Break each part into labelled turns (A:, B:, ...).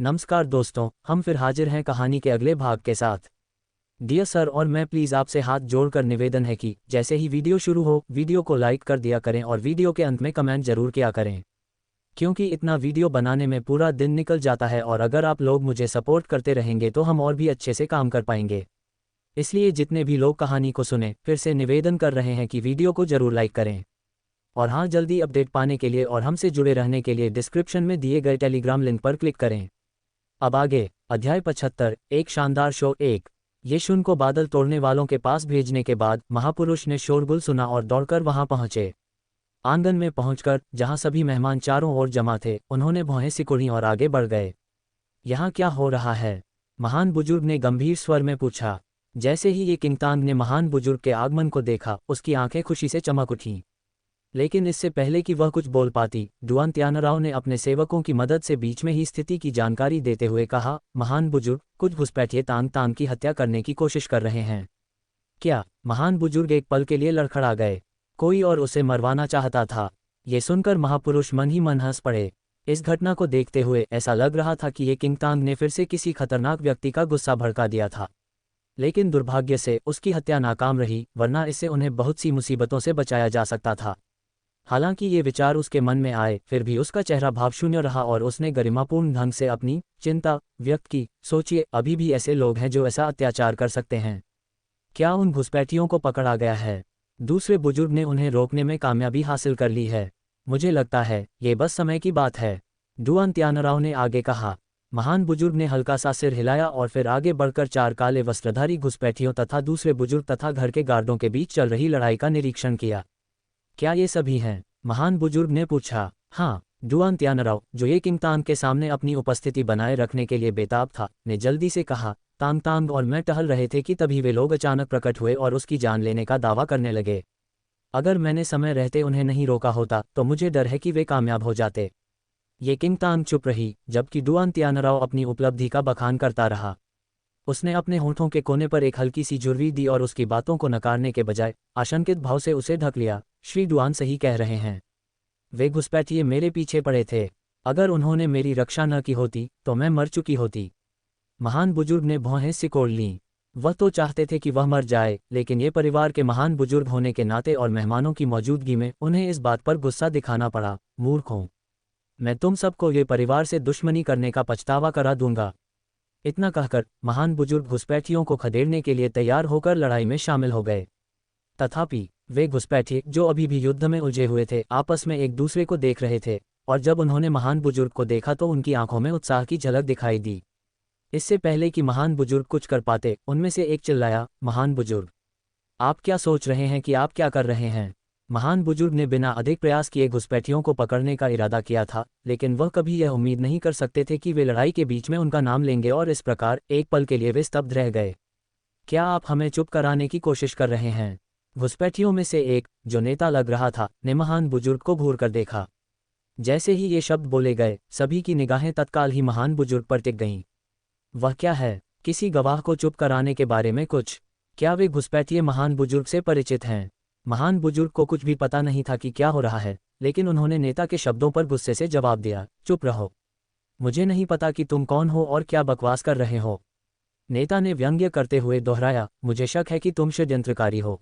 A: नमस्कार दोस्तों, हम फिर हाजिर हैं कहानी के अगले भाग के साथ। डियर सर और मैं प्लीज़ आपसे हाथ जोड़कर निवेदन है कि जैसे ही वीडियो शुरू हो वीडियो को लाइक कर दिया करें और वीडियो के अंत में कमेंट जरूर किया करें, क्योंकि इतना वीडियो बनाने में पूरा दिन निकल जाता है और अगर आप लोग मुझे सपोर्ट करते रहेंगे तो हम और भी अच्छे से काम कर पाएंगे। इसलिए जितने भी लोग कहानी को सुने फिर से निवेदन कर रहे हैं कि वीडियो को जरूर लाइक करें। और हाँ, जल्दी अपडेट पाने के लिए और हमसे जुड़े रहने के लिए डिस्क्रिप्शन में दिए गए टेलीग्राम लिंक पर क्लिक करें। अब आगे, अध्याय 75, एक शानदार शो। एक यशुन को बादल तोड़ने वालों के पास भेजने के बाद महापुरुष ने शोरगुल सुना और दौड़कर वहां पहुंचे। आंगन में पहुंचकर जहां सभी मेहमान चारों ओर जमा थे, उन्होंने भौहें सिकुड़ी और आगे बढ़ गए। यहाँ क्या हो रहा है? महान बुजुर्ग ने गंभीर स्वर में पूछा। जैसे ही ये किंगतांग ने महान बुजुर्ग के आगमन को देखा, उसकी आंखें खुशी से चमक उठीं। लेकिन इससे पहले कि वह कुछ बोल पाती, डुआन त्यानराव ने अपने सेवकों की मदद से बीच में ही स्थिति की जानकारी देते हुए कहा, महान बुजुर्ग, कुछ घुसपैठिए तांग तांग की हत्या करने की कोशिश कर रहे हैं। क्या? महान बुजुर्ग एक पल के लिए लड़खड़ा गए। कोई और उसे मरवाना चाहता था। ये सुनकर महापुरुष मन ही मन हंस पड़े। इस घटना को देखते हुए ऐसा लग रहा था कि ये किंगतांग ने फिर से किसी खतरनाक व्यक्ति का गुस्सा भड़का दिया था। लेकिन दुर्भाग्य से उसकी हत्या नाकाम रही, वरना इससे उन्हें बहुत सी मुसीबतों से बचाया जा सकता था। हालांकि ये विचार उसके मन में आए, फिर भी उसका चेहरा भावशून्य रहा और उसने गरिमापूर्ण ढंग से अपनी चिंता व्यक्त की। सोचिए, अभी भी ऐसे लोग हैं जो ऐसा अत्याचार कर सकते हैं। क्या उन घुसपैठियों को पकड़ा गया है? दूसरे बुजुर्ग ने उन्हें रोकने में कामयाबी हासिल कर ली है। मुझे लगता है ये बस समय की बात है, डुआन त्यानराव ने आगे कहा। महान बुजुर्ग ने हल्का सा सिर हिलाया और फिर आगे बढ़कर चार काले वस्त्रधारी घुसपैठियों तथा दूसरे बुजुर्ग तथा घर के गार्डों के बीच चल रही लड़ाई का निरीक्षण किया। क्या ये सभी हैं? महान बुजुर्ग ने पूछा। हाँ, डुआन त्यानराव, जो ये किंगतांग के सामने अपनी उपस्थिति बनाए रखने के लिए बेताब था, ने जल्दी से कहा। तांग तांग और मैं टहल रहे थे कि तभी वे लोग अचानक प्रकट हुए और उसकी जान लेने का दावा करने लगे। अगर मैंने समय रहते उन्हें नहीं रोका होता तो मुझे डर है कि वे कामयाब हो जाते। ये किंगतांग चुप रही, जबकि डुआन त्यानराव अपनी उपलब्धि का बखान करता रहा। उसने अपने होठों के कोने पर एक हल्की सी झुर्री दी और उसकी बातों को नकारने के बजाय आशंकित भाव से उसे ढक लिया। श्री डुआन सही कह रहे हैं। वे घुसपैठिए मेरे पीछे पड़े थे। अगर उन्होंने मेरी रक्षा न की होती तो मैं मर चुकी होती। महान बुजुर्ग ने भौहें सिकोड़ लीं। वह तो चाहते थे कि वह मर जाए, लेकिन ये परिवार के महान बुजुर्ग होने के नाते और मेहमानों की मौजूदगी में उन्हें इस बात पर गुस्सा दिखाना पड़ा। मूर्खों, मैं तुम सबको ये परिवार से दुश्मनी करने का पछतावा करा दूंगा। इतना कहकर महान बुजुर्ग घुसपैठियों को खदेड़ने के लिए तैयार होकर लड़ाई में शामिल हो गए। तथापि वे घुसपैठिए, जो अभी भी युद्ध में उलझे हुए थे, आपस में एक दूसरे को देख रहे थे, और जब उन्होंने महान बुजुर्ग को देखा तो उनकी आंखों में उत्साह की झलक दिखाई दी। इससे पहले कि महान बुजुर्ग कुछ कर पाते, उनमें से एक चिल्लाया, महान बुजुर्ग, आप क्या सोच रहे हैं कि आप क्या कर रहे हैं? महान बुजुर्ग ने बिना अधिक प्रयास किए घुसपैठियों को पकड़ने का इरादा किया था, लेकिन वह कभी यह उम्मीद नहीं कर सकते थे कि वे लड़ाई के बीच में उनका नाम लेंगे और इस प्रकार एक पल के लिए वे स्तब्ध रह गए। क्या आप हमें चुप कराने की कोशिश कर रहे हैं? घुसपैठियों में से एक, जो नेता लग रहा था, ने महान बुजुर्ग को घूर कर देखा। जैसे ही ये शब्द बोले गए, सभी की निगाहें तत्काल ही महान बुजुर्ग पर टिक गईं। वह क्या है? किसी गवाह को चुप कराने के बारे में कुछ? क्या वे घुसपैठिए महान बुजुर्ग से परिचित हैं? महान बुजुर्ग को कुछ भी पता नहीं था कि क्या हो रहा है, लेकिन उन्होंने नेता के शब्दों पर गुस्से से जवाब दिया, चुप रहो। मुझे नहीं पता कि तुम कौन हो और क्या बकवास कर रहे हो। नेता ने व्यंग्य करते हुए दोहराया, मुझे शक है कि तुम षड्यंत्रकारी हो।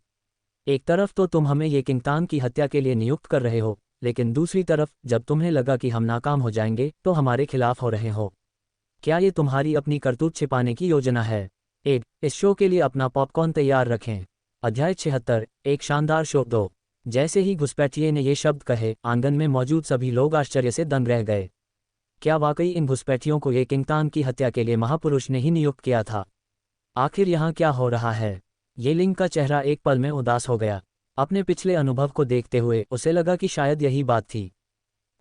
A: एक तरफ तो तुम हमें ये किंगतांग की हत्या के लिए नियुक्त कर रहे हो, लेकिन दूसरी तरफ जब तुम्हें लगा कि हम नाकाम हो जाएंगे तो हमारे खिलाफ हो रहे हो। क्या ये तुम्हारी अपनी करतूत छिपाने की योजना है? इस शो के लिए अपना पॉपकॉर्न तैयार रखें। अध्याय 76, एक शानदार शो। 2 जैसे ही घुसपैठिए ने ये शब्द कहे, आंगन में मौजूद सभी लोग आश्चर्य से दंग रह गए। क्या वाकई इन घुसपैठियों को ये किंगतांग की हत्या के लिए महापुरुष ने ही नियुक्त किया था? आखिर यहाँ क्या हो रहा है? ये लिंग का चेहरा एक पल में उदास हो गया। अपने पिछले अनुभव को देखते हुए उसे लगा कि शायद यही बात थी।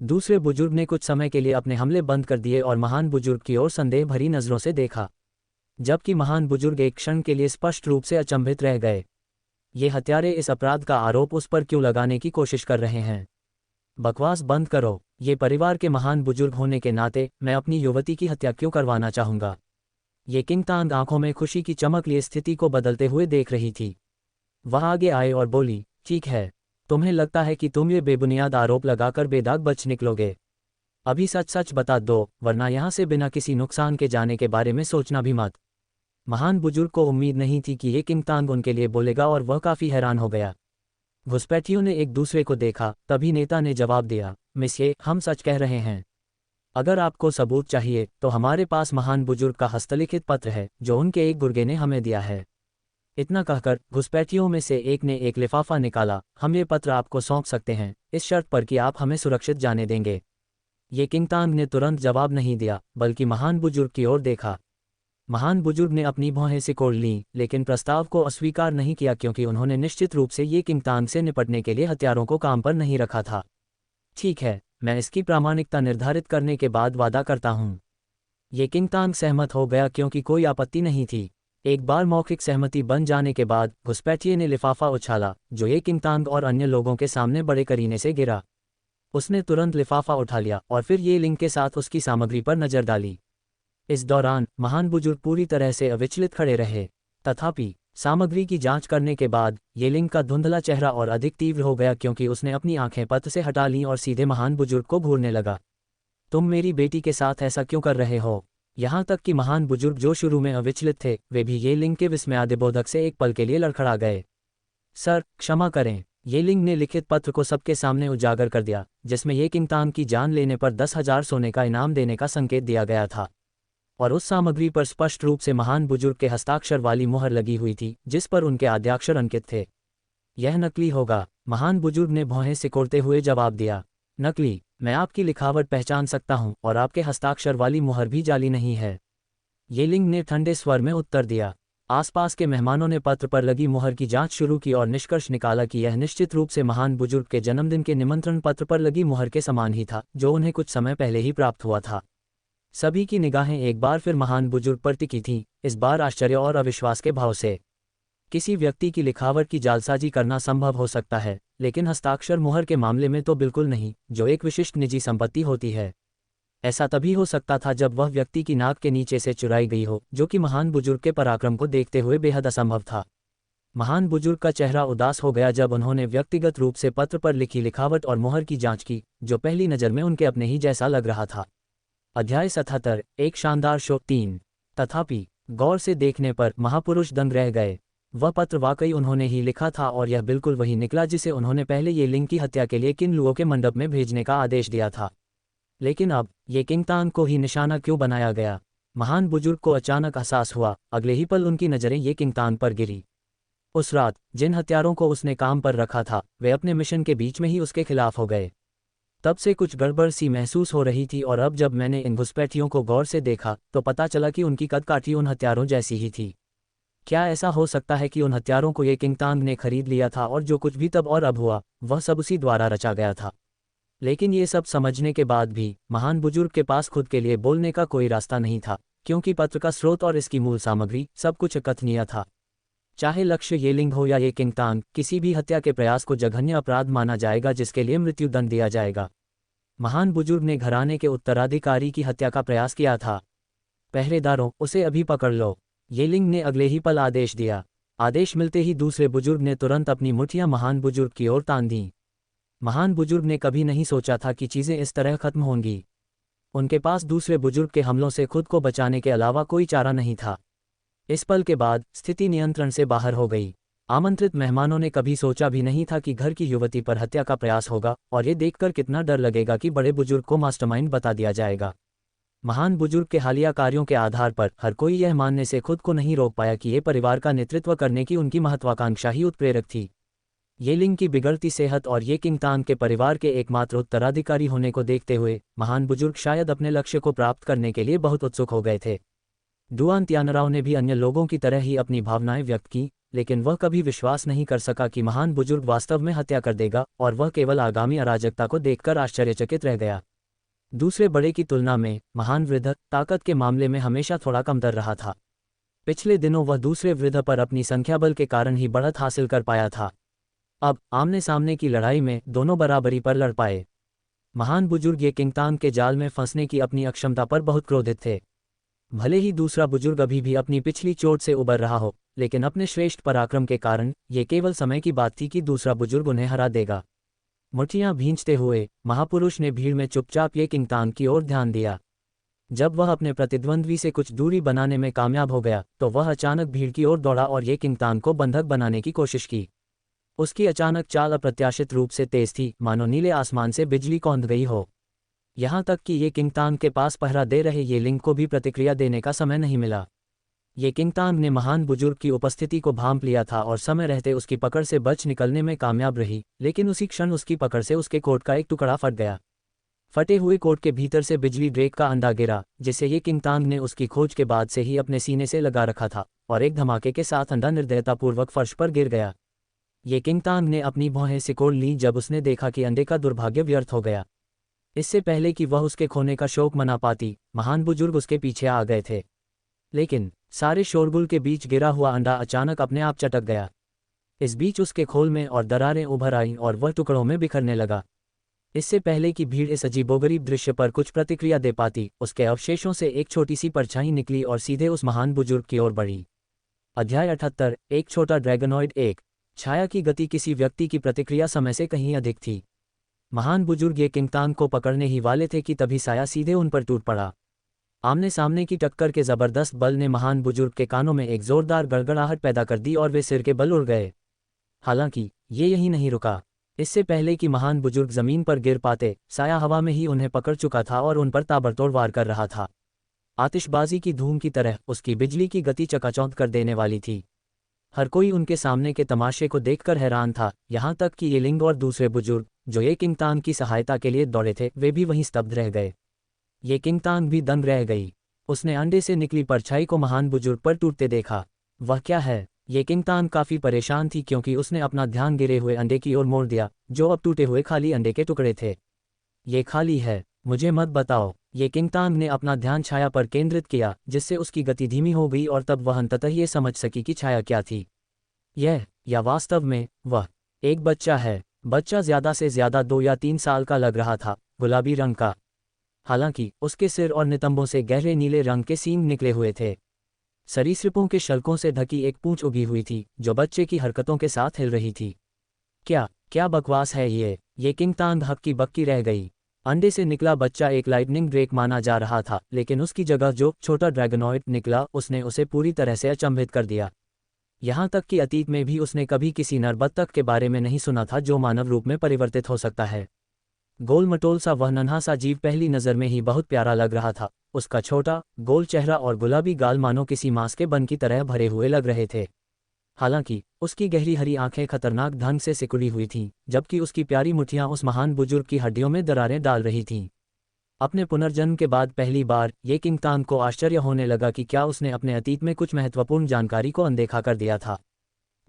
A: दूसरे बुजुर्ग ने कुछ समय के लिए अपने हमले बंद कर दिए और महान बुजुर्ग की ओर संदेह भरी नजरों से देखा, जबकि महान बुजुर्ग एक क्षण के लिए स्पष्ट रूप से अचंभित रह गए। ये हत्यारे इस अपराध का आरोप उस पर क्यों लगाने की कोशिश कर रहे हैं? बकवास बंद करो। ये परिवार के महान बुजुर्ग होने के नाते मैं अपनी युवती की हत्या क्यों करवाना चाहूंगा? ये किंगतांग आंखों में खुशी की चमक लिए स्थिति को बदलते हुए देख रही थी। वह आगे आए और बोली, ठीक है, तुम्हें लगता है कि तुम ये बेबुनियाद आरोप लगाकर बेदाग बच निकलोगे। अभी सच सच बता दो, वरना यहाँ से बिना किसी नुकसान के जाने के बारे में सोचना भी मत। महान बुजुर्ग को उम्मीद नहीं थी कि ये किंगतांग उनके लिए बोलेगा और वह काफी हैरान हो गया। घुसपैठियों ने एक दूसरे को देखा, तभी नेता ने जवाब दिया, मिस्ये, हम सच कह रहे हैं। अगर आपको सबूत चाहिए तो हमारे पास महान बुजुर्ग का हस्तलिखित पत्र है जो उनके एक गुर्गे ने हमें दिया है। इतना कहकर घुसपैठियों में से एक ने एक लिफाफा निकाला। हम ये पत्र आपको सौंप सकते हैं, इस शर्त पर कि आप हमें सुरक्षित जाने देंगे। ये किंगतांग ने तुरंत जवाब नहीं दिया, बल्कि महान बुजुर्ग की ओर देखा। महान बुजुर्ग ने अपनी भौहें सिकोड़ लीं, लेकिन प्रस्ताव को अस्वीकार नहीं किया क्योंकि उन्होंने निश्चित रूप से ये किंगतांग से निपटने के लिए हथियारों को काम पर नहीं रखा था। ठीक है, मैं इसकी प्रामाणिकता निर्धारित करने के बाद वादा करता हूँ। ये किंगतांग सहमत हो गया क्योंकि कोई आपत्ति नहीं थी। एक बार मौखिक सहमति बन जाने के बाद घुसपैठिए ने लिफाफा उछाला, जो ये किंगतांग और अन्य लोगों के सामने बड़े करीने से गिरा। उसने तुरंत लिफाफा उठा लिया और फिर ये लिंक के साथ उसकी सामग्री पर नजर डाली। इस दौरान महान बुजुर्ग पूरी तरह से अविचलित खड़े रहे। तथापि सामग्री की जांच करने के बाद ये लिंक का धुंधला चेहरा और अधिक तीव्र हो गया क्योंकि उसने अपनी आंखें पत्र से हटा लीं और सीधे महान बुजुर्ग को घूरने लगा। तुम मेरी बेटी के साथ ऐसा क्यों कर रहे हो? यहाँ तक कि महान बुजुर्ग जो शुरू में अविचलित थे, वे भी ये लिंक के विस्मयादिबोधक से एक पल के लिए लड़खड़ा गए। सर, क्षमा करें। ये लिंक ने लिखित पत्र को सबके सामने उजागर कर दिया, जिसमें ये किंगतांग की जान लेने पर 10,000 सोने का इनाम देने का संकेत दिया गया था। और उस सामग्री पर स्पष्ट रूप से महान बुजुर्ग के हस्ताक्षर वाली मुहर लगी हुई थी, जिस पर उनके आद्याक्षर अंकित थे। यह नकली होगा, महान बुजुर्ग ने भौहें सिकोड़ते हुए जवाब दिया। नकली? मैं आपकी लिखावट पहचान सकता हूं और आपके हस्ताक्षर वाली मुहर भी जाली नहीं है। ये लिंग ने ठंडे स्वर में उत्तर दिया। आसपास के मेहमानों ने पत्र पर लगी मुहर की जांच शुरू की और निष्कर्ष निकाला कि यह निश्चित रूप से महान बुजुर्ग के जन्मदिन के निमंत्रण पत्र पर लगी मुहर के समान ही था, जो उन्हें कुछ समय पहले ही प्राप्त हुआ था। सभी की निगाहें एक बार फिर महान बुजुर्ग पर टिकी थीं, इस बार आश्चर्य और अविश्वास के भाव से। किसी व्यक्ति की लिखावट की जालसाजी करना संभव हो सकता है, लेकिन हस्ताक्षर मुहर के मामले में तो बिल्कुल नहीं, जो एक विशिष्ट निजी संपत्ति होती है। ऐसा तभी हो सकता था जब वह व्यक्ति की नाक के नीचे से चुराई गई हो, जो कि महान बुजुर्ग के पराक्रम को देखते हुए बेहद असंभव था। महान बुजुर्ग का चेहरा उदास हो गया जब उन्होंने व्यक्तिगत रूप से पत्र पर लिखी लिखावट और मुहर की जांच की, जो पहली नज़र में उनके अपने ही जैसा लग रहा था। अध्याय 77, एक शानदार शो 3। तथापि गौर से देखने पर महापुरुष दंग रह गए। वह पत्र वाकई उन्होंने ही लिखा था और यह बिल्कुल वही निकला जिसे उन्होंने पहले ये लिंग की हत्या के लिए किनलुओ के मंडप में भेजने का आदेश दिया था। लेकिन अब ये किंगतांग को ही निशाना क्यों बनाया गया? महान बुजुर्ग को अचानक एहसास हुआ। अगले ही पल उनकी नज़रें ये किंगतांग पर गिरी। उस रात जिन हथियारों को उसने काम पर रखा था, वे अपने मिशन के बीच में ही उसके खिलाफ हो गए। तब से कुछ गड़बड़ सी महसूस हो रही थी और अब जब मैंने इन घुसपैठियों को गौर से देखा तो पता चला कि उनकी कदकाठी उन हथियारों जैसी ही थी। क्या ऐसा हो सकता है कि उन हथियारों को ये किंगतांग ने खरीद लिया था और जो कुछ भी तब और अब हुआ वह सब उसी द्वारा रचा गया था? लेकिन ये सब समझने के बाद भी महान बुजुर्ग के पास खुद के लिए बोलने का कोई रास्ता नहीं था, क्योंकि पत्र का स्रोत और इसकी मूल सामग्री सब कुछ अकथनीय था। चाहे लक्ष्य ये लिंग हो या ये किंगतांग, किसी भी हत्या के प्रयास को जघन्य अपराध माना जाएगा जिसके लिए मृत्युदंड दिया जाएगा। महान बुजुर्ग ने घराने के उत्तराधिकारी की हत्या का प्रयास किया था। पहरेदारों, उसे अभी पकड़ लो, ये लिंग ने अगले ही पल आदेश दिया। आदेश मिलते ही दूसरे बुजुर्ग ने तुरंत अपनी मुठ्ठियां महान बुजुर्ग की ओर तान दीं। महान बुजुर्ग ने कभी नहीं सोचा था कि चीज़ें इस तरह खत्म होंगी। उनके पास दूसरे बुजुर्ग के हमलों से खुद को बचाने के अलावा कोई चारा नहीं था। इस पल के बाद स्थिति नियंत्रण से बाहर हो गई। आमंत्रित मेहमानों ने कभी सोचा भी नहीं था कि घर की युवती पर हत्या का प्रयास होगा और ये देखकर कितना डर लगेगा कि बड़े बुजुर्ग को मास्टरमाइंड बता दिया जाएगा। महान बुजुर्ग के हालिया कार्यों के आधार पर हर कोई यह मानने से खुद को नहीं रोक पाया कि ये परिवार का नेतृत्व करने की उनकी महत्वाकांक्षा ही उत्प्रेरक थी। ये लिंग की बिगड़ती सेहत और ये किंगतांग के परिवार के एकमात्र उत्तराधिकारी होने को देखते हुए महान बुजुर्ग शायद अपने लक्ष्य को प्राप्त करने के लिए बहुत उत्सुक हो गए थे। डुआन त्यानराव ने भी अन्य लोगों की तरह ही अपनी भावनाएं व्यक्त की, लेकिन वह कभी विश्वास नहीं कर सका कि महान बुजुर्ग वास्तव में हत्या कर देगा और वह केवल आगामी अराजकता को देखकर आश्चर्यचकित रह गया। दूसरे बड़े की तुलना में महान वृद्ध ताकत के मामले में हमेशा थोड़ा कमतर रहा था। पिछले दिनों वह दूसरे वृद्ध पर अपनी संख्याबल के कारण ही बढ़त हासिल कर पाया था। अब आमने सामने की लड़ाई में दोनों बराबरी पर लड़ पाए। महान बुजुर्ग ये किंगतांग के जाल में फंसने की अपनी अक्षमता पर बहुत क्रोधित थे। भले ही दूसरा बुजुर्ग अभी भी अपनी पिछली चोट से उबर रहा हो, लेकिन अपने श्रेष्ठ पराक्रम के कारण ये केवल समय की बात थी कि दूसरा बुजुर्ग उन्हें हरा देगा। मुठ्ठियां भींचते हुए महापुरुष ने भीड़ में चुपचाप ये किंगतांग की ओर ध्यान दिया। जब वह अपने प्रतिद्वंद्वी से कुछ दूरी बनाने में कामयाब हो गया तो वह अचानक भीड़ की ओर दौड़ा और ये किंगतांग को बंधक बनाने की कोशिश की। उसकी अचानक चाल अप्रत्याशित रूप से तेज थी, मानो नीले आसमान से बिजली कौंध गई हो। यहाँ तक कि ये किंगतांग के पास पहरा दे रहे ये लिंग को भी प्रतिक्रिया देने का समय नहीं मिला। ये किंगतांग ने महान बुजुर्ग की उपस्थिति को भांप लिया था और समय रहते उसकी पकड़ से बच निकलने में कामयाब रही, लेकिन उसी क्षण उसकी पकड़ से उसके कोट का एक टुकड़ा फट गया। फटे हुए कोट के भीतर से बिजली ड्रेक का अंडा गिरा, जिसे ये किंगतांग ने उसकी खोज के बाद से ही अपने सीने से लगा रखा था, और एक धमाके के साथ अंडा निर्दयतापूर्वक फर्श पर गिर गया। ये किंगतांग ने अपनी भौहें सिकोड़ ली जब उसने देखा कि अंडे का दुर्भाग्य व्यर्थ हो गया। इससे पहले कि वह उसके खोने का शोक मना पाती, महान बुजुर्ग उसके पीछे आ गए थे। लेकिन सारे शोरगुल के बीच गिरा हुआ अंडा अचानक अपने आप चटक गया। इस बीच उसके खोल में और दरारें उभर आईं और वह टुकड़ों में बिखरने लगा। इससे पहले कि भीड़ इस अजीबोगरीब दृश्य पर कुछ प्रतिक्रिया दे पाती, उसके अवशेषों से एक छोटी सी परछाई निकली और सीधे उस महान बुजुर्ग की ओर बढ़ी। अध्याय 78। एक छोटा ड्रैगनॉइड। एक छाया की गति किसी व्यक्ति की प्रतिक्रिया समय से कहीं अधिक थी। महान बुजुर्ग ये किंगतांग को पकड़ने ही वाले थे कि तभी साया सीधे उन पर टूट पड़ा। आमने सामने की टक्कर के जबरदस्त बल ने महान बुजुर्ग के कानों में एक जोरदार गड़गड़ाहट पैदा कर दी और वे सिर के बल उड़ गए। हालांकि ये यहीं नहीं रुका। इससे पहले कि महान बुजुर्ग जमीन पर गिर पाते, साया हवा में ही उन्हें पकड़ चुका था और उन पर ताबड़तोड़ वार कर रहा था। आतिशबाजी की धूम की तरह उसकी बिजली की गति चकाचौंध कर देने वाली थी। हर कोई उनके सामने के तमाशे को देखकर हैरान था, यहाँ तक कि ये लिंग और दूसरे बुजुर्ग जो ये किंगतांग की सहायता के लिए दौड़े थे, वे भी वहीं स्तब्ध रह गए। ये किंगतांग भी दंग रह गई। उसने अंडे से निकली परछाई को महान बुजुर्ग पर टूटते देखा। वह क्या है? ये किंगतांग काफी परेशान थी क्योंकि उसने अपना ध्यान गिरे हुए अंडे की ओर मोड़ दिया, जो अब टूटे हुए खाली अंडे के टुकड़े थे। ये खाली है, मुझे मत बताओ। ये किंगतांग ने अपना ध्यान छाया पर केंद्रित किया, जिससे उसकी गति धीमी हो गई और तब वह अंततः ये समझ सकी कि छाया क्या थी। यह, या वास्तव में वह, एक बच्चा है। बच्चा ज्यादा से ज्यादा 2 या 3 साल का लग रहा था, गुलाबी रंग का। हालांकि उसके सिर और नितंबों से गहरे नीले रंग के सींग निकले हुए थे। सरीसृपों के शल्कों से ढकी एक पूंछ उगी हुई थी, जो बच्चे की हरकतों के साथ हिल रही थी। क्या बकवास है ये किंगतांग हक्की बक्की रह गई। अंडे से निकला बच्चा एक लाइटनिंग ड्रेक माना जा रहा था, लेकिन उसकी जगह जो छोटा ड्रैगनॉइड निकला, उसने उसे पूरी तरह से अचंभित कर दिया। यहाँ तक कि अतीत में भी उसने कभी किसी नर बत्तख के बारे में नहीं सुना था जो मानव रूप में परिवर्तित हो सकता है। गोल मटोल सा वह नन्हा सा जीव पहली नज़र में ही बहुत प्यारा लग रहा था। उसका छोटा गोल चेहरा और गुलाबी गाल मानो किसी मांस के बन की तरह भरे हुए लग रहे थे। हालांकि उसकी गहरी हरी आंखें खतरनाक ढंग से सिकुड़ी हुई थीं, जबकि उसकी प्यारी मुठ्ठियां उस महान बुजुर्ग की हड्डियों में दरारें डाल रही थीं। अपने पुनर्जन्म के बाद पहली बार ये किंगतांग को आश्चर्य होने लगा कि क्या उसने अपने अतीत में कुछ महत्वपूर्ण जानकारी को अनदेखा कर दिया था।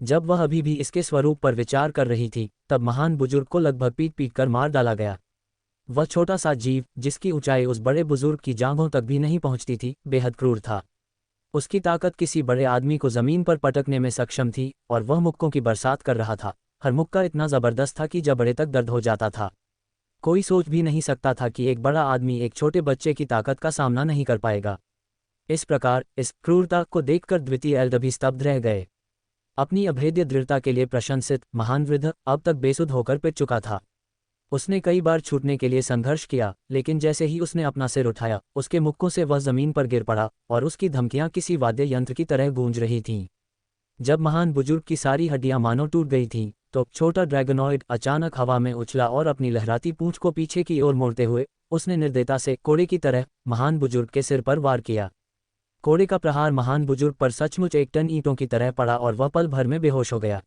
A: जब वह अभी भी इसके स्वरूप पर विचार कर रही थी, तब महान बुजुर्ग को लगभग पीट पीट कर मार डाला गया। वह छोटा सा जीव, जिसकी ऊंचाई उस बड़े बुजुर्ग की जांघों तक भी नहीं पहुंचती थी, बेहद क्रूर था। उसकी ताकत किसी बड़े आदमी को जमीन पर पटकने में सक्षम थी, और वह मुक्कों की बरसात कर रहा था। हर मुक्का इतना जबरदस्त था कि जबड़े तक दर्द हो जाता था। कोई सोच भी नहीं सकता था कि एक बड़ा आदमी एक छोटे बच्चे की ताकत का सामना नहीं कर पाएगा। इस प्रकार इस क्रूरता को देखकर द्वितीय एल्ड भी स्तब्ध रह गए। अपनी अभेद्य दृढ़ता के लिए प्रशंसित महान वृद्ध अब तक बेसुध होकर पिट चुका था। उसने कई बार छूटने के लिए संघर्ष किया, लेकिन जैसे ही उसने अपना सिर उठाया, उसके मुक्कों से वह जमीन पर गिर पड़ा और उसकी धमकियां किसी वाद्य यंत्र की तरह गूंज रही थीं। जब महान बुजुर्ग की सारी हड्डियां मानो टूट गई थीं, तो छोटा ड्रैगनॉइड अचानक हवा में उछला और अपनी लहराती पूंछ को पीछे की ओर मोड़ते हुए उसने निर्दयता से कोड़े की तरह महान बुजुर्ग के सिर पर वार किया। कोड़े का प्रहार महान बुजुर्ग पर सचमुच एक टन ईंटों की तरह पड़ा और वह पल भर में बेहोश हो गया।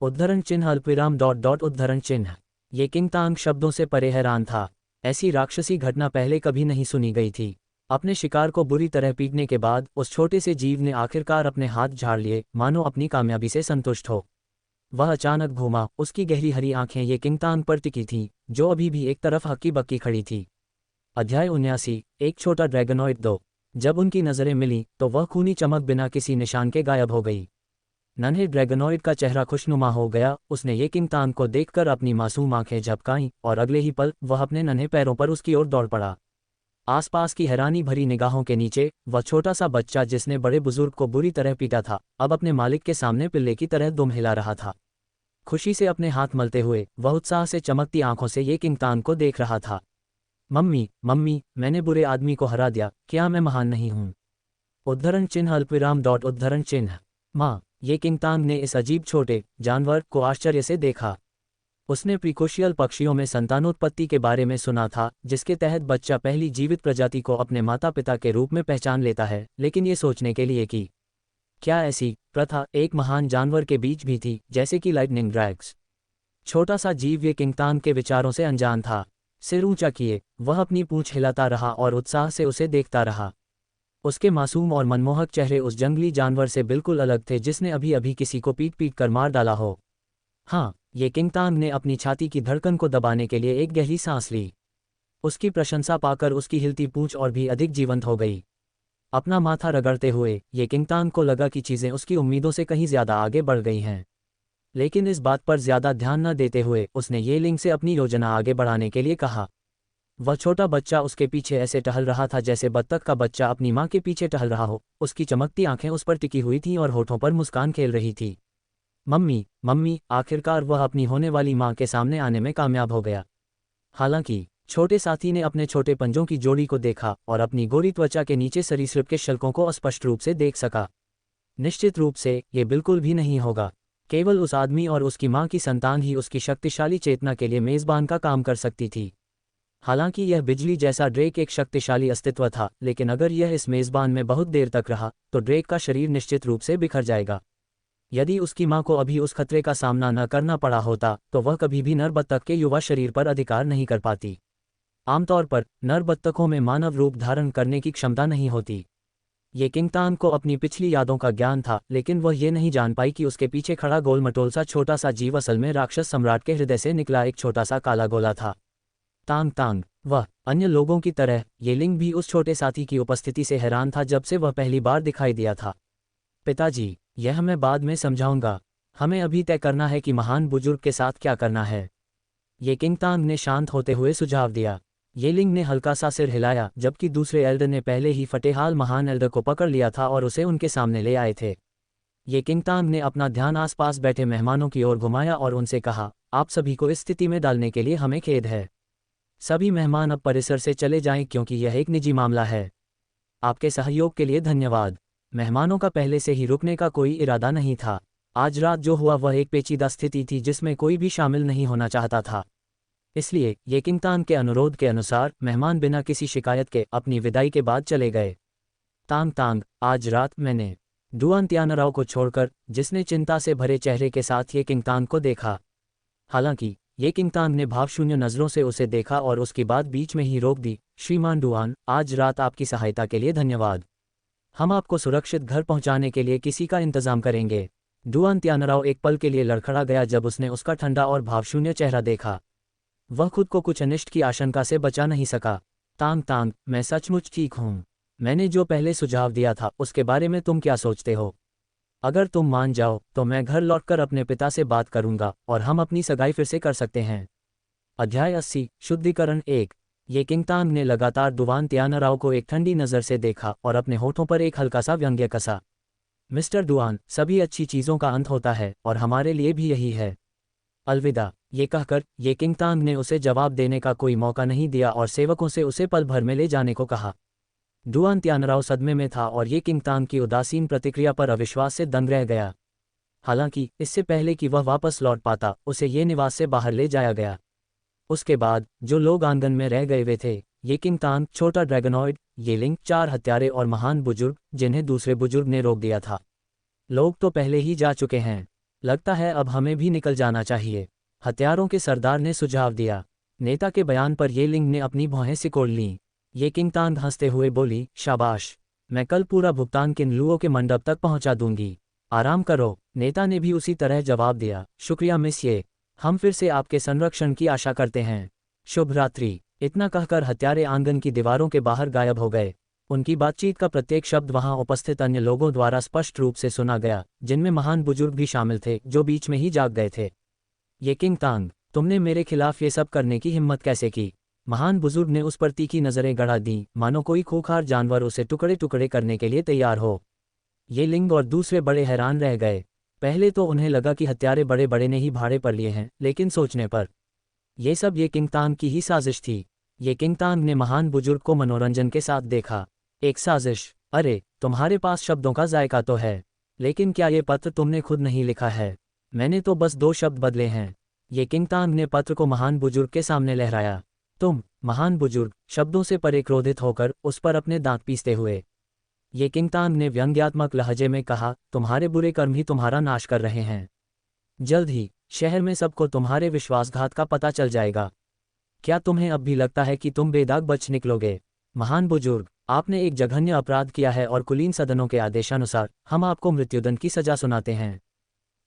A: उद्धरण चिन्ह अल्पविराम ... उद्धरण चिन्ह। ये किंगतांग शब्दों से परे हैरान था। ऐसी राक्षसी घटना पहले कभी नहीं सुनी गई थी। अपने शिकार को बुरी तरह पीटने के बाद उस छोटे से जीव ने आखिरकार अपने हाथ झाड़ लिए, मानो अपनी कामयाबी से संतुष्ट हो। वह अचानक घूमा, उसकी गहरी हरी आंखें ये किंगतांग पर टिकी थीं, जो अभी भी एक तरफ हक्की बक्की खड़ी थी। अध्याय 79। एक छोटा ड्रैगनॉइड 2। जब उनकी नज़रें मिलीं, तो वह खूनी चमक बिना किसी निशान के गायब हो गई। नन्हे ड्रैगनॉइड का चेहरा खुशनुमा हो गया। उसने ये किंगतांग को देखकर अपनी मासूम आंखें झपकाईं और अगले ही पल वह अपने नन्हे पैरों पर उसकी ओर दौड़ पड़ा। आसपास की हैरानी भरी निगाहों के नीचे वह छोटा सा बच्चा, जिसने बड़े बुजुर्ग को बुरी तरह पीटा था, अब अपने मालिक के सामने पिल्ले की तरह दुम हिला रहा था। खुशी से अपने हाथ मलते हुए वह उत्साह से चमकती आंखों से ये किंग तांग को देख रहा था। मम्मी मम्मी, मैंने बुरे आदमी को हरा दिया, क्या मैं महान नहीं हूँ? उद्धरण चिन्ह अल्पविराम डॉट उद्धरण चिन्ह। माँ, ये किंग तांग ने इस अजीब छोटे जानवर को आश्चर्य से देखा। उसने प्रीकोशियल पक्षियों में संतानोत्पत्ति के बारे में सुना था, जिसके तहत बच्चा पहली जीवित प्रजाति को अपने माता पिता के रूप में पहचान लेता है, लेकिन ये सोचने के लिए कि क्या ऐसी प्रथा एक महान जानवर के बीच भी थी, जैसे कि लाइटनिंग ड्रैग्स। छोटा सा जीव ये किंग तांग के विचारों से अनजान था। सिर ऊंचा किए वह अपनी पूंछ हिलाता रहा और उत्साह से उसे देखता रहा। उसके मासूम और मनमोहक चेहरे उस जंगली जानवर से बिल्कुल अलग थे जिसने अभी अभी किसी को पीट पीट कर मार डाला हो। हाँ, ये किंग तांग ने अपनी छाती की धड़कन को दबाने के लिए एक गहरी सांस ली। उसकी प्रशंसा पाकर उसकी हिलती पूंछ और भी अधिक जीवंत हो गई। अपना माथा रगड़ते हुए ये किंग तांग को लगा कि चीज़ें उसकी उम्मीदों से कहीं ज़्यादा आगे बढ़ गई हैं। लेकिन इस बात पर ज़्यादा ध्यान न देते हुए उसने ये लिंग से अपनी योजना आगे बढ़ाने के लिए कहा। वह छोटा बच्चा उसके पीछे ऐसे टहल रहा था जैसे बत्तख का बच्चा अपनी माँ के पीछे टहल रहा हो। उसकी चमकती आंखें उस पर टिकी हुई थीं और होठों पर मुस्कान खेल रही थी। मम्मी मम्मी, आखिरकार वह अपनी होने वाली माँ के सामने आने में कामयाब हो गया। हालांकि छोटे साथी ने अपने छोटे पंजों की जोड़ी को देखा और अपनी गोरी त्वचा के नीचे सरीसृप के शल्कों को स्पष्ट रूप से देख सका। निश्चित रूप से ये बिल्कुल भी नहीं होगा। केवल उस आदमी और उसकी माँ की संतान ही उसकी शक्तिशाली चेतना के लिए मेज़बान का काम कर सकती थी। हालांकि यह बिजली जैसा ड्रेक एक शक्तिशाली अस्तित्व था, लेकिन अगर यह इस मेज़बान में बहुत देर तक रहा तो ड्रेक का शरीर निश्चित रूप से बिखर जाएगा। यदि उसकी माँ को अभी उस खतरे का सामना न करना पड़ा होता तो वह कभी भी नर बत्तख के युवा शरीर पर अधिकार नहीं कर पाती। आमतौर पर नर बत्तखों में मानव रूप धारण करने की क्षमता नहीं होती। ये किंग तांग को अपनी पिछली यादों का ज्ञान था, लेकिन वह ये नहीं जान पाई कि उसके पीछे खड़ा गोल मटोल सा छोटा सा जीव असल में राक्षस सम्राट के हृदय से निकला एक छोटा सा काला गोला था। तांग तांग, वह अन्य लोगों की तरह ये लिंग भी उस छोटे साथी की उपस्थिति से हैरान था जब से वह पहली बार दिखाई दिया था। पिताजी, यह मैं बाद में समझाऊंगा। हमें अभी तय करना है कि महान बुजुर्ग के साथ क्या करना है। ये किंग तांग ने शांत होते हुए सुझाव दिया। ये लिंग ने हल्का सा सिर हिलाया, जबकि दूसरे एल्डर ने पहले ही फटेहाल महान एल्डर को पकड़ लिया था और उसे उनके सामने ले आए थे। ये किंग तांग ने अपना ध्यान आसपास बैठे मेहमानों की ओर घुमाया और उनसे कहा, आप सभी को इस स्थिति में डालने के लिए हमें खेद है। सभी मेहमान अब परिसर से चले जाएं क्योंकि यह एक निजी मामला है। आपके सहयोग के लिए धन्यवाद। मेहमानों का पहले से ही रुकने का कोई इरादा नहीं था। आज रात जो हुआ वह एक पेचीदा स्थिति थी जिसमें कोई भी शामिल नहीं होना चाहता था। इसलिए ये किंग तांग के अनुरोध के अनुसार मेहमान बिना किसी शिकायत के अपनी विदाई के बाद चले गए। तांग तांग, आज रात मैंने डुआन त्यानराव को छोड़कर, जिसने चिंता से भरे चेहरे के साथ ये किंग तांग को देखा। हालांकि ये किंग तांग ने भावशून्य नज़रों से उसे देखा और उसकी बात बीच में ही रोक दी। श्रीमान डुआन, आज रात आपकी सहायता के लिए धन्यवाद। हम आपको सुरक्षित घर पहुंचाने के लिए किसी का इंतजाम करेंगे। डुआन त्यानराव एक पल के लिए लड़खड़ा गया जब उसने उसका ठंडा और भावशून्य चेहरा देखा। वह खुद को कुछ अनिष्ट की आशंका से बचा नहीं सका। तांग तांग, मैं सचमुच ठीक हूँ। मैंने जो पहले सुझाव दिया था उसके बारे में तुम क्या सोचते हो? अगर तुम मान जाओ तो मैं घर लौटकर अपने पिता से बात करूंगा और हम अपनी सगाई फिर से कर सकते हैं। अध्याय 80, शुद्धिकरण 1। ये किंग तांग ने लगातार डुआन त्यानराव को एक ठंडी नज़र से देखा और अपने होठों पर एक हल्का सा व्यंग्य कसा। मिस्टर डुआन, सभी अच्छी चीज़ों का अंत होता है और हमारे लिए भी यही है। अलविदा। ये कहकर ये किंग तांग ने उसे जवाब देने का कोई मौका नहीं दिया और सेवकों से उसे पल भर में ले जाने को कहा। डुआन त्यानराव सदमे में था और ये किंग तांग की उदासीन प्रतिक्रिया पर अविश्वास से दंग रह गया। हालांकि इससे पहले कि वह वापस लौट पाता, उसे ये निवास से बाहर ले जाया गया। उसके बाद जो लोग आंगन में रह गए वे थे ये किंग तांग, छोटा ड्रैगनॉइड, ये लिंग, 4 हत्यारे और महान बुजुर्ग जिन्हें दूसरे बुजुर्ग ने रोक दिया था। लोग तो पहले ही जा चुके हैं। लगता है अब हमें भी निकल जाना चाहिए, हत्यारों के सरदार ने सुझाव दिया। नेता के बयान पर ये लिंग ने अपनी भौहें सिकोड़ लीं। ये किंग तांग हंसते हुए बोली, शाबाश, मैं कल पूरा भुगतान किन्लुओं के मंडप तक पहुंचा दूंगी। आराम करो। नेता ने भी उसी तरह जवाब दिया। शुक्रिया मिस्ये, हम फिर से आपके संरक्षण की आशा करते हैं। शुभ रात्रि। इतना कहकर हत्यारे आंगन की दीवारों के बाहर गायब हो गए। उनकी बातचीत का प्रत्येक शब्द वहां उपस्थित अन्य लोगों द्वारा स्पष्ट रूप से सुना गया, जिनमें महान बुजुर्ग भी शामिल थे जो बीच में ही जाग गए थे। ये किंग तांग, तुमने मेरे खिलाफ ये सब करने की हिम्मत कैसे की? महान बुजुर्ग ने उस पर तीखी नजरें गड़ा दी, मानो कोई खूंखार जानवर उसे टुकड़े टुकड़े करने के लिए तैयार हो। ये लिंग और दूसरे बड़े हैरान रह गए। पहले तो उन्हें लगा कि हत्यारे बड़े बड़े ने ही भाड़े पर लिए हैं, लेकिन सोचने पर ये सब ये किंगतांग की ही साजिश थी। ये किंगतांग ने महान बुजुर्ग को मनोरंजन के साथ देखा। एक साजिश? अरे, तुम्हारे पास शब्दों का जायका तो है, लेकिन क्या ये पत्र तुमने खुद नहीं लिखा है? मैंने तो बस 2 शब्द बदले हैं। ये किंगतांग ने पत्र को महान बुजुर्ग के सामने लहराया। तुम, महान बुजुर्ग, शब्दों से परे क्रोधित होकर उस पर अपने दांत पीसते हुए ये किंगतांग ने व्यंग्यात्मक लहजे में कहा, तुम्हारे बुरे कर्म ही तुम्हारा नाश कर रहे हैं। जल्द ही शहर में सबको तुम्हारे विश्वासघात का पता चल जाएगा। क्या तुम्हें अब भी लगता है कि तुम बेदाग बच निकलोगे? महान बुजुर्ग, आपने एक जघन्य अपराध किया है और कुलीन सदनों के आदेशानुसार हम आपको मृत्युदंड की सजा सुनाते हैं।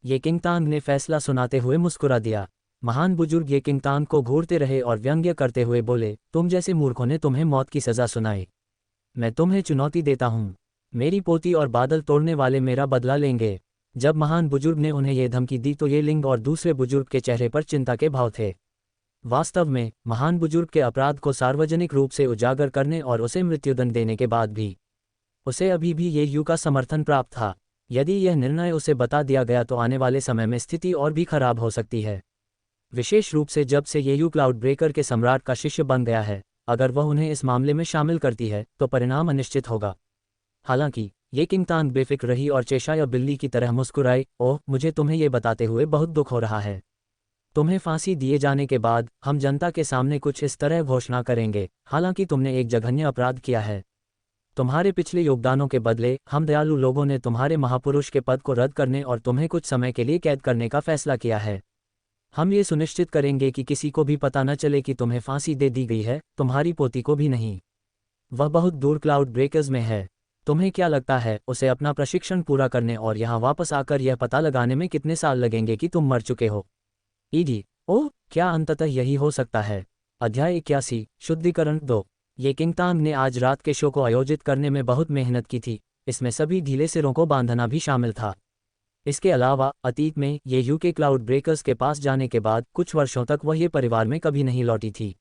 A: ये किंगतांग ने फैसला सुनाते हुए मुस्कुरा दिया। महान बुजुर्ग ये किंगतांग को घूरते रहे और व्यंग्य करते हुए बोले, तुम जैसे मूर्खों ने तुम्हें मौत की सजा सुनाई। मैं तुम्हें चुनौती देता हूँ। मेरी पोती और बादल तोड़ने वाले मेरा बदला लेंगे। जब महान बुजुर्ग ने उन्हें यह धमकी दी तो ये लिंग और दूसरे बुजुर्ग के चेहरे पर चिंता के भाव थे। वास्तव में महान बुजुर्ग के अपराध को सार्वजनिक रूप से उजागर करने और उसे मृत्युदंड देने के बाद भी उसे अभी भी येयू का समर्थन प्राप्त था। यदि यह निर्णय उसे बता दिया गया तो आने वाले समय में स्थिति और भी खराब हो सकती है, विशेष रूप से जब से येयू क्लाउड ब्रेकर के सम्राट का शिष्य बन गया है। अगर वह उन्हें इस मामले में शामिल करती है तो परिणाम अनिश्चित होगा। हालांकि ये किंगतांग बेफिक्र रही और चेशाया बिल्ली की तरह मुस्कुराई। ओह, मुझे तुम्हें ये बताते हुए बहुत दुख हो रहा है। तुम्हें फांसी दिए जाने के बाद हम जनता के सामने कुछ इस तरह घोषणा करेंगे, हालांकि तुमने एक जघन्य अपराध किया है। तुम्हारे पिछले योगदानों के बदले हम दयालु लोगों ने तुम्हारे महापुरुष के पद को रद्द करने और तुम्हें कुछ समय के लिए कैद करने का फैसला किया है। हम ये सुनिश्चित करेंगे कि किसी को भी पता न चले कि तुम्हें फांसी दे दी गई है, तुम्हारी पोती को भी नहीं। वह बहुत दूर क्लाउड ब्रेकर्स में है। तुम्हें क्या लगता है उसे अपना प्रशिक्षण पूरा करने और यहाँ वापस आकर यह पता लगाने में कितने साल लगेंगे कि तुम मर चुके हो? ईडी, ओह, क्या अंततः यही हो सकता है? अध्याय 81, शुद्धिकरण 2। ये किंगतांग ने आज रात के शो को आयोजित करने में बहुत मेहनत की थी। इसमें सभी ढीले सिरों को बांधना भी शामिल था। इसके अलावा अतीत में ये यूके क्लाउड ब्रेकर्स के पास जाने के बाद कुछ वर्षों तक वह ये परिवार में कभी नहीं लौटी थी।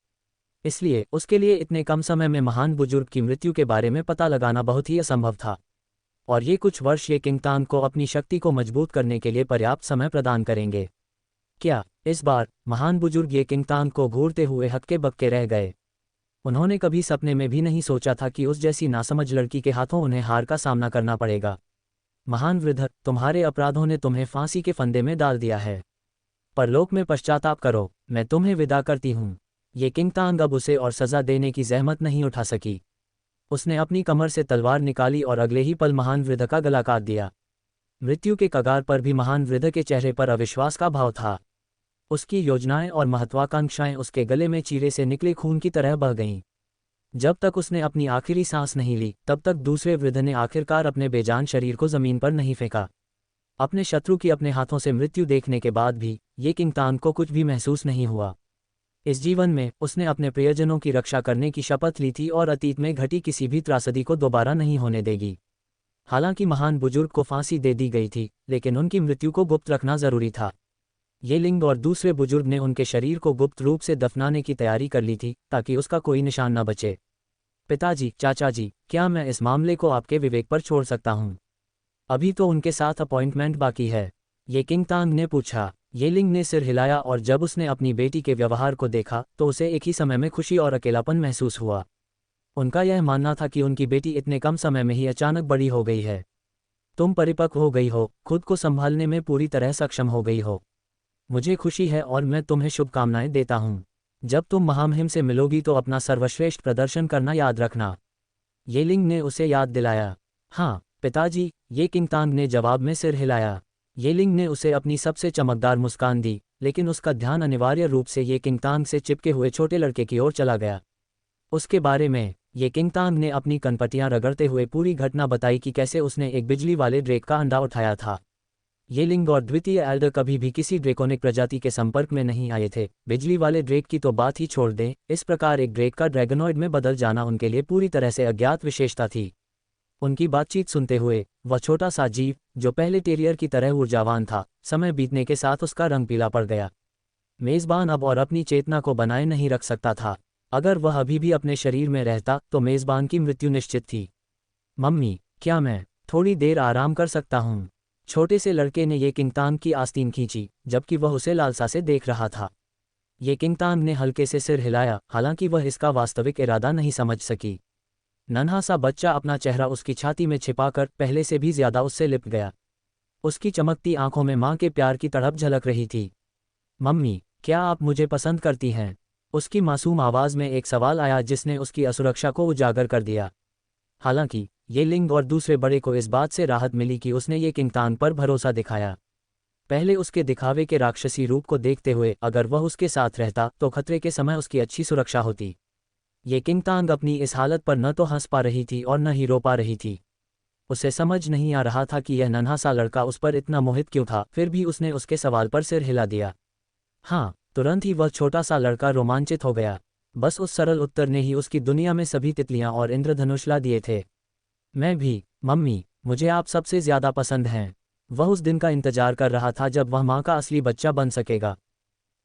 A: इसलिए उसके लिए इतने कम समय में महान बुजुर्ग की मृत्यु के बारे में पता लगाना बहुत ही असंभव था। और ये कुछ वर्ष ये किंगतांग को अपनी शक्ति को मजबूत करने के लिए पर्याप्त समय प्रदान करेंगे। क्या इस बार महान बुजुर्ग ये किंगतांग को घूरते हुए हक्के बक्के रह गए? उन्होंने कभी सपने में भी नहीं सोचा था कि उस जैसी नासमझ लड़की के हाथों उन्हें हार का सामना करना पड़ेगा। महान वृद्ध, तुम्हारे अपराधों ने तुम्हें फांसी के फंदे में डाल दिया है। परलोक में पश्चाताप करो। मैं तुम्हें विदा करती हूँ। ये किंगतांग अब उसे और सजा देने की जहमत नहीं उठा सकी। उसने अपनी कमर से तलवार निकाली और अगले ही पल महान वृद्ध का गला काट दिया। मृत्यु के कगार पर भी महान वृद्ध के चेहरे पर अविश्वास का भाव था। उसकी योजनाएं और महत्वाकांक्षाएं उसके गले में चीरे से निकले खून की तरह बह गईं। जब तक उसने अपनी आखिरी सांस नहीं ली तब तक दूसरे वृद्ध ने आखिरकार अपने बेजान शरीर को जमीन पर नहीं फेंका। अपने शत्रु की अपने हाथों से मृत्यु देखने के बाद भी ये किंगतांग को कुछ भी महसूस नहीं हुआ। इस जीवन में उसने अपने प्रियजनों की रक्षा करने की शपथ ली थी और अतीत में घटी किसी भी त्रासदी को दोबारा नहीं होने देगी। हालांकि महान बुजुर्ग को फांसी दे दी गई थी, लेकिन उनकी मृत्यु को गुप्त रखना जरूरी था। ये लिंग और दूसरे बुजुर्ग ने उनके शरीर को गुप्त रूप से दफनाने की तैयारी कर ली थी ताकि उसका कोई निशान न बचे। पिताजी, चाचा जी, क्या मैं इस मामले को आपके विवेक पर छोड़ सकता हूँ? अभी तो उनके साथ अपॉइंटमेंट बाकी है, ये किंगतांग ने पूछा। ये लिंग ने सिर हिलाया और जब उसने अपनी बेटी के व्यवहार को देखा तो उसे एक ही समय में खुशी और अकेलापन महसूस हुआ। उनका यह मानना था कि उनकी बेटी इतने कम समय में ही अचानक बड़ी हो गई है। तुम परिपक्व हो गई हो, खुद को संभालने में पूरी तरह सक्षम हो गई हो। मुझे खुशी है और मैं तुम्हें शुभकामनाएं देता हूँ। जब तुम महामहिम से मिलोगी तो अपना सर्वश्रेष्ठ प्रदर्शन करना याद रखना। ये लिंग ने उसे याद दिलाया। हाँ पिताजी, ये किंगतांग ने जवाब में सिर हिलाया। ये लिंग ने उसे अपनी सबसे चमकदार मुस्कान दी, लेकिन उसका ध्यान अनिवार्य रूप से ये किंगतांग से चिपके हुए छोटे लड़के की ओर चला गया। उसके बारे में ये किंगतांग ने अपनी कनपटियां रगड़ते हुए पूरी घटना बताई कि कैसे उसने एक बिजली वाले ड्रेक का अंडा उठाया था। ये लिंग और द्वितीय एल्डर कभी भी किसी ड्रेकोनिक प्रजाति के संपर्क में नहीं आए थे। बिजली वाले ड्रेक की तो बात ही छोड़ दें, इस प्रकार एक ड्रेक का ड्रैगनॉइड में बदल जाना उनके लिए पूरी तरह से अज्ञात विशेषता थी। उनकी बातचीत सुनते हुए वह छोटा सा जीव, जो पहले टेरियर की तरह ऊर्जावान था, समय बीतने के साथ उसका रंग पीला पड़ गया। मेज़बान अब और अपनी चेतना को बनाए नहीं रख सकता था। अगर वह अभी भी अपने शरीर में रहता तो मेज़बान की मृत्यु निश्चित थी। मम्मी, क्या मैं थोड़ी देर आराम कर सकता हूँ? छोटे से लड़के ने ये किंगतांग की आस्तीन खींची, जबकि वह उसे लालसा से देख रहा था। ये किंगतांग ने हल्के से सिर हिलाया, हालांकि वह इसका वास्तविक इरादा नहीं समझ सकी। नन्हा सा बच्चा अपना चेहरा उसकी छाती में छिपाकर पहले से भी ज्यादा उससे लिपट गया। उसकी चमकती आंखों में मां के प्यार की तड़प झलक रही थी। मम्मी, क्या आप मुझे पसंद करती हैं? उसकी मासूम आवाज में एक सवाल आया जिसने उसकी असुरक्षा को उजागर कर दिया। हालांकि ये लिंग और दूसरे बड़े को इस बात से राहत मिली कि उसने ये किंगतांग पर भरोसा दिखाया। पहले उसके दिखावे के राक्षसी रूप को देखते हुए अगर वह उसके साथ रहता तो खतरे के समय उसकी अच्छी सुरक्षा होती। ये किंगतांग अपनी इस हालत पर न तो हंस पा रही थी और न ही रो पा रही थी। उसे समझ नहीं आ रहा था कि यह नन्हा सा लड़का उस पर इतना मोहित क्यों था, फिर भी उसने उसके सवाल पर सिर हिला दिया। हाँ, तुरंत ही वह छोटा सा लड़का रोमांचित हो गया। बस उस सरल उत्तर ने ही उसकी दुनिया में सभी तितलियां और इंद्रधनुष ला दिए थे। मैं भी, मम्मी, मुझे आप सबसे ज्यादा पसंद हैं। वह उस दिन का इंतजार कर रहा था जब वह माँ का असली बच्चा बन सकेगा।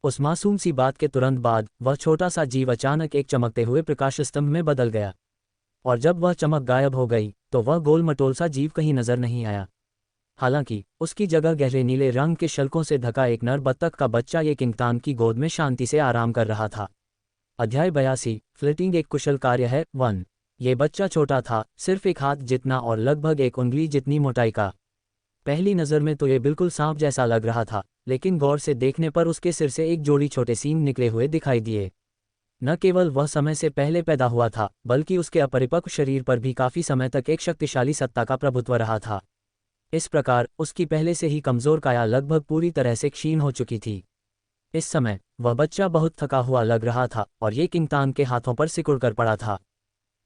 A: उस मासूम सी बात के तुरंत बाद वह छोटा सा जीव अचानक एक चमकते हुए प्रकाश स्तंभ में बदल गया। और जब वह चमक गायब हो गई तो वह गोल मटोल सा जीव कहीं नजर नहीं आया। हालांकि उसकी जगह गहरे नीले रंग के शल्कों से ढका एक नर बत्तख का बच्चा ये किंगतांग की गोद में शांति से आराम कर रहा था। अध्याय 82, फ्लिटिंग एक कुशल कार्य है। 1। ये बच्चा छोटा था, सिर्फ एक हाथ जितना और लगभग एक उंगली जितनी मोटाई का। पहली नज़र में तो ये बिल्कुल सांप जैसा लग रहा था, लेकिन गौर से देखने पर उसके सिर से एक जोड़ी छोटे सींग निकले हुए दिखाई दिए। न केवल वह समय से पहले पैदा हुआ था, बल्कि उसके अपरिपक्व शरीर पर भी काफी समय तक एक शक्तिशाली सत्ता का प्रभुत्व रहा था। इस प्रकार उसकी पहले से ही कमजोर काया लगभग पूरी तरह से क्षीण हो चुकी थी। इस समय वह बच्चा बहुत थका हुआ लग रहा था और ये किंगतांग के हाथों पर सिकुड़ कर पड़ा था।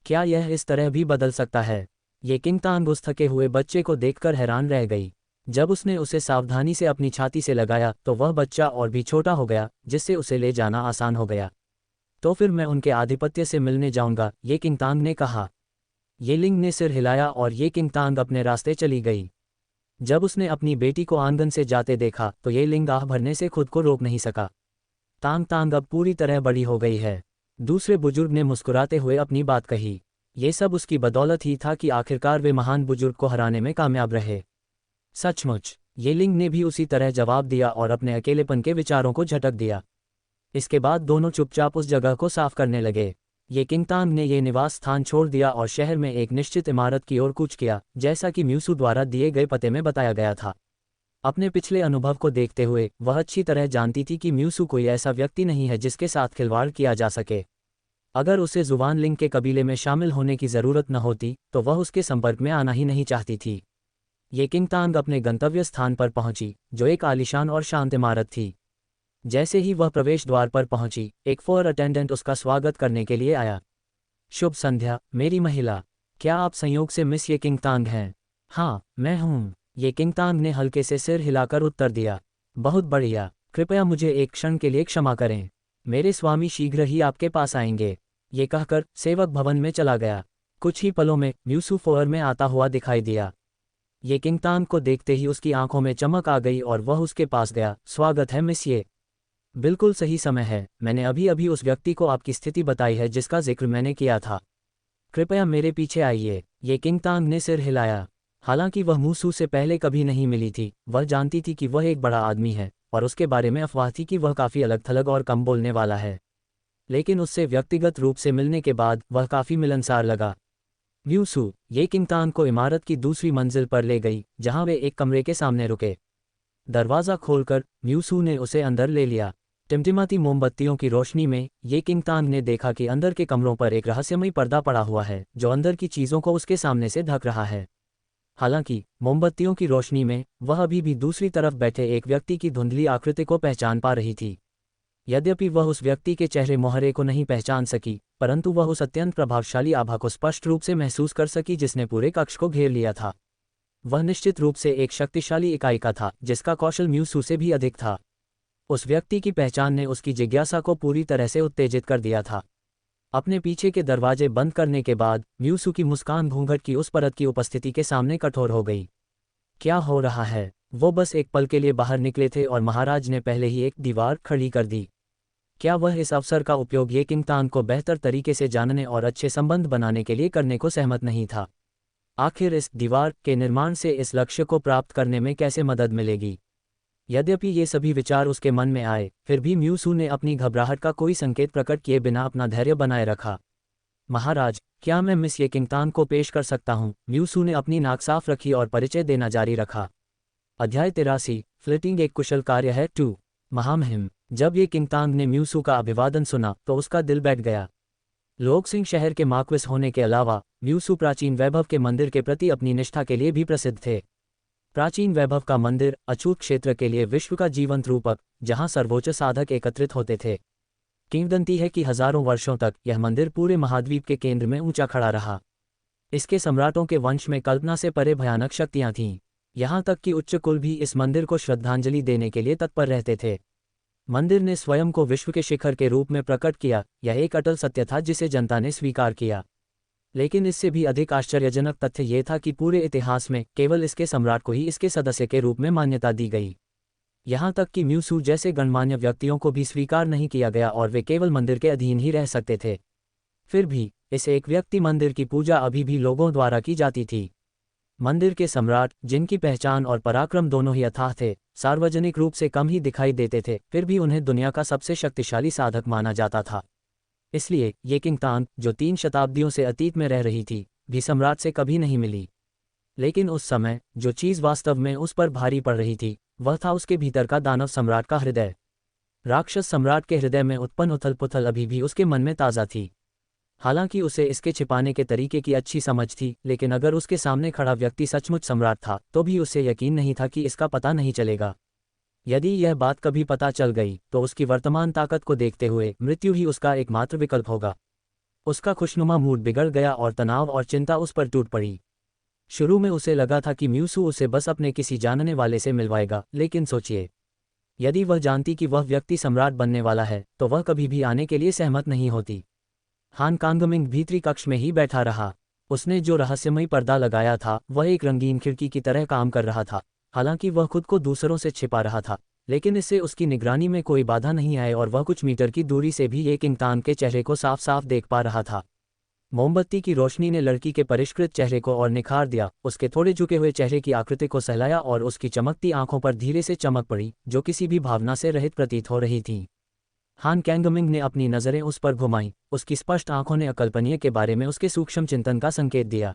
A: क्या यह इस तरह भी बदल सकता है? ये किंगतांग उस थके हुए बच्चे को देखकर हैरान रह गई। जब उसने उसे सावधानी से अपनी छाती से लगाया तो वह बच्चा और भी छोटा हो गया, जिससे उसे ले जाना आसान हो गया। तो फिर मैं उनके आधिपत्य से मिलने जाऊंगा, ये किंगतांग ने कहा। ये लिंग ने सिर हिलाया और ये किंगतांग अपने रास्ते चली गई। जब उसने अपनी बेटी को आंगन से जाते देखा तो ये लिंग आह भरने से खुद को रोक नहीं सका। तांग तांग अब पूरी तरह बड़ी हो गई है। दूसरे बुजुर्ग ने मुस्कुराते हुए अपनी बात कही। ये सब उसकी बदौलत ही था कि आखिरकार वे महान बुजुर्ग को हराने में कामयाब रहे। सचमुच, ये लिंग ने भी उसी तरह जवाब दिया और अपने अकेलेपन के विचारों को झटक दिया। इसके बाद दोनों चुपचाप उस जगह को साफ करने लगे। ये किंगतांग ने ये निवास स्थान छोड़ दिया और शहर में एक निश्चित इमारत की ओर कूच किया, जैसा कि म्यूसू द्वारा दिए गए पते में बताया गया था। अपने पिछले अनुभव को देखते हुए वह अच्छी तरह जानती थी कि म्यूसू कोई ऐसा व्यक्ति नहीं है जिसके साथ खिलवाड़ किया जा सके। अगर उसे जुबान लिंग के कबीले में शामिल होने की जरूरत न होती तो वह उसके संपर्क में आना ही नहीं चाहती थी। ये किंगतांग अपने गंतव्य स्थान पर पहुंची, जो एक आलीशान और शांत इमारत थी। जैसे ही वह प्रवेश द्वार पर पहुंची, एक फ्लोर अटेंडेंट उसका स्वागत करने के लिए आया। शुभ संध्या, मेरी महिला। क्या आप संयोग से मिस ये किंगतांग हैं? हाँ, मैं हूँ, ये किंगतांग ने हल्के से सिर हिलाकर उत्तर दिया। बहुत बढ़िया, कृपया मुझे एक क्षण के लिए क्षमा करें। मेरे स्वामी शीघ्र ही आपके पास आएंगे। ये कहकर सेवक भवन में चला गया। कुछ ही पलों में म्यूसू फ्लोर में आता हुआ दिखाई दिया। ये किंगतांग को देखते ही उसकी आंखों में चमक आ गई और वह उसके पास गया। स्वागत है मिसिए। बिल्कुल सही समय है, मैंने अभी अभी उस व्यक्ति को आपकी स्थिति बताई है जिसका जिक्र मैंने किया था। कृपया मेरे पीछे आइए। ये किंगतांग ने सिर हिलाया। हालांकि वह मूसू से पहले कभी नहीं मिली थी, वह जानती थी कि वह एक बड़ा आदमी है और उसके बारे में अफवाह थी कि वह काफ़ी अलग थलग और कम बोलने वाला है। लेकिन उससे व्यक्तिगत रूप से मिलने के बाद वह काफ़ी मिलनसार लगा। म्यूसू ये किंगतांग को इमारत की दूसरी मंजिल पर ले गई, जहां वे एक कमरे के सामने रुके। दरवाज़ा खोलकर म्यूसू ने उसे अंदर ले लिया। टिमटिमाती मोमबत्तियों की रोशनी में ये किंगतांग ने देखा कि अंदर के कमरों पर एक रहस्यमयी पर्दा पड़ा हुआ है, जो अंदर की चीज़ों को उसके सामने से ढक रहा है। हालांकि मोमबत्तियों की रोशनी में वह अभी भी दूसरी तरफ बैठे एक व्यक्ति की धुंधली आकृति को पहचान पा रही थी। यद्यपि वह उस व्यक्ति के चेहरे मोहरे को नहीं पहचान सकी, परंतु वह उस अत्यंत प्रभावशाली आभा को स्पष्ट रूप से महसूस कर सकी जिसने पूरे कक्ष को घेर लिया था। वह निश्चित रूप से एक शक्तिशाली इकाई का था, जिसका कौशल म्यूसू से भी अधिक था। उस व्यक्ति की पहचान ने उसकी जिज्ञासा को पूरी तरह से उत्तेजित कर दिया था। अपने पीछे के दरवाजे बंद करने के बाद म्यूसू की मुस्कान घूंघट की उस परत की उपस्थिति के सामने कठोर हो गई। क्या हो रहा है? वो बस एक पल के लिए बाहर निकले थे और महाराज ने पहले ही एक दीवार खड़ी कर दी। क्या वह इस अवसर का उपयोग ये किंगतांग को बेहतर तरीके से जानने और अच्छे संबंध बनाने के लिए करने को सहमत नहीं था? आखिर इस दीवार के निर्माण से इस लक्ष्य को प्राप्त करने में कैसे मदद मिलेगी? यद्यपि ये सभी विचार उसके मन में आए, फिर भी म्यूसू ने अपनी घबराहट का कोई संकेत प्रकट किए बिना अपना धैर्य बनाए रखा। महाराज, क्या मैं मिस ये किंगतान को पेश कर सकता हूँ? म्यूसू ने अपनी नाक साफ रखी और परिचय देना जारी रखा। अध्याय 83, फ्लिटिंग एक कुशल कार्य है 2। महामहिम। जब ये किंगतान ने म्यूसू का अभिवादन सुना तो उसका दिल बैठ गया। लोकसिंह शहर के मार्क्विस होने के अलावा म्यूसू प्राचीन वैभव के मंदिर के प्रति अपनी निष्ठा के लिए भी प्रसिद्ध थे। प्राचीन वैभव का मंदिर अछूत क्षेत्र के लिए विश्व का जीवंत रूपक, जहां सर्वोच्च साधक एकत्रित होते थे। किंवदंती है कि हजारों वर्षों तक यह मंदिर पूरे महाद्वीप के केंद्र में ऊंचा खड़ा रहा। इसके सम्राटों के वंश में कल्पना से परे भयानक शक्तियां थीं, यहां तक कि उच्च कुल भी इस मंदिर को श्रद्धांजलि देने के लिए तत्पर रहते थे। मंदिर ने स्वयं को विश्व के शिखर के रूप में प्रकट किया, यह एक अटल सत्य था जिसे जनता ने स्वीकार किया। लेकिन इससे भी अधिक आश्चर्यजनक तथ्य ये था कि पूरे इतिहास में केवल इसके सम्राट को ही इसके सदस्य के रूप में मान्यता दी गई। यहाँ तक कि म्यूसू जैसे गणमान्य व्यक्तियों को भी स्वीकार नहीं किया गया और वे केवल मंदिर के अधीन ही रह सकते थे। फिर भी इस एक व्यक्ति मंदिर की पूजा अभी भी लोगों द्वारा की जाती थी। मंदिर के सम्राट, जिनकी पहचान और पराक्रम दोनों ही अथाह थे, सार्वजनिक रूप से कम ही दिखाई देते थे, फिर भी उन्हें दुनिया का सबसे शक्तिशाली साधक माना जाता था। इसलिए ये किंगतान, जो 3 शताब्दियों से अतीत में रह रही थी, भी सम्राट से कभी नहीं मिली। लेकिन उस समय जो चीज़ वास्तव में उस पर भारी पड़ रही थी, वह था उसके भीतर का दानव सम्राट का हृदय। राक्षस सम्राट के हृदय में उत्पन्न उथल पुथल अभी भी उसके मन में ताज़ा थी। हालांकि उसे इसके छिपाने के तरीके की अच्छी समझ थी, लेकिन अगर उसके सामने खड़ा व्यक्ति सचमुच सम्राट था तो भी उसे यकीन नहीं था कि इसका पता नहीं चलेगा। यदि यह बात कभी पता चल गई तो उसकी वर्तमान ताकत को देखते हुए मृत्यु ही उसका एकमात्र विकल्प होगा। उसका खुशनुमा मूड बिगड़ गया और तनाव और चिंता उस पर टूट पड़ी। शुरू में उसे लगा था कि म्यूसू उसे बस अपने किसी जानने वाले से मिलवाएगा, लेकिन सोचिए, यदि वह जानती कि वह व्यक्ति सम्राट बनने वाला है तो वह कभी भी आने के लिए सहमत नहीं होती। हान कांगमिंग भीतरी कक्ष में ही बैठा रहा। उसने जो रहस्यमयी पर्दा लगाया था वह एक रंगीन खिड़की की तरह काम कर रहा था। हालांकि वह खुद को दूसरों से छिपा रहा था, लेकिन इससे उसकी निगरानी में कोई बाधा नहीं आई और वह कुछ मीटर की दूरी से भी एक किंगतान के चेहरे को साफ साफ देख पा रहा था। मोमबत्ती की रोशनी ने लड़की के परिष्कृत चेहरे को और निखार दिया, उसके थोड़े झुके हुए चेहरे की आकृति को सहलाया और उसकी चमकती आंखों पर धीरे से चमक पड़ी, जो किसी भी भावना से रहित प्रतीत हो रही थी। हान कैंगमिंग ने अपनी नज़रें उस पर घुमाईं, उसकी स्पष्ट आंखों ने अकल्पनीय के बारे में उसके सूक्ष्म चिंतन का संकेत दिया।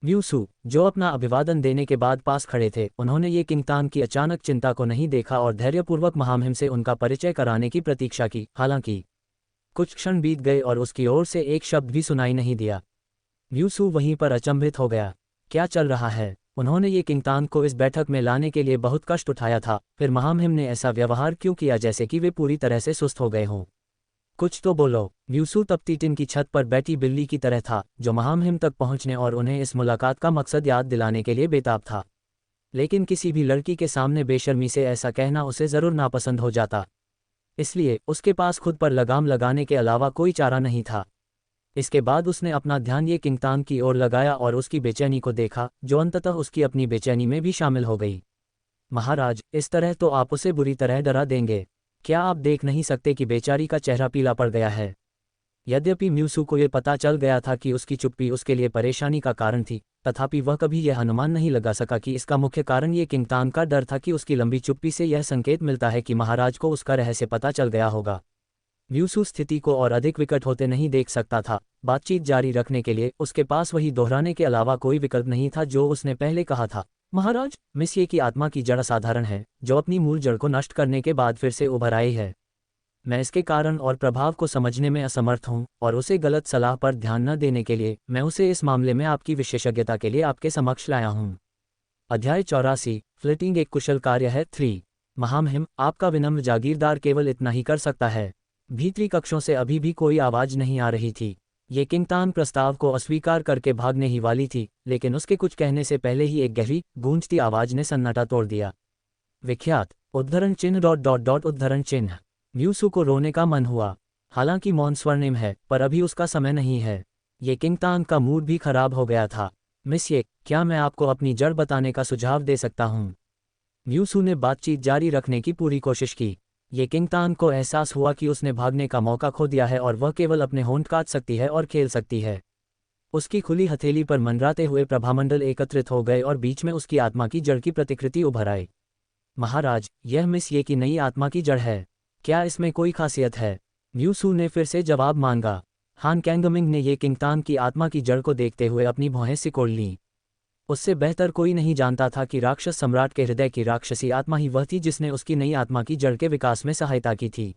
A: म्यूसू, जो अपना अभिवादन देने के बाद पास खड़े थे, उन्होंने ये किंगतान की अचानक चिंता को नहीं देखा और धैर्यपूर्वक महामहिम से उनका परिचय कराने की प्रतीक्षा की। हालांकि कुछ क्षण बीत गए और उसकी ओर से एक शब्द भी सुनाई नहीं दिया। म्यूसू वहीं पर अचंभित हो गया। क्या चल रहा है? उन्होंने ये किंगतान को इस बैठक में लाने के लिए बहुत कष्ट उठाया था, फिर महामहिम ने ऐसा व्यवहार क्यों किया जैसे कि वे पूरी तरह से सुस्त हो गए हों? कुछ तो बोलो। म्यूसू तपती टिन की छत पर बैठी बिल्ली की तरह था, जो महामहिम तक पहुंचने और उन्हें इस मुलाकात का मकसद याद दिलाने के लिए बेताब था। लेकिन किसी भी लड़की के सामने बेशर्मी से ऐसा कहना उसे जरूर नापसंद हो जाता, इसलिए उसके पास खुद पर लगाम लगाने के अलावा कोई चारा नहीं था। इसके बाद उसने अपना ध्यान ये किंगतान की ओर लगाया और उसकी बेचैनी को देखा, जो अंततः उसकी अपनी बेचैनी में भी शामिल हो गई। महाराज, इस तरह तो आप उसे बुरी तरह डरा देंगे। क्या आप देख नहीं सकते कि बेचारी का चेहरा पीला पड़ गया है? यद्यपि म्यूसू को यह पता चल गया था कि उसकी चुप्पी उसके लिए परेशानी का कारण थी, तथापि वह कभी यह अनुमान नहीं लगा सका कि इसका मुख्य कारण ये किंगतान का डर था कि उसकी लंबी चुप्पी से यह संकेत मिलता है कि महाराज को उसका रहस्य पता चल गया होगा। म्यूसू स्थिति को और अधिक विकट होते नहीं देख सकता था। बातचीत जारी रखने के लिए उसके पास वही दोहराने के अलावा कोई विकल्प नहीं था जो उसने पहले कहा था। महाराज, मिस ये की आत्मा की जड़ असाधारण है, जो अपनी मूल जड़ को नष्ट करने के बाद फिर से उभर आई है। मैं इसके कारण और प्रभाव को समझने में असमर्थ हूँ, और उसे गलत सलाह पर ध्यान न देने के लिए मैं उसे इस मामले में आपकी विशेषज्ञता के लिए आपके समक्ष लाया हूँ। अध्याय 84, फ्लिटिंग एक कुशल कार्य है 3। महामहिम, आपका विनम्र जागीरदार केवल इतना ही कर सकता है। भीतरी कक्षों से अभी भी कोई आवाज नहीं आ रही थी। ये किंगतान प्रस्ताव को अस्वीकार करके भागने ही वाली थी, लेकिन उसके कुछ कहने से पहले ही एक गहरी गूंजती आवाज ने सन्नाटा तोड़ दिया। विख्यात उद्धरण चिन्ह ... उद्धरण चिन्ह। म्यूसू को रोने का मन हुआ। हालांकि मौन स्वर्णिम है, पर अभी उसका समय नहीं है। ये किंगतान का मूड भी खराब हो गया था। मिस्ये, क्या मैं आपको अपनी जड़ बताने का सुझाव दे सकता हूँ? म्यूसू ने बातचीत जारी रखने की पूरी कोशिश की। ये किंगतान को एहसास हुआ कि उसने भागने का मौका खो दिया है और वह केवल अपने होंठ काट सकती है और खेल सकती है। उसकी खुली हथेली पर मंडराते हुए प्रभामंडल एकत्रित हो गए और बीच में उसकी आत्मा की जड़ की प्रतिकृति उभर आई। महाराज, यह मिस ये की नई आत्मा की जड़ है। क्या इसमें कोई खासियत है? म्यूसू ने फिर से जवाब मांगा। हान कैंगमिंग ने ये किंगतान की आत्मा की जड़ को देखते हुए अपनी भौहें सिकोड़ लीं। उससे बेहतर कोई नहीं जानता था कि राक्षस सम्राट के हृदय की राक्षसी आत्मा ही वह थी जिसने उसकी नई आत्मा की जड़ के विकास में सहायता की थी।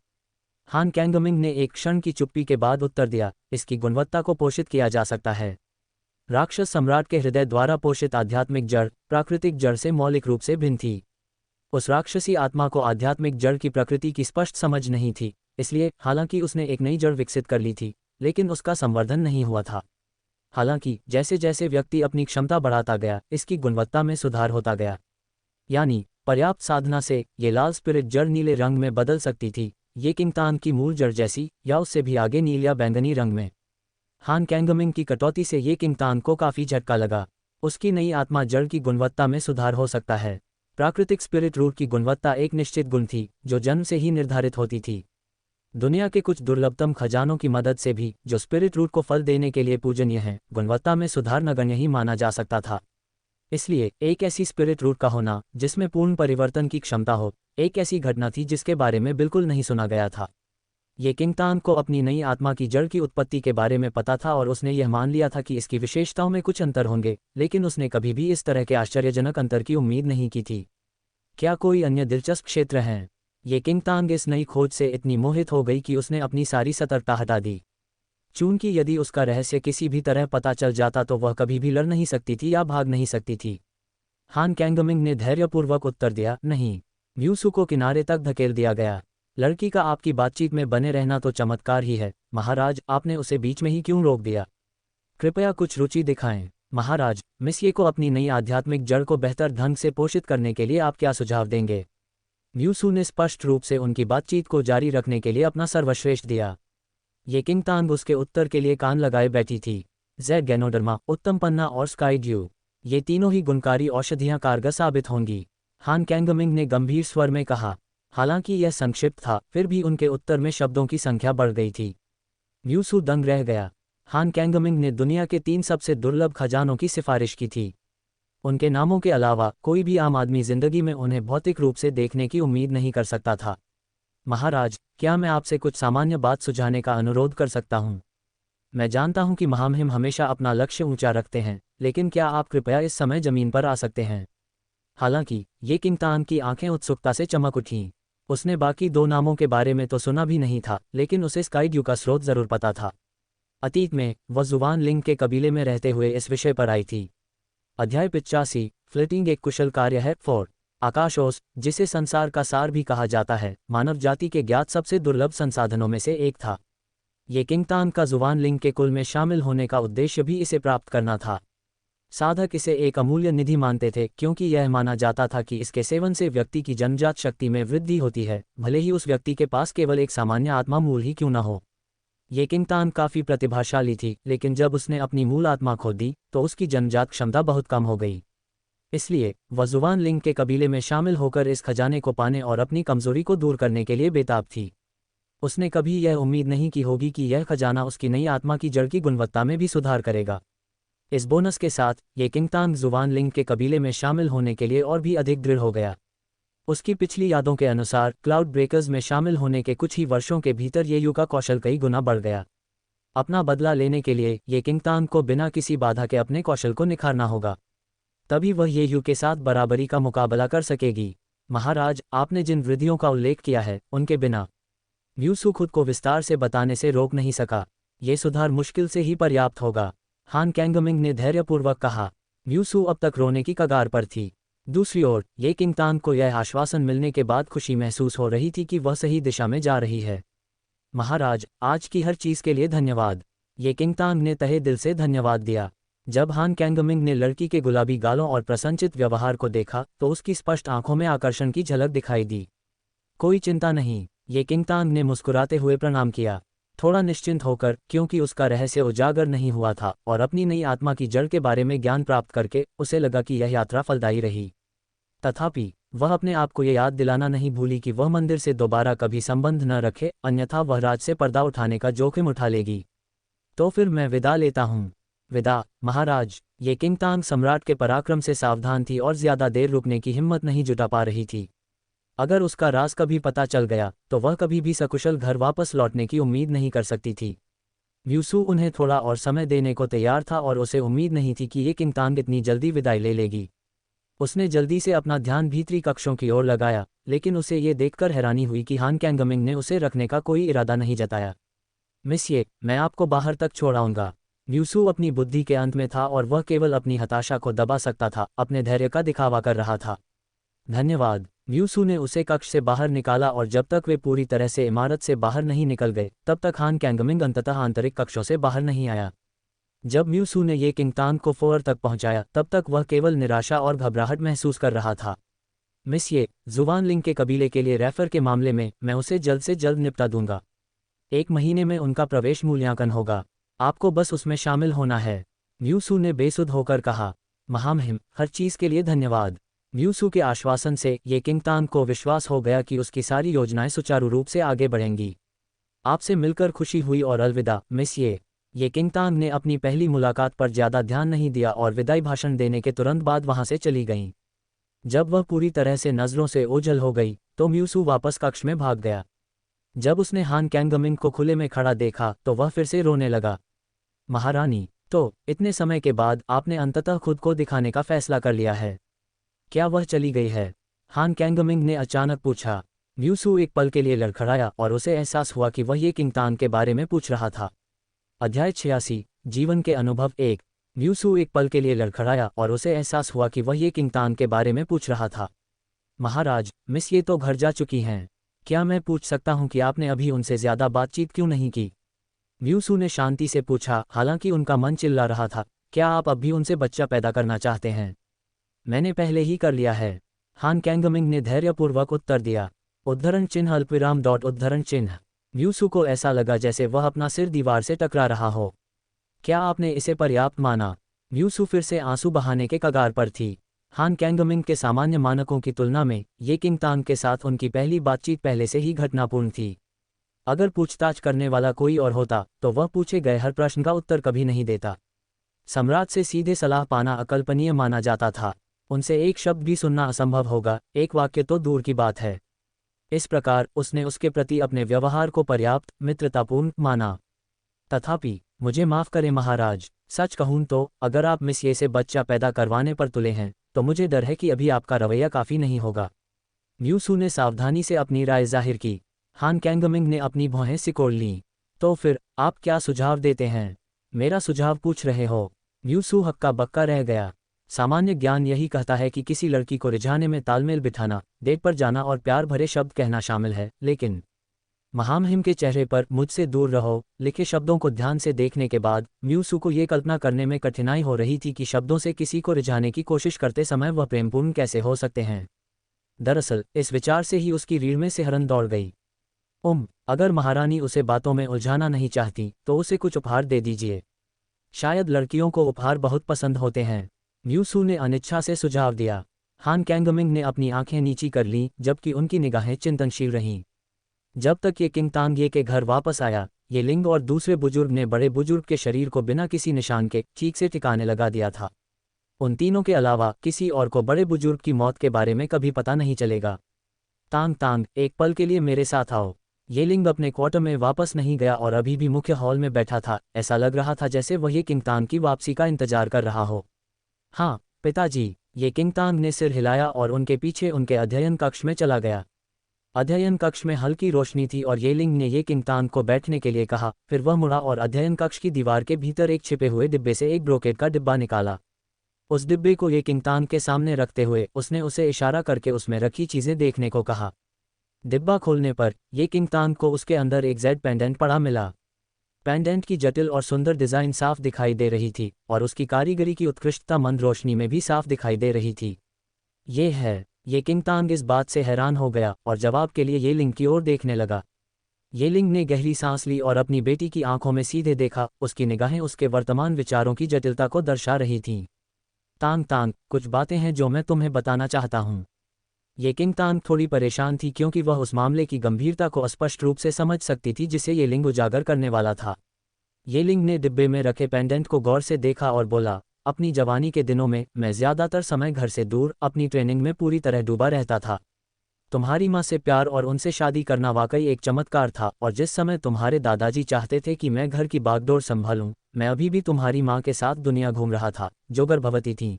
A: हान कैंगमिंग ने एक क्षण की चुप्पी के बाद उत्तर दिया, इसकी गुणवत्ता को पोषित किया जा सकता है। राक्षस सम्राट के हृदय द्वारा पोषित आध्यात्मिक जड़ प्राकृतिक जड़ से मौलिक रूप से भिन्न थी। उस राक्षसी आत्मा को आध्यात्मिक जड़ की प्रकृति की स्पष्ट समझ नहीं थी, इसलिए हालांकि उसने एक नई जड़ विकसित कर ली थी, लेकिन उसका संवर्धन नहीं हुआ था। हालांकि जैसे जैसे व्यक्ति अपनी क्षमता बढ़ाता गया, इसकी गुणवत्ता में सुधार होता गया। यानी पर्याप्त साधना से ये लाल स्पिरिट जड़ नीले रंग में बदल सकती थी, ये किंगतान की मूल जड़ जैसी, या उससे भी आगे नील या बैंगनी रंग में। हान कैंगमिंग की कटौती से ये किंगतान को काफी झटका लगा। उसकी नई आत्मा जड़ की गुणवत्ता में सुधार हो सकता है। प्राकृतिक स्पिरिट रूट की गुणवत्ता एक निश्चित गुण थी, जो जन्म से ही निर्धारित होती थी। दुनिया के कुछ दुर्लभतम खजानों की मदद से भी, जो स्पिरिट रूट को फल देने के लिए पूजनीय हैं, गुणवत्ता में सुधार नगण्य ही माना जा सकता था। इसलिए एक ऐसी स्पिरिट रूट का होना जिसमें पूर्ण परिवर्तन की क्षमता हो, एक ऐसी घटना थी जिसके बारे में बिल्कुल नहीं सुना गया था। ये किंगतान को अपनी नई आत्मा की जड़ की उत्पत्ति के बारे में पता था और उसने यह मान लिया था कि इसकी विशेषताओं में कुछ अंतर होंगे, लेकिन उसने कभी भी इस तरह के आश्चर्यजनक अंतर की उम्मीद नहीं की थी। क्या कोई अन्य दिलचस्प क्षेत्र हैं? ये किंगतान इस नई खोज से इतनी मोहित हो गई कि उसने अपनी सारी सतर्कता हटा दी। चूंकि यदि उसका रहस्य किसी भी तरह पता चल जाता तो वह कभी भी लड़ नहीं सकती थी या भाग नहीं सकती थी। हान कैंगमिंग ने धैर्यपूर्वक उत्तर दिया, नहीं। म्यूसू को किनारे तक धकेल दिया गया। लड़की का आपकी बातचीत में बने रहना तो चमत्कार ही है। महाराज, आपने उसे बीच में ही क्यों रोक दिया? कृपया कुछ रुचि दिखाएं। महाराज, मिस्ये को अपनी नई आध्यात्मिक जड़ को बेहतर ढंग से पोषित करने के लिए आप क्या सुझाव देंगे? म्यूसू ने स्पष्ट रूप से उनकी बातचीत को जारी रखने के लिए अपना सर्वश्रेष्ठ दिया। ये किंगतान उसके उत्तर के लिए कान लगाए बैठी थी। ज़ेड गैनोडर्मा, उत्तम पन्ना और स्काई ड्यू, ये तीनों ही गुणकारी औषधियां कारगर साबित होंगी। हान कैंगमिंग ने गंभीर स्वर में कहा। हालांकि यह संक्षिप्त था, फिर भी उनके उत्तर में शब्दों की संख्या बढ़ गई थी। म्यूसू दंग रह गया। हान कैंगमिंग ने दुनिया के 3 सबसे दुर्लभ खजानों की सिफारिश की थी। उनके नामों के अलावा कोई भी आम आदमी जिंदगी में उन्हें भौतिक रूप से देखने की उम्मीद नहीं कर सकता था। महाराज, क्या मैं आपसे कुछ सामान्य बात सुझाने का अनुरोध कर सकता हूँ? मैं जानता हूँ कि महामहिम हमेशा अपना लक्ष्य ऊंचा रखते हैं, लेकिन क्या आप कृपया इस समय जमीन पर आ सकते हैं? हालांकि ये किंगतान की आंखें उत्सुकता से चमक उठीं। उसने बाकी 2 नामों के बारे में तो सुना भी नहीं था, लेकिन उसे स्काई ड्यू का स्रोत जरूर पता था। अतीत में वह जुबान लिंग के कबीले में रहते हुए इस विषय पर आई थी। अध्याय 85, फ्लिटिंग एक कुशल कार्य है। 4 आकाशोस, जिसे संसार का सार भी कहा जाता है, मानव जाति के ज्ञात सबसे दुर्लभ संसाधनों में से एक था। ये किंगतान का जुबान लिंग के कुल में शामिल होने का उद्देश्य भी इसे प्राप्त करना था। साधक इसे एक अमूल्य निधि मानते थे, क्योंकि यह माना जाता था कि इसके सेवन से व्यक्ति की जन्मजात शक्ति में वृद्धि होती है, भले ही उस व्यक्ति के पास केवल एक सामान्य आत्मा मूल ही क्यों न हो। ये किंगतान काफी प्रतिभाशाली थी, लेकिन जब उसने अपनी मूल आत्मा खो दी तो उसकी जन्मजात क्षमता बहुत कम हो गई। इसलिए वह जुबान लिंग के कबीले में शामिल होकर इस खजाने को पाने और अपनी कमजोरी को दूर करने के लिए बेताब थी। उसने कभी यह उम्मीद नहीं की होगी कि यह खजाना उसकी नई आत्मा की जड़ की गुणवत्ता में भी सुधार करेगा। इस बोनस के साथ ये किंगतान जुबान लिंग के कबीले में शामिल होने के लिए और भी अधिक दृढ़ हो गया। उसकी पिछली यादों के अनुसार क्लाउड ब्रेकर्स में शामिल होने के कुछ ही वर्षों के भीतर ये यू का कौशल कई गुना बढ़ गया। अपना बदला लेने के लिए ये किंगतान को बिना किसी बाधा के अपने कौशल को निखारना होगा, तभी वह ये यू के साथ बराबरी का मुकाबला कर सकेगी। महाराज, आपने जिन वृद्धियों का उल्लेख किया है, उनके बिना म्यूसू खुद को विस्तार से बताने से रोक नहीं सका। ये सुधार मुश्किल से ही पर्याप्त होगा। हान कैंगमिंग ने धैर्यपूर्वक कहा। म्यूसू अब तक रोने की कगार पर थी। दूसरी ओर ये किंगतान को यह आश्वासन मिलने के बाद खुशी महसूस हो रही थी कि वह सही दिशा में जा रही है। महाराज, आज की हर चीज के लिए धन्यवाद। ये किंगतान ने तहे दिल से धन्यवाद दिया। जब हान कैंगमिंग ने लड़की के गुलाबी गालों और प्रसन्नचित व्यवहार को देखा तो उसकी स्पष्ट आंखों में आकर्षण की झलक दिखाई दी। कोई चिंता नहीं, ये किंगतान ने मुस्कुराते हुए प्रणाम किया, थोड़ा निश्चिंत होकर, क्योंकि उसका रहस्य उजागर नहीं हुआ था और अपनी नई आत्मा की जड़ के बारे में ज्ञान प्राप्त करके उसे लगा कि यह यात्रा फलदायी रही। तथापि वह अपने आप को यह याद दिलाना नहीं भूली कि वह मंदिर से दोबारा कभी संबंध न रखे, अन्यथा वह राज से पर्दा उठाने का जोखिम उठा लेगी। तो फिर मैं विदा लेता हूँ। विदा महाराज। ये किंग तांग सम्राट के पराक्रम से सावधान थी और ज्यादा देर रुकने की हिम्मत नहीं जुटा पा रही थी। अगर उसका राज कभी पता चल गया तो वह कभी भी सकुशल घर वापस लौटने की उम्मीद नहीं कर सकती थी। व्यूसू उन्हें थोड़ा और समय देने को तैयार था और उसे उम्मीद नहीं थी कि ये किंग तांग इतनी जल्दी विदाई ले लेगी। उसने जल्दी से अपना ध्यान भीतरी कक्षों की ओर लगाया, लेकिन उसे ये देखकर हैरानी हुई कि हान कैंगमिंग ने उसे रखने का कोई इरादा नहीं जताया। मिसिए, मैं आपको बाहर तक छोड़ आऊंगा। व्यूसू अपनी बुद्धि के अंत में था और वह केवल अपनी हताशा को दबा सकता था, अपने धैर्य का दिखावा कर रहा था। धन्यवाद। व्यूसू ने उसे कक्ष से बाहर निकाला और जब तक वे पूरी तरह से इमारत से बाहर नहीं निकल गए तब तक हान कैंगमिंग अंततः आंतरिक कक्षों से बाहर नहीं आया। जब म्यूसू ने ये किंग तांग को फोर तक पहुंचाया तब तक वह केवल निराशा और घबराहट महसूस कर रहा था। मिसिए, जुवान लिंग के कबीले के लिए रेफर के मामले में मैं उसे जल्द से जल्द निपटा दूंगा। 1 महीने में उनका प्रवेश मूल्यांकन होगा, आपको बस उसमें शामिल होना है। म्यूसू ने बेसुध होकर कहा। महामहिम, हर चीज के लिए धन्यवाद। म्यूसू के आश्वासन से ये किंग तांग को विश्वास हो गया कि उसकी सारी योजनाएं सुचारू रूप से आगे बढ़ेंगी। आपसे मिलकर खुशी हुई और अलविदा मिसिए। ये किंग तांग ने अपनी पहली मुलाकात पर ज्यादा ध्यान नहीं दिया और विदाई भाषण देने के तुरंत बाद वहां से चली गईं। जब वह पूरी तरह से नजरों से ओझल हो गई तो म्यूसू वापस कक्ष में भाग गया। जब उसने हान कैंगमिंग को खुले में खड़ा देखा तो वह फिर से रोने लगा। महारानी, तो इतने समय के बाद आपने अंततः खुद को दिखाने का फैसला कर लिया है। क्या वह चली गई है? हान कैंगमिंग ने अचानक पूछा। म्यूसू एक पल के लिए लड़खड़ाया और उसे एहसास हुआ कि वह ये किंग तांग के बारे में पूछ रहा था। अध्याय 86 जीवन के अनुभव 1। म्यूसू एक पल के लिए लड़खड़ाया और उसे एहसास हुआ कि वह ये किंग तांग के बारे में पूछ रहा था। महाराज, मिस ये तो घर जा चुकी हैं। क्या मैं पूछ सकता हूं कि आपने अभी उनसे ज्यादा बातचीत क्यों नहीं की? म्यूसू ने शांति से पूछा, हालांकि उनका मन चिल्ला रहा था। क्या आप अब भी उनसे बच्चा पैदा करना चाहते हैं? मैंने पहले ही कर लिया है, हान कैंगमिंग ने धैर्यपूर्वक उत्तर दिया। उद्धरण चिन्ह अल्पविराम डॉट उद्धरण चिन्ह। म्यूसू को ऐसा लगा जैसे वह अपना सिर दीवार से टकरा रहा हो। क्या आपने इसे पर्याप्त माना? म्यूसू फिर से आंसू बहाने के कगार पर थी। हान कैंगमिंग के सामान्य मानकों की तुलना में ये किंग तांग के साथ उनकी पहली बातचीत पहले से ही घटनापूर्ण थी। अगर पूछताछ करने वाला कोई और होता तो वह पूछे गए हर प्रश्न का उत्तर कभी नहीं देता। सम्राट से सीधे सलाह पाना अकल्पनीय माना जाता था। उनसे एक शब्द भी सुनना असंभव होगा, एक वाक्य तो दूर की बात है। इस प्रकार उसने उसके प्रति अपने व्यवहार को पर्याप्त मित्रतापूर्ण माना। तथापि, मुझे माफ करें महाराज, सच कहूं तो अगर आप मिस ये से बच्चा पैदा करवाने पर तुले हैं तो मुझे डर है कि अभी आपका रवैया काफी नहीं होगा। म्यूसू ने सावधानी से अपनी राय जाहिर की। हान कैंगमिंग ने अपनी भौहें सिकोड़ लीं। तो फिर आप क्या सुझाव देते हैं? मेरा सुझाव पूछ रहे हो? म्यूसू हक्का बक्का रह गया। सामान्य ज्ञान यही कहता है कि किसी लड़की को रिझाने में तालमेल बिठाना, डेट पर जाना और प्यार भरे शब्द कहना शामिल है, लेकिन महामहिम के चेहरे पर मुझसे दूर रहो लिखे शब्दों को ध्यान से देखने के बाद म्यूसू को ये कल्पना करने में कठिनाई हो रही थी कि शब्दों से किसी को रिझाने की कोशिश करते समय वह प्रेमपूर्ण कैसे हो सकते हैं। दरअसल इस विचार से ही उसकी रीढ़ में सिहरन दौड़ गई। अगर महारानी उसे बातों में उलझाना नहीं चाहती तो उसे कुछ उपहार दे दीजिए। शायद लड़कियों को उपहार बहुत पसंद होते हैं, म्यूसू ने अनिच्छा से सुझाव दिया। हान कैंगमिंग ने अपनी आंखें नीची कर लीं जबकि उनकी निगाहें चिंतनशील रहीं। जब तक ये किंग तांग ये के घर वापस आया, ये लिंग और दूसरे बुजुर्ग ने बड़े बुजुर्ग के शरीर को बिना किसी निशान के ठीक से ठिकाने लगा दिया था। उन तीनों के अलावा किसी और को बड़े बुजुर्ग की मौत के बारे में कभी पता नहीं चलेगा। तांग तांग, एक पल के लिए मेरे साथ आओ। ये लिंग अपने क्वार्टर में वापस नहीं गया और अभी भी मुख्य हॉल में बैठा था। ऐसा लग रहा था जैसे वह ये किंग तांग की वापसी का इंतजार कर रहा हो। हाँ पिताजी, ये किंग तांग ने सिर हिलाया और उनके पीछे उनके अध्ययन कक्ष में चला गया। अध्ययन कक्ष में हल्की रोशनी थी और ये लिंग ने ये किंग तांग को बैठने के लिए कहा। फिर वह मुड़ा और अध्ययन कक्ष की दीवार के भीतर एक छिपे हुए डिब्बे से एक ब्रोकेट का डिब्बा निकाला। उस डिब्बे को ये किंग तांग के सामने रखते हुए उसने उसे इशारा करके उसमें रखी चीजें देखने को कहा। डिब्बा खोलने पर ये किंग तांग को उसके अंदर एक जेड पेंडेंट पड़ा मिला। पेंडेंट की जटिल और सुंदर डिजाइन साफ दिखाई दे रही थी और उसकी कारीगरी की उत्कृष्टता मंद रोशनी में भी साफ दिखाई दे रही थी। ये है। ये किंग तांग इस बात से हैरान हो गया और जवाब के लिए ये लिंग की ओर देखने लगा। ये लिंग ने गहरी सांस ली और अपनी बेटी की आंखों में सीधे देखा। उसकी निगाहें उसके वर्तमान विचारों की जटिलता को दर्शा रही थीं। तांग तांग, कुछ बातें हैं जो मैं तुम्हें बताना चाहता हूँ। ये किंग तांग थोड़ी परेशान थी क्योंकि वह उस मामले की गंभीरता को स्पष्ट रूप से समझ सकती थी जिसे ये लिंग उजागर करने वाला था। ये लिंग ने डिब्बे में रखे पेंडेंट को गौर से देखा और बोला, अपनी जवानी के दिनों में मैं ज़्यादातर समय घर से दूर अपनी ट्रेनिंग में पूरी तरह डूबा रहता था। तुम्हारी माँ से प्यार और उनसे शादी करना वाकई एक चमत्कार था, और जिस समय तुम्हारे दादाजी चाहते थे कि मैं घर की बागडोर संभालूं, मैं अभी भी तुम्हारी माँ के साथ दुनिया घूम रहा था, जो गर्भवती थी।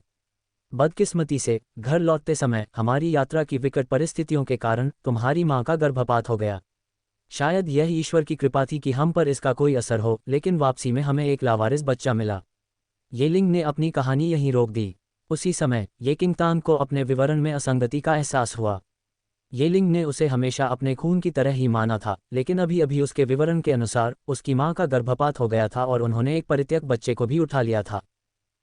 A: बदकिस्मती से घर लौटते समय हमारी यात्रा की विकट परिस्थितियों के कारण तुम्हारी माँ का गर्भपात हो गया। शायद यह ईश्वर की कृपा थी कि हम पर इसका कोई असर हो, लेकिन वापसी में हमें एक लावारिस बच्चा मिला। ये लिंग ने अपनी कहानी यहीं रोक दी। उसी समय ये किंगतान को अपने विवरण में असंगति का एहसास हुआ। ये लिंग ने उसे हमेशा अपने खून की तरह ही माना था, लेकिन अभी अभी उसके विवरण के अनुसार उसकी मां का गर्भपात हो गया था और उन्होंने एक परित्यक्त बच्चे को भी उठा लिया था।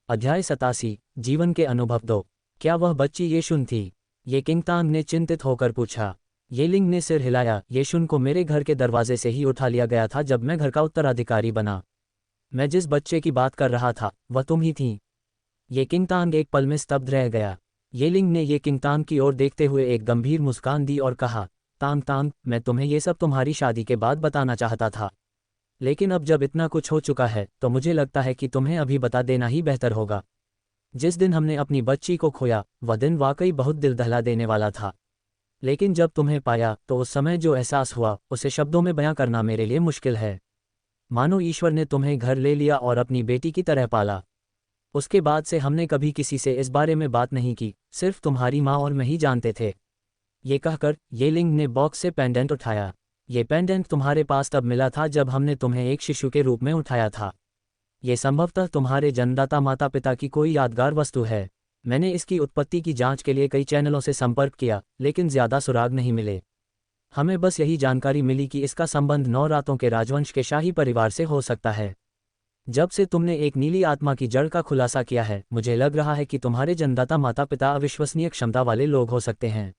A: अध्याय 87, जीवन के अनुभव 2। क्या वह बच्ची येशुन थी? ये किंगतान ने चिंतित होकर पूछा। ये लिंग ने सिर हिलाया। येशुन को मेरे घर के दरवाजे से ही उठा लिया गया था जब मैं घर का उत्तराधिकारी बना। मैं जिस बच्चे की बात कर रहा था वह तुम ही थी। ये किंगतान एक पल में स्तब्ध रह गया। ये लिंग ने ये किंगतान की ओर देखते हुए एक गंभीर मुस्कान दी और कहा, तांग तांग, मैं तुम्हें ये सब तुम्हारी शादी के बाद बताना चाहता था, लेकिन अब जब इतना कुछ हो चुका है तो मुझे लगता है कि तुम्हें अभी बता देना ही बेहतर होगा। जिस दिन हमने अपनी बच्ची को खोया वह दिन वाकई बहुत दिल दहला देने वाला था, लेकिन जब तुम्हें पाया तो उस समय जो एहसास हुआ उसे शब्दों में बयां करना मेरे लिए मुश्किल है। मानो ईश्वर ने तुम्हें घर ले लिया और अपनी बेटी की तरह पाला। उसके बाद से हमने कभी किसी से इस बारे में बात नहीं की, सिर्फ तुम्हारी माँ और मैं ही जानते थे। ये कहकर ये लिंग ने बॉक्स से पेंडेंट उठाया। ये पेंडेंट तुम्हारे पास तब मिला था जब हमने तुम्हें एक शिशु के रूप में उठाया था। ये संभवतः तुम्हारे जन्मदाता माता पिता की कोई यादगार वस्तु है। मैंने इसकी उत्पत्ति की जांच के लिए कई चैनलों से संपर्क किया, लेकिन ज़्यादा सुराग नहीं मिले। हमें बस यही जानकारी मिली कि इसका संबंध 9 रातों के राजवंश के शाही परिवार से हो सकता है। जब से तुमने एक नीली आत्मा की जड़ का खुलासा किया है, मुझे लग रहा है कि तुम्हारे जन्मदाता माता पिता अविश्वसनीय क्षमता वाले लोग हो सकते हैं।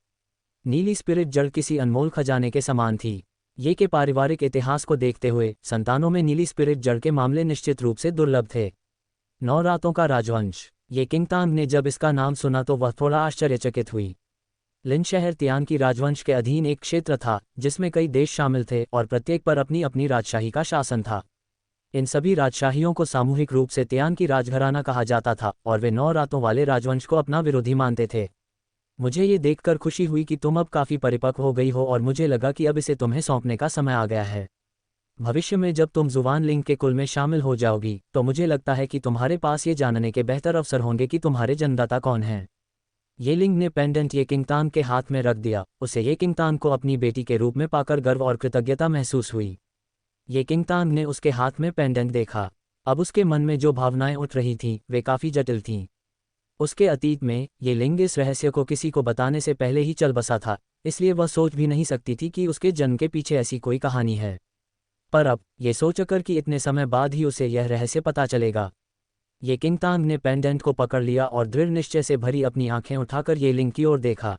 A: नीली स्पिरिट जड़ किसी अनमोल खजाने के समान थी। ये के पारिवारिक इतिहास को देखते हुए संतानों में नीली स्पिरिट जड़ के मामले निश्चित रूप से दुर्लभ थे। 9 रातों का राजवंश। ये किंगतान ने जब इसका नाम सुना तो वह थोड़ा आश्चर्यचकित हुई। लिन शहर तियान की राजवंश के अधीन एक क्षेत्र था जिसमें कई देश शामिल थे और प्रत्येक पर अपनी अपनी राजशाही का शासन था। इन सभी राजशाहियों को सामूहिक रूप से तियान की राजघराना कहा जाता था और वे 9 रातों वाले राजवंश को अपना विरोधी मानते थे। मुझे ये देखकर खुशी हुई कि तुम अब काफ़ी परिपक्व हो गई हो और मुझे लगा कि अब इसे तुम्हें सौंपने का समय आ गया है। भविष्य में जब तुम जुवान लिंग के कुल में शामिल हो जाओगी तो मुझे लगता है कि तुम्हारे पास ये जानने के बेहतर अवसर होंगे कि तुम्हारे जन्मदाता कौन हैं। ये लिंग ने पेंडेंट ये किंगतान के हाथ में रख दिया। उसे ये किंगतान को अपनी बेटी के रूप में पाकर गर्व और कृतज्ञता महसूस हुई। ये किंगतान ने उसके हाथ में पेंडेंट देखा। अब उसके मन में जो भावनाएं उठ रही थीं वे काफ़ी जटिल थीं। उसके अतीत में ये लिंग इस रहस्य को किसी को बताने से पहले ही चल बसा था, इसलिए वह सोच भी नहीं सकती थी कि उसके जन्म के पीछे ऐसी कोई कहानी है। पर अब ये सोचकर कि इतने समय बाद ही उसे यह रहस्य पता चलेगा, ये किंगतान ने पेंडेंट को पकड़ लिया और दृढ़ निश्चय से भरी अपनी आंखें उठाकर ये लिंग की ओर देखा।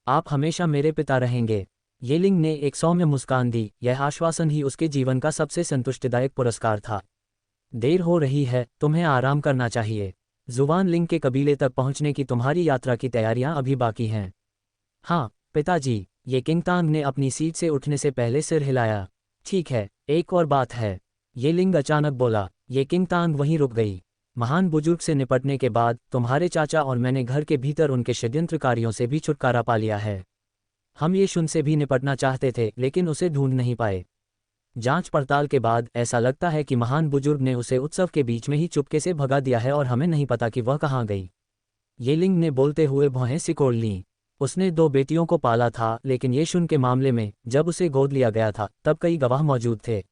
A: आप हमेशा मेरे पिता रहेंगे। ये लिंग ने एक सौम्य मुस्कान दी। यह आश्वासन ही उसके जीवन का सबसे संतुष्टिदायक पुरस्कार था। देर हो रही है, तुम्हें आराम करना चाहिए। जुवान लिंग के कबीले तक पहुंचने की तुम्हारी यात्रा की तैयारियां अभी बाकी हैं। हाँ पिताजी, ये किंगतान ने अपनी सीट से उठने से पहले सिर हिलाया। ठीक है, एक और बात है, ये लिंग अचानक बोला। ये किंगतान वहीं रुक गई। महान बुजुर्ग से निपटने के बाद तुम्हारे चाचा और मैंने घर के भीतर उनके षड्यंत्रकारियों से भी छुटकारा पा लिया है। हम ये शुन से भी निपटना चाहते थे लेकिन उसे ढूंढ नहीं पाए। जांच पड़ताल के बाद ऐसा लगता है कि महान बुजुर्ग ने उसे उत्सव के बीच में ही चुपके से भगा दिया है और हमें नहीं पता कि वह कहाँ गई। ये लिंग ने बोलते हुए भौहें सिकोड़ लीं। उसने 2 बेटियों को पाला था, लेकिन ये शुन के मामले में जब उसे गोद लिया गया था तब कई गवाह मौजूद थे।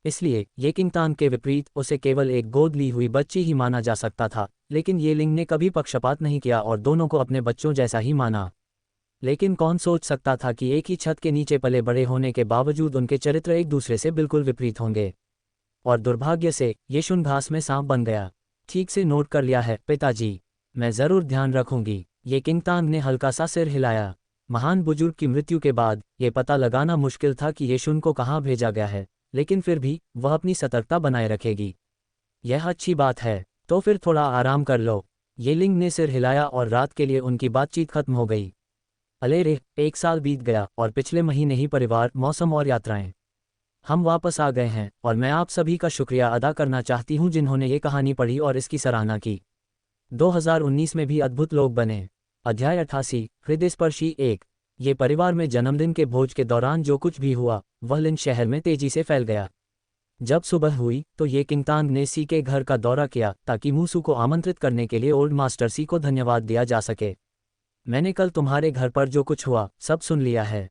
A: इसलिए ये किंगतान के विपरीत उसे केवल एक गोद ली हुई बच्ची ही माना जा सकता था, लेकिन ये लिंग ने कभी पक्षपात नहीं किया और दोनों को अपने बच्चों जैसा ही माना। लेकिन कौन सोच सकता था कि एक ही छत के नीचे पले बड़े होने के बावजूद उनके चरित्र एक दूसरे से बिल्कुल विपरीत होंगे। और दुर्भाग्य से ये शुन घास में सांप बन गया। ठीक से नोट कर लिया है पिताजी, मैं जरूर ध्यान रखूंगी। ये किंगतान ने हल्का सा सिर हिलाया। महान बुजुर्ग की मृत्यु के बाद ये पता लगाना मुश्किल था कि ये शुन को कहाँ भेजा गया है, लेकिन फिर भी वह अपनी सतर्कता बनाए रखेगी। यह अच्छी बात है। तो फिर थोड़ा आराम कर लो। ये लिंग ने सिर हिलाया और रात के लिए उनकी बातचीत खत्म हो गई। अले रे, 1 साल बीत गया और पिछले महीने ही परिवार, मौसम और यात्राएं। हम वापस आ गए हैं और मैं आप सभी का शुक्रिया अदा करना चाहती हूं जिन्होंने ये कहानी पढ़ी और इसकी सराहना की। 2019 में भी अद्भुत लोग बने। अध्याय 88, हृदयस्पर्शी 1। ये परिवार में जन्मदिन के भोज के दौरान जो कुछ भी हुआ वह लिन शहर में तेजी से फैल गया। जब सुबह हुई तो ये किंगतांग ने सी के घर का दौरा किया ताकि मूसू को आमंत्रित करने के लिए ओल्ड मास्टर सी को धन्यवाद दिया जा सके। मैंने कल तुम्हारे घर पर जो कुछ हुआ सब सुन लिया है।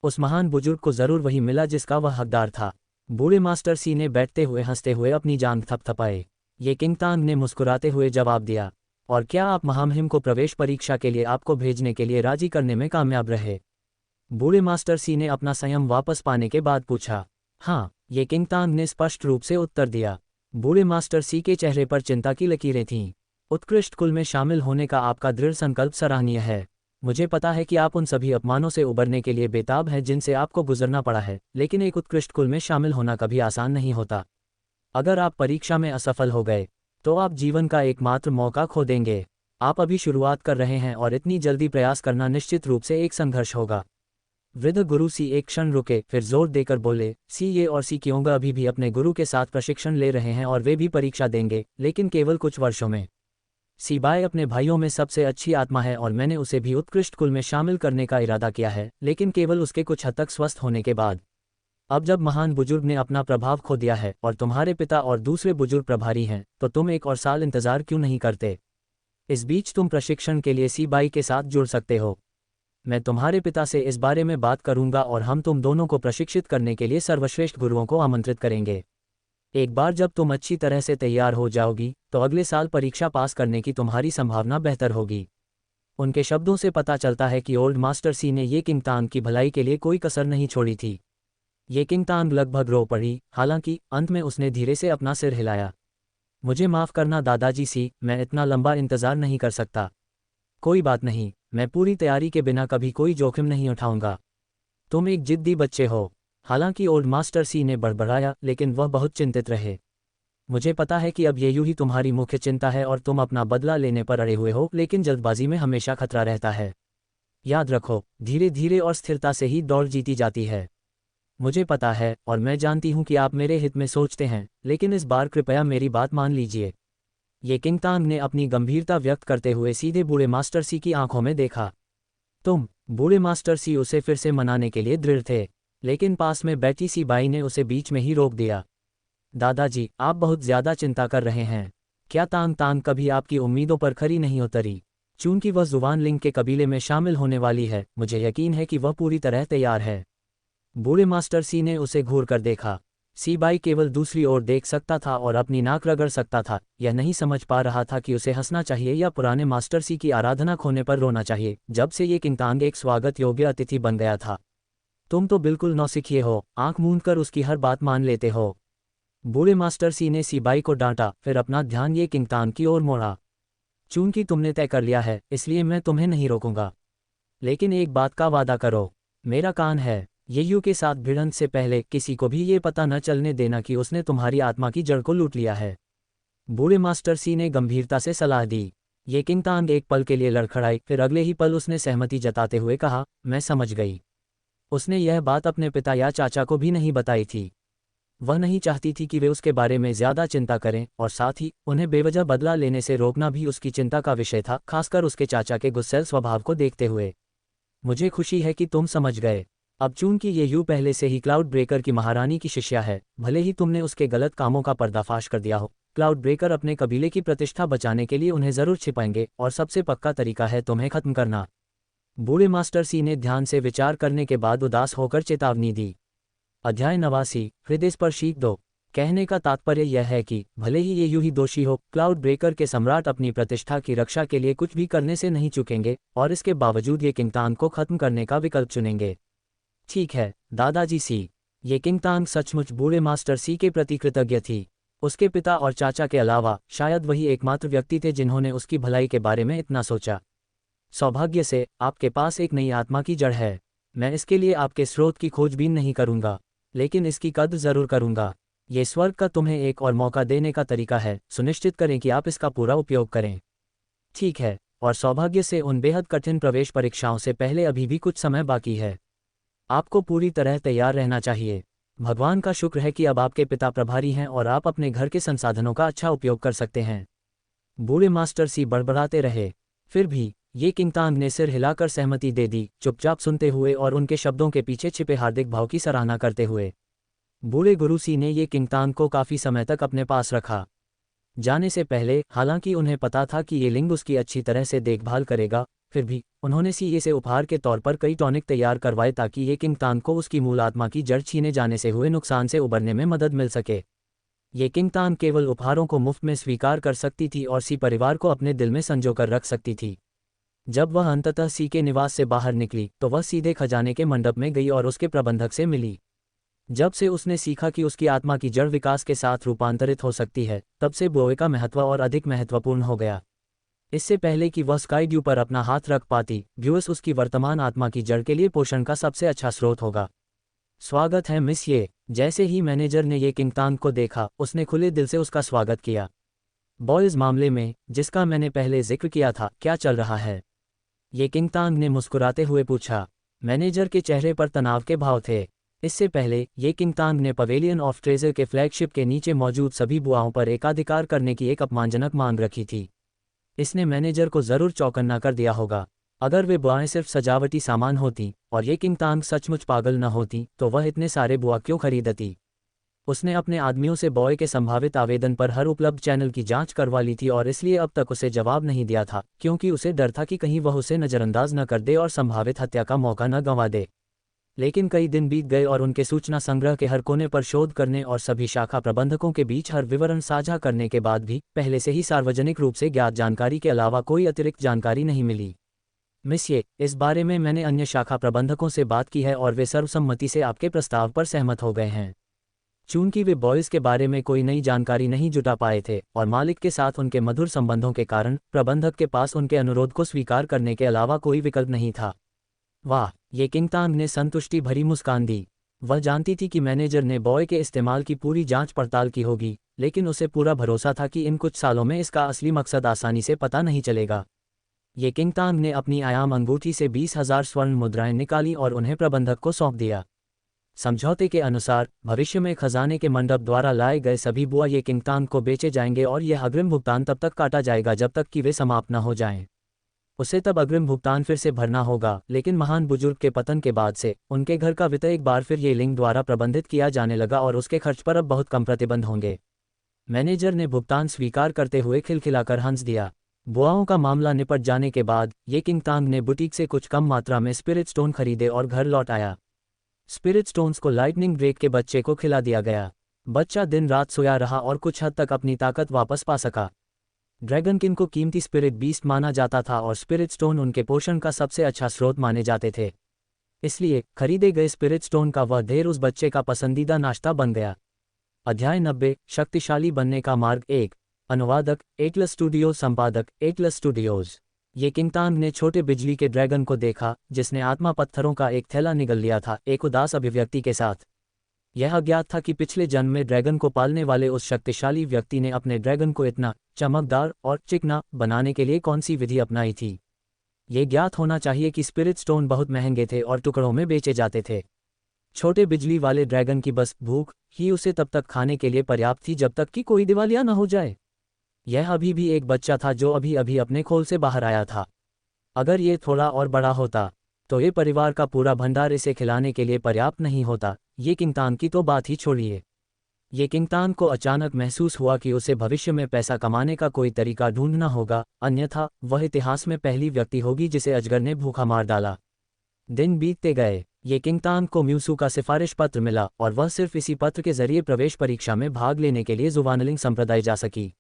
A: उस महान बुजुर्ग को जरूर वही मिला जिसका वह हकदार था। बूढ़े मास्टर सी ने बैठते हुए हंसते हुए अपनी जांघ थपथपाए। ये किंगतांग ने मुस्कुराते हुए जवाब दिया, और क्या आप महामहिम को प्रवेश परीक्षा के लिए आपको भेजने के लिए राजी करने में कामयाब रहे? बूढ़े मास्टर सी ने अपना संयम वापस पाने के बाद पूछा। हाँ, ये किंगतांग ने स्पष्ट रूप से उत्तर दिया। बूढ़े मास्टर सी के चेहरे पर चिंता की लकीरें थीं। उत्कृष्ट कुल में शामिल होने का आपका दृढ़ संकल्प सराहनीय है। मुझे पता है कि आप उन सभी अपमानों से उबरने के लिए बेताब हैं जिनसे आपको गुजरना पड़ा है, लेकिन एक उत्कृष्ट कुल में शामिल होना कभी आसान नहीं होता। अगर आप परीक्षा में असफल हो गए तो आप जीवन का एकमात्र मौका खो देंगे। आप अभी शुरुआत कर रहे हैं और इतनी जल्दी प्रयास करना निश्चित रूप से एक संघर्ष होगा। वृद्ध गुरु सी एक क्षण रुके, फिर जोर देकर बोले, सी ये और सी क्योंगा अभी भी अपने गुरु के साथ प्रशिक्षण ले रहे हैं और वे भी परीक्षा देंगे, लेकिन केवल कुछ वर्षों में। सीबाई अपने भाइयों में सबसे अच्छी आत्मा है और मैंने उसे भी उत्कृष्ट कुल में शामिल करने का इरादा किया है, लेकिन केवल उसके कुछ हद तक स्वस्थ होने के बाद। अब जब महान बुजुर्ग ने अपना प्रभाव खो दिया है और तुम्हारे पिता और दूसरे बुजुर्ग प्रभारी हैं, तो तुम एक और साल इंतजार क्यों नहीं करते? इस बीच तुम प्रशिक्षण के लिए सीबाई के साथ जुड़ सकते हो। मैं तुम्हारे पिता से इस बारे में बात करूंगा और हम तुम दोनों को प्रशिक्षित करने के लिए सर्वश्रेष्ठ गुरुओं को आमंत्रित करेंगे। एक बार जब तुम अच्छी तरह से तैयार हो जाओगी तो अगले साल परीक्षा पास करने की तुम्हारी संभावना बेहतर होगी। उनके शब्दों से पता चलता है कि ओल्ड मास्टर सी ने ये किंगतांग की भलाई के लिए कोई कसर नहीं छोड़ी थी। ये किंगतांग लगभग रो पड़ी, हालांकि अंत में उसने धीरे से अपना सिर हिलाया। मुझे माफ़ करना दादाजी सी, मैं इतना लंबा इंतज़ार नहीं कर सकता। कोई बात नहीं, मैं पूरी तैयारी के बिना कभी कोई जोखिम नहीं उठाऊंगा। तुम एक जिद्दी बच्चे हो। हालांकि ओल्ड मास्टर सी ने बड़बड़ाया, लेकिन वह बहुत चिंतित रहे। मुझे पता है कि अब ये यूं ही तुम्हारी मुख्य चिंता है और तुम अपना बदला लेने पर अड़े हुए हो, लेकिन जल्दबाजी में हमेशा खतरा रहता है। याद रखो, धीरे धीरे और स्थिरता से ही दौड़ जीती जाती है। मुझे पता है और मैं जानती हूं कि आप मेरे हित में सोचते हैं, लेकिन इस बार कृपया मेरी बात मान लीजिए। ये किंगतांग ने अपनी गंभीरता व्यक्त करते हुए सीधे बूढ़े मास्टर सी की आंखों में देखा। बूढ़े मास्टर सी उसे फिर से मनाने के लिए दृढ़ थे, लेकिन पास में बैठी सी बाई ने उसे बीच में ही रोक दिया। दादाजी, आप बहुत ज्यादा चिंता कर रहे हैं। क्या तांग तांग कभी आपकी उम्मीदों पर खरी नहीं उतरी? चूंकि वह जुबान लिंग के कबीले में शामिल होने वाली है, मुझे यकीन है कि वह पूरी तरह तैयार है। बूढ़े मास्टर सी ने उसे घूर कर देखा। सी बाई केवल दूसरी ओर देख सकता था और अपनी नाक रगड़ सकता था। यह नहीं समझ पा रहा था कि उसे हंसना चाहिए या पुराने मास्टर सी की आराधना खोने पर रोना चाहिए, जब से ये किंगतांग एक स्वागत योग्य अतिथि बन गया था। तुम तो बिल्कुल नौसिखिए हो, आंख मूंद कर उसकी हर बात मान लेते हो। बूढ़े मास्टर सी ने सीबाई को डांटा, फिर अपना ध्यान ये किंगतांग की ओर मोड़ा। चूंकि तुमने तय कर लिया है, इसलिए मैं तुम्हें नहीं रोकूंगा, लेकिन एक बात का वादा करो। मेरा कान है। येयू के साथ भिड़ंत से पहले किसी को भी ये पता न चलने देना कि उसने तुम्हारी आत्मा की जड़ को लूट लिया है। बूढ़े मास्टर सी ने गंभीरता से सलाह दी। ये किंगतांग एक पल के लिए लड़खड़ाई, फिर अगले ही पल उसने सहमति जताते हुए कहा, मैं समझ गई। उसने यह बात अपने पिता या चाचा को भी नहीं बताई थी। वह नहीं चाहती थी कि वे उसके बारे में ज्यादा चिंता करें, और साथ ही उन्हें बेवजह बदला लेने से रोकना भी उसकी चिंता का विषय था, खासकर उसके चाचा के गुस्सैल स्वभाव को देखते हुए। मुझे खुशी है कि तुम समझ गए। अब चूंकि ये यू पहले से ही क्लाउड ब्रेकर की महारानी की शिष्या है, भले ही तुमने उसके गलत कामों का पर्दाफाश कर दिया हो, क्लाउड ब्रेकर अपने कबीले की प्रतिष्ठा बचाने के लिए उन्हें जरूर छिपाएंगे, और सबसे पक्का तरीका है तुम्हें खत्म करना। बूढ़े मास्टर सी ने ध्यान से विचार करने के बाद उदास होकर चेतावनी दी। अध्याय 89, हृदयस्पर्शी 2। कहने का तात्पर्य यह है कि भले ही ये यूं ही दोषी हो, क्लाउड ब्रेकर के सम्राट अपनी प्रतिष्ठा की रक्षा के लिए कुछ भी करने से नहीं चूकेंगे, और इसके बावजूद ये किंगतांग को खत्म करने का विकल्प चुनेंगे। ठीक है दादाजी सी। ये किंगतांग सचमुच बूढ़े मास्टर सी के प्रति कृतज्ञ थी। उसके पिता और चाचा के अलावा शायद वही एकमात्र व्यक्ति थे जिन्होंने उसकी भलाई के बारे में इतना सोचा। सौभाग्य से आपके पास एक नई आत्मा की जड़ है। मैं इसके लिए आपके स्रोत की खोजबीन नहीं करूंगा, लेकिन इसकी कद्र जरूर करूंगा। ये स्वर्ग का तुम्हें एक और मौका देने का तरीका है, सुनिश्चित करें कि आप इसका पूरा उपयोग करें। ठीक है, और सौभाग्य से उन बेहद कठिन प्रवेश परीक्षाओं से पहले अभी भी कुछ समय बाकी है। आपको पूरी तरह तैयार रहना चाहिए। भगवान का शुक्र है कि अब आपके पिता प्रभारी हैं और आप अपने घर के संसाधनों का अच्छा उपयोग कर सकते हैं। बूढ़े मास्टर सी बड़बड़ाते रहे। फिर भी ये किंगतांग ने सिर हिलाकर सहमति दे दी, चुपचाप सुनते हुए और उनके शब्दों के पीछे छिपे हार्दिक भाव की सराहना करते हुए। बूढ़े गुरु सी ने ये किंगतांग को काफ़ी समय तक अपने पास रखा। जाने से पहले, हालांकि उन्हें पता था कि ये लिंग उसकी अच्छी तरह से देखभाल करेगा, फिर भी उन्होंने सी से उपहार के तौर पर कई टॉनिक तैयार करवाए ताकि ये किंगतांग को उसकी मूल आत्मा की जड़ छीने जाने से हुए नुकसान से उबरने में मदद मिल सके। ये किंगतांग केवल उपहारों को मुफ्त में स्वीकार कर सकती थी और सी परिवार को अपने दिल में संजो कर रख सकती थी। जब वह अंततः सी के निवास से बाहर निकली तो वह सीधे खजाने के मंडप में गई और उसके प्रबंधक से मिली। जब से उसने सीखा कि उसकी आत्मा की जड़ विकास के साथ रूपांतरित हो सकती है, तब से बोए का महत्व और अधिक महत्वपूर्ण हो गया। इससे पहले कि वह स्काईड्यू पर अपना हाथ रख पाती, ब्यूअस उसकी वर्तमान आत्मा की जड़ के लिए पोषण का सबसे अच्छा स्रोत होगा। स्वागत है मिस ये। जैसे ही मैनेजर ने ये किंगतांग को देखा, उसने खुले दिल से उसका स्वागत किया। बॉयज मामले में, जिसका मैंने पहले जिक्र किया था, क्या चल रहा है? ये किंगतांग ने मुस्कुराते हुए पूछा। मैनेजर के चेहरे पर तनाव के भाव थे। इससे पहले, ये किंगतांग ने पवेलियन ऑफ ट्रेजर के फ्लैगशिप के नीचे मौजूद सभी बुआओं पर एकाधिकार करने की एक अपमानजनक मांग रखी थी। इसने मैनेजर को जरूर चौकन्ना कर दिया होगा। अगर वे बुआएं सिर्फ सजावटी सामान होती और ये किंगतांग सचमुच पागल न होती, तो वह इतने सारे बुआ क्यों खरीदती? उसने अपने आदमियों से बॉय के संभावित आवेदन पर हर उपलब्ध चैनल की जांच करवा ली थी और इसलिए अब तक उसे जवाब नहीं दिया था, क्योंकि उसे डर था कि कहीं वह उसे नज़रअंदाज न कर दे और संभावित हत्या का मौका न गंवा दे। लेकिन कई दिन बीत गए और उनके सूचना संग्रह के हर कोने पर शोध करने और सभी शाखा प्रबंधकों के बीच हर विवरण साझा करने के बाद भी पहले से ही सार्वजनिक रूप से ज्ञात जानकारी के अलावा कोई अतिरिक्त जानकारी नहीं मिली। मिस ये, इस बारे में मैंने अन्य शाखा प्रबंधकों से बात की है और वे सर्वसम्मति से आपके प्रस्ताव पर सहमत हो गए हैं। चूंकि वे बॉयज़ के बारे में कोई नई जानकारी नहीं जुटा पाए थे और मालिक के साथ उनके मधुर संबंधों के कारण प्रबंधक के पास उनके अनुरोध को स्वीकार करने के अलावा कोई विकल्प नहीं था। वाह, ये किंगतांग ने संतुष्टि भरी मुस्कान दी। वह जानती थी कि मैनेजर ने बॉय के इस्तेमाल की पूरी जांच पड़ताल की होगी, लेकिन उसे पूरा भरोसा था कि इन कुछ सालों में इसका असली मकसद आसानी से पता नहीं चलेगा। ये किंगतांग ने अपनी आयाम अंगूठी से 20,000 स्वर्ण मुद्राएं निकाली और उन्हें प्रबंधक को सौंप दिया। समझौते के अनुसार, भविष्य में खजाने के मंडप द्वारा लाए गए सभी बुआ ये किंगतांग को बेचे जाएंगे और यह अग्रिम भुगतान तब तक काटा जाएगा जब तक कि वे समाप्त न हो जाएं। उसे तब अग्रिम भुगतान फिर से भरना होगा, लेकिन महान बुजुर्ग के पतन के बाद से उनके घर का वित्त एक बार फिर ये लिंग द्वारा प्रबंधित किया जाने लगा और उसके खर्च पर अब बहुत कम प्रतिबंध होंगे। मैनेजर ने भुगतान स्वीकार करते हुए खिलखिलाकर हंस दिया। बुआओं का मामला निपट जाने के बाद ये किंगतांग ने बुटीक से कुछ कम मात्रा में स्पिरिट स्टोन खरीदे और घर लौट आया। स्पिरिट स्टोन्स को लाइटनिंग ब्रेक के बच्चे को खिला दिया गया। बच्चा दिन रात सोया रहा और कुछ हद तक अपनी ताकत वापस पा सका। ड्रैगनकिन को कीमती स्पिरिट बीस्ट माना जाता था और स्पिरिट स्टोन उनके पोषण का सबसे अच्छा स्रोत माने जाते थे। इसलिए खरीदे गए स्पिरिट स्टोन का वह ढेर उस बच्चे का पसंदीदा नाश्ता बन गया। अध्याय 90, शक्तिशाली बनने का मार्ग 1। अनुवादक एटलस स्टूडियोज, संपादक एटलस स्टूडियोज। ये किंगतांग ने छोटे बिजली के ड्रैगन को देखा, जिसने आत्मा पत्थरों का एक थैला निगल लिया था, एक उदास अभिव्यक्ति के साथ। यह अज्ञात था कि पिछले जन्म में ड्रैगन को पालने वाले उस शक्तिशाली व्यक्ति ने अपने ड्रैगन को इतना चमकदार और चिकना बनाने के लिए कौन सी विधि अपनाई थी। ये ज्ञात होना चाहिए कि स्पिरिट स्टोन बहुत महंगे थे और टुकड़ों में बेचे जाते थे। छोटे बिजली वाले ड्रैगन की बस भूख ही उसे तब तक खाने के लिए पर्याप्त थी जब तक कि कोई दिवालिया न हो जाए। यह अभी भी एक बच्चा था जो अभी अभी अपने खोल से बाहर आया था। अगर ये थोड़ा और बड़ा होता तो ये परिवार का पूरा भंडार इसे खिलाने के लिए पर्याप्त नहीं होता। ये किंगतांग की तो बात ही छोड़िए। ये किंगतांग को अचानक महसूस हुआ कि उसे भविष्य में पैसा कमाने का कोई तरीका ढूंढना होगा, अन्यथा वह इतिहास में पहली व्यक्ति होगी जिसे अजगर ने भूखा मार डाला। दिन बीतते गए। ये किंगतांग को म्यूसू का सिफारिश पत्र मिला और वह सिर्फ इसी पत्र के जरिए प्रवेश परीक्षा में भाग लेने के लिए जुवानलिंग संप्रदाय जा सकी।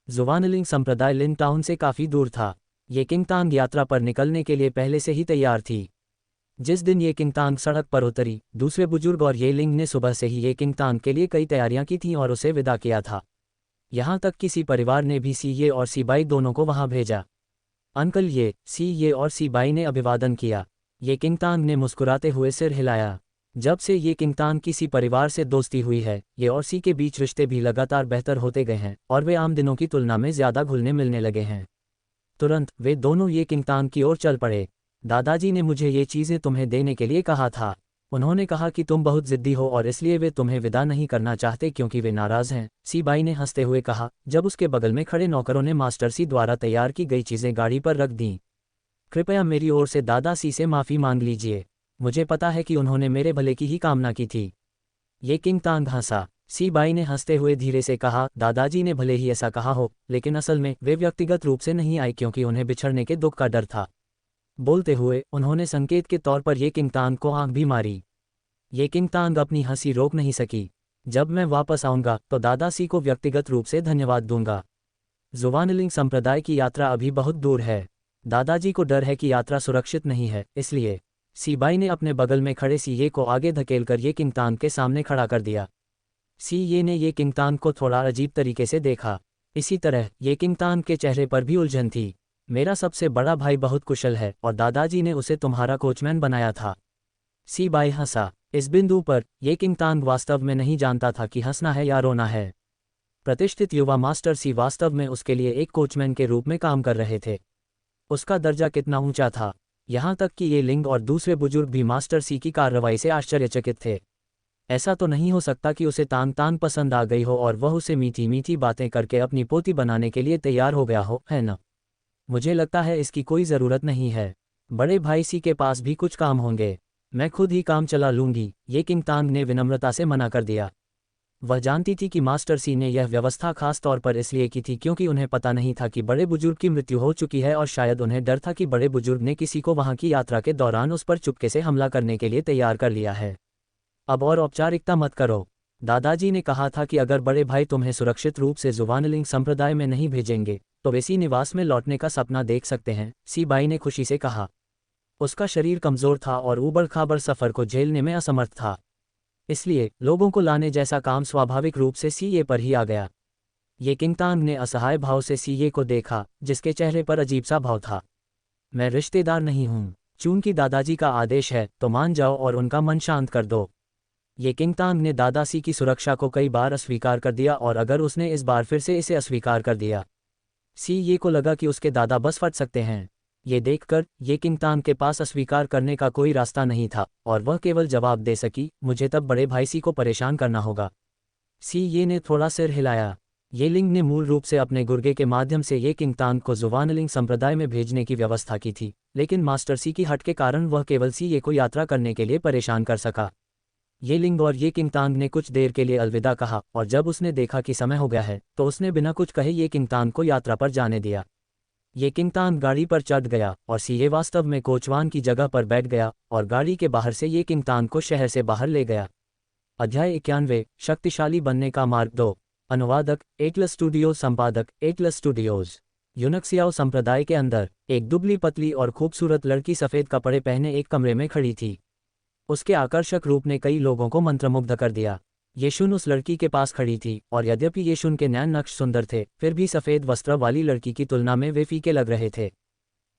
A: जुवानलिंग संप्रदाय लिन टाउन से काफ़ी दूर था। ये किंगतांग यात्रा पर निकलने के लिए पहले से ही तैयार थी। जिस दिन ये किंगतांग सड़क पर उतरी, दूसरे बुजुर्ग और ये लिंग ने सुबह से ही ये किंगतांग के लिए कई तैयारियां की थीं और उसे विदा किया था। यहाँ तक किसी परिवार ने भी सीये और सीबाई दोनों को वहाँ भेजा। अंकल ये, सीये और सीबाई ने अभिवादन किया। ये किंगतांग ने मुस्कुराते हुए सिर हिलाया। जब से ये किंगतांग किसी परिवार से दोस्ती हुई है, ये और सी के बीच रिश्ते भी लगातार बेहतर होते गए हैं और वे आम दिनों की तुलना में ज़्यादा घुलने मिलने लगे हैं। तुरंत वे दोनों ये किंगतांग की ओर चल पड़े। दादाजी ने मुझे ये चीज़ें तुम्हें देने के लिए कहा था। उन्होंने कहा कि तुम बहुत जिद्दी हो और इसलिए वे तुम्हें विदा नहीं करना चाहते क्योंकि वे नाराज हैं। सी बाई ने हंसते हुए कहा, जब उसके बगल में खड़े नौकरों ने मास्टर सी द्वारा तैयार की गई चीज़ें गाड़ी पर रख दीं। कृपया मेरी ओर से दादा सी से माफ़ी मांग लीजिए। मुझे पता है कि उन्होंने मेरे भले की ही कामना की थी। ये king Thang Hansa. C by ने हंसते हुए धीरे से कहा, दादाजी ने भले ही ऐसा कहा हो, लेकिन असल में वे व्यक्तिगत रूप से नहीं आए क्योंकि उन्हें बिछड़ने के दुख का डर था। बोलते हुए उन्होंने संकेत के तौर पर ये किंग तांग को आंख भी मारी। ये किंग तांग अपनी हंसी रोक नहीं सकी। जब मैं वापस आऊंगा तो दादासी को व्यक्तिगत रूप से धन्यवाद दूंगा। जुवानलिंग संप्रदाय की यात्रा अभी बहुत दूर है। दादाजी को डर है कि यात्रा सुरक्षित नहीं है, इसलिए सीबाई ने अपने बगल में खड़े सीये को आगे धकेलकर ये किंग तांग के सामने खड़ा कर दिया। सीये ने ये किंग तांग को थोड़ा अजीब तरीके से देखा। इसी तरह ये किंग तांग के चेहरे पर भी उलझन थी। मेरा सबसे बड़ा भाई बहुत कुशल है और दादाजी ने उसे तुम्हारा कोचमैन बनाया था। सीबाई हंसा। इस बिंदु पर ये किंग तांग वास्तव में नहीं जानता था कि हंसना है या रोना है। प्रतिष्ठित युवा मास्टर सी वास्तव में उसके लिए एक कोचमैन के रूप में काम कर रहे थे। उसका दर्जा कितना ऊंचा था, यहाँ तक कि ये लिंग और दूसरे बुजुर्ग भी मास्टर सी की कार्रवाई से आश्चर्यचकित थे। ऐसा तो नहीं हो सकता कि उसे तान तान पसंद आ गई हो और वह उसे मीठी मीठी बातें करके अपनी पोती बनाने के लिए तैयार हो गया हो, है न? मुझे लगता है इसकी कोई ज़रूरत नहीं है। बड़े भाई सी के पास भी कुछ काम होंगे। मैं खुद ही काम चला लूंगी, ये किंग तांग ने विनम्रता से मना कर दिया। वह जानती थी कि मास्टर सी ने यह व्यवस्था खास तौर पर इसलिए की थी क्योंकि उन्हें पता नहीं था कि बड़े बुजुर्ग की मृत्यु हो चुकी है और शायद उन्हें डर था कि बड़े बुजुर्ग ने किसी को वहां की यात्रा के दौरान उस पर चुपके से हमला करने के लिए तैयार कर लिया है। अब और औपचारिकता मत करो। दादाजी ने कहा था कि अगर बड़े भाई तुम्हें सुरक्षित रूप से जुवानलिंग संप्रदाय में नहीं भेजेंगे तो वे सी निवास में लौटने का सपना देख सकते हैं, सी बाई ने खुशी से कहा। उसका शरीर कमज़ोर था और ऊबड़ खाबड़ सफ़र को झेलने में असमर्थ था, इसलिए लोगों को लाने जैसा काम स्वाभाविक रूप से सीए पर ही आ गया। ये किंग तांग ने असहाय भाव से सीए को देखा, जिसके चेहरे पर अजीब सा भाव था। मैं रिश्तेदार नहीं हूँ, चूंकि दादाजी का आदेश है तो मान जाओ और उनका मन शांत कर दो। ये किंग तांग ने दादासी की सुरक्षा को कई बार अस्वीकार कर दिया और अगर उसने इस बार फिर से इसे अस्वीकार कर दिया, सीए को लगा कि उसके दादा बस फट सकते हैं। ये देखकर ये किंग तांग के पास अस्वीकार करने का कोई रास्ता नहीं था और वह केवल जवाब दे सकी, मुझे तब बड़े भाई सी को परेशान करना होगा। सीए ने थोड़ा सिर हिलाया। ये लिंग ने मूल रूप से अपने गुर्गे के माध्यम से ये किंग तांग को जुवानलिंग संप्रदाय में भेजने की व्यवस्था की थी, लेकिन मास्टर सी की हट के कारण वह केवल सीए को यात्रा करने के लिए परेशान कर सका। ये लिंग और ये किंग तांग ने कुछ देर के लिए अलविदा कहा और जब उसने देखा कि समय हो गया है तो उसने बिना कुछ कहे ये किंग तांग को यात्रा पर जाने दिया। ये किंग तांग गाड़ी पर चढ़ गया और सीए वास्तव में कोचवान की जगह पर बैठ गया और गाड़ी के बाहर से ये किंग तांग को शहर से बाहर ले गया। अध्याय 91 शक्तिशाली बनने का मार्ग 2। अनुवादक एटलस स्टूडियो, संपादक एटलस स्टूडियोज। यूनक्सियाओ संप्रदाय के अंदर एक दुबली पतली और खूबसूरत लड़की सफ़ेद कपड़े पहने एक कमरे में खड़ी थी। उसके आकर्षक रूप ने कई लोगों को मंत्रमुग्ध कर दिया। येशुन उस लड़की के पास खड़ी थी और यद्यपि येशुन के नैन नक्श सुंदर थे, फिर भी सफ़ेद वस्त्र वाली लड़की की तुलना में वे फीके लग रहे थे।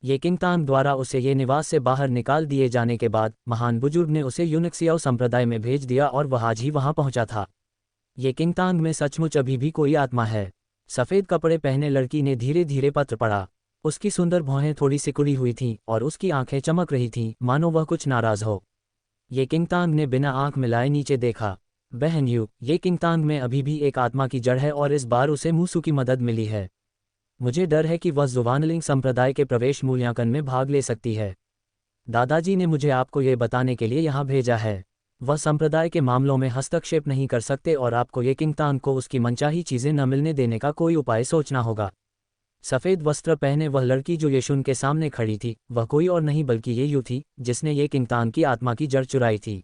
A: ये किंग तांग द्वारा उसे ये निवास से बाहर निकाल दिए जाने के बाद महान बुजुर्ग ने उसे यूनक्सियाओ संप्रदाय में भेज दिया और वह आज ही वहां पहुंचा था। ये किंग तांग में सचमुच अभी भी कोई आत्मा है। सफ़ेद कपड़े पहने लड़की ने धीरे धीरे पत्र पढ़ा। उसकी सुंदर भौहें थोड़ी सिकुड़ी हुई थीं और उसकी आंखें चमक रही थीं, मानो वह कुछ नाराज हो। ये किंग तांग ने बिना आंख मिलाए नीचे देखा। बहन यू, ये किंग तांग में अभी भी एक आत्मा की जड़ है और इस बार उसे मूसू की मदद मिली है। मुझे डर है कि वह जुवानलिंग संप्रदाय के प्रवेश मूल्यांकन में भाग ले सकती है। दादाजी ने मुझे आपको ये बताने के लिए यहाँ भेजा है। वह संप्रदाय के मामलों में हस्तक्षेप नहीं कर सकते और आपको ये किंग तांग को उसकी मनचाही चीज़ें न मिलने देने का कोई उपाय सोचना होगा। सफ़ेद वस्त्र पहने वह लड़की जो येशुन के सामने खड़ी थी, वह कोई और नहीं बल्कि ये यू थी जिसने ये किंग तांग की आत्मा की जड़ चुराई थी।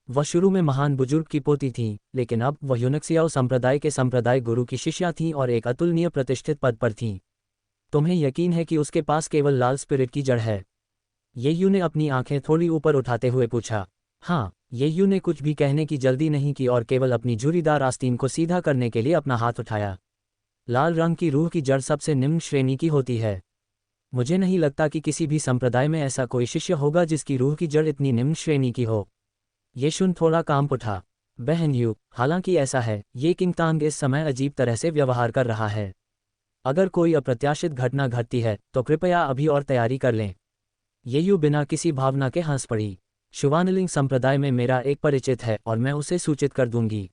A: वह शुरू में महान बुजुर्ग की पोती थी, लेकिन अब वह यूनक्सियाओ संप्रदाय के संप्रदाय गुरु की शिष्या थीं और एक अतुलनीय प्रतिष्ठित पद पर थीं। तुम्हें यकीन है कि उसके पास केवल लाल स्पिरिट की जड़ है? येयू ने अपनी आंखें थोड़ी ऊपर उठाते हुए पूछा। हाँ। येयू ने कुछ भी कहने की जल्दी नहीं की और केवल अपनी झुर्रीदार आस्तीन को सीधा करने के लिए अपना हाथ उठाया। लाल रंग की रूह की जड़ सबसे निम्न श्रेणी की होती है। मुझे नहीं लगता कि किसी भी संप्रदाय में ऐसा कोई शिष्य होगा जिसकी रूह की जड़ इतनी निम्न श्रेणी की हो। येशुन थोड़ा कांप उठा। बहन यू, हालांकि ऐसा है, ये किंग तांग इस समय अजीब तरह से व्यवहार कर रहा है। अगर कोई अप्रत्याशित घटना घटती है तो कृपया अभी और तैयारी कर लें। येयू बिना किसी भावना के हंस पड़ी। शुवानलिंग संप्रदाय में मेरा एक परिचित है और मैं उसे सूचित कर दूंगी।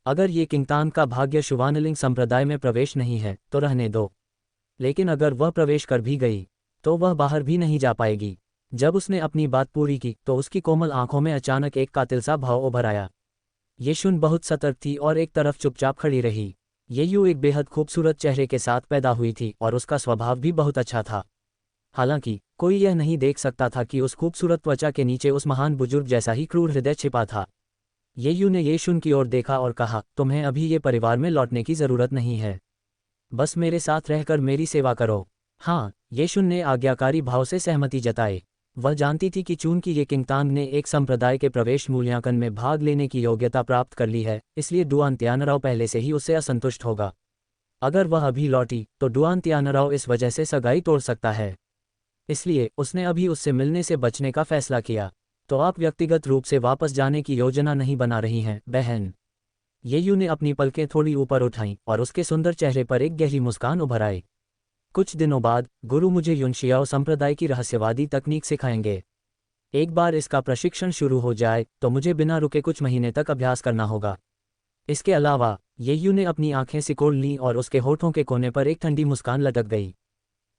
A: अगर ये किंगतान का भाग्य शुवानलिंग संप्रदाय में प्रवेश नहीं है तो रहने दो, लेकिन अगर वह प्रवेश कर भी गई तो वह बाहर भी नहीं जा पाएगी। जब उसने अपनी बात पूरी की तो उसकी कोमल आंखों में अचानक एक कातिल सा भाव उभर आया। ये शुन बहुत सतर्क थी और एक तरफ चुपचाप खड़ी रही। ये यू एक बेहद खूबसूरत चेहरे के साथ पैदा हुई थी और उसका स्वभाव भी बहुत अच्छा था। हालांकि कोई यह नहीं देख सकता था कि उस खूबसूरत त्वचा के नीचे उस महान बुजुर्ग जैसा ही क्रूर हृदय छिपा था। ये यू ने ये शुन की ओर देखा और कहा, तुम्हें अभी ये परिवार में लौटने की ज़रूरत नहीं है, बस मेरे साथ रहकर मेरी सेवा करो। हाँ, ये शुन ने आज्ञाकारी भाव से सहमति जताई। वह जानती थी कि चूंकि ये किंगतांग ने एक संप्रदाय के प्रवेश मूल्यांकन में भाग लेने की योग्यता प्राप्त कर ली है, इसलिए डुआन त्यानराव पहले से ही उससे असंतुष्ट होगा। अगर वह अभी लौटी तो डुआन त्यानराव इस वजह से सगाई तोड़ सकता है, इसलिए उसने अभी उससे मिलने से बचने का फैसला किया। तो आप व्यक्तिगत रूप से वापस जाने की योजना नहीं बना रही हैं, बहन? ये यू ने अपनी पलकें थोड़ी ऊपर उठाईं और उसके सुंदर चेहरे पर एक गहरी मुस्कान उभर आई। कुछ दिनों बाद गुरु मुझे युनशियाओ संप्रदाय की रहस्यवादी तकनीक सिखाएंगे। एक बार इसका प्रशिक्षण शुरू हो जाए तो मुझे बिना रुके कुछ महीने तक अभ्यास करना होगा। इसके अलावा ये यू ने अपनी आंखें सिकोड़ लीं और उसके होठों के कोने पर एक ठंडी मुस्कान लटक गई।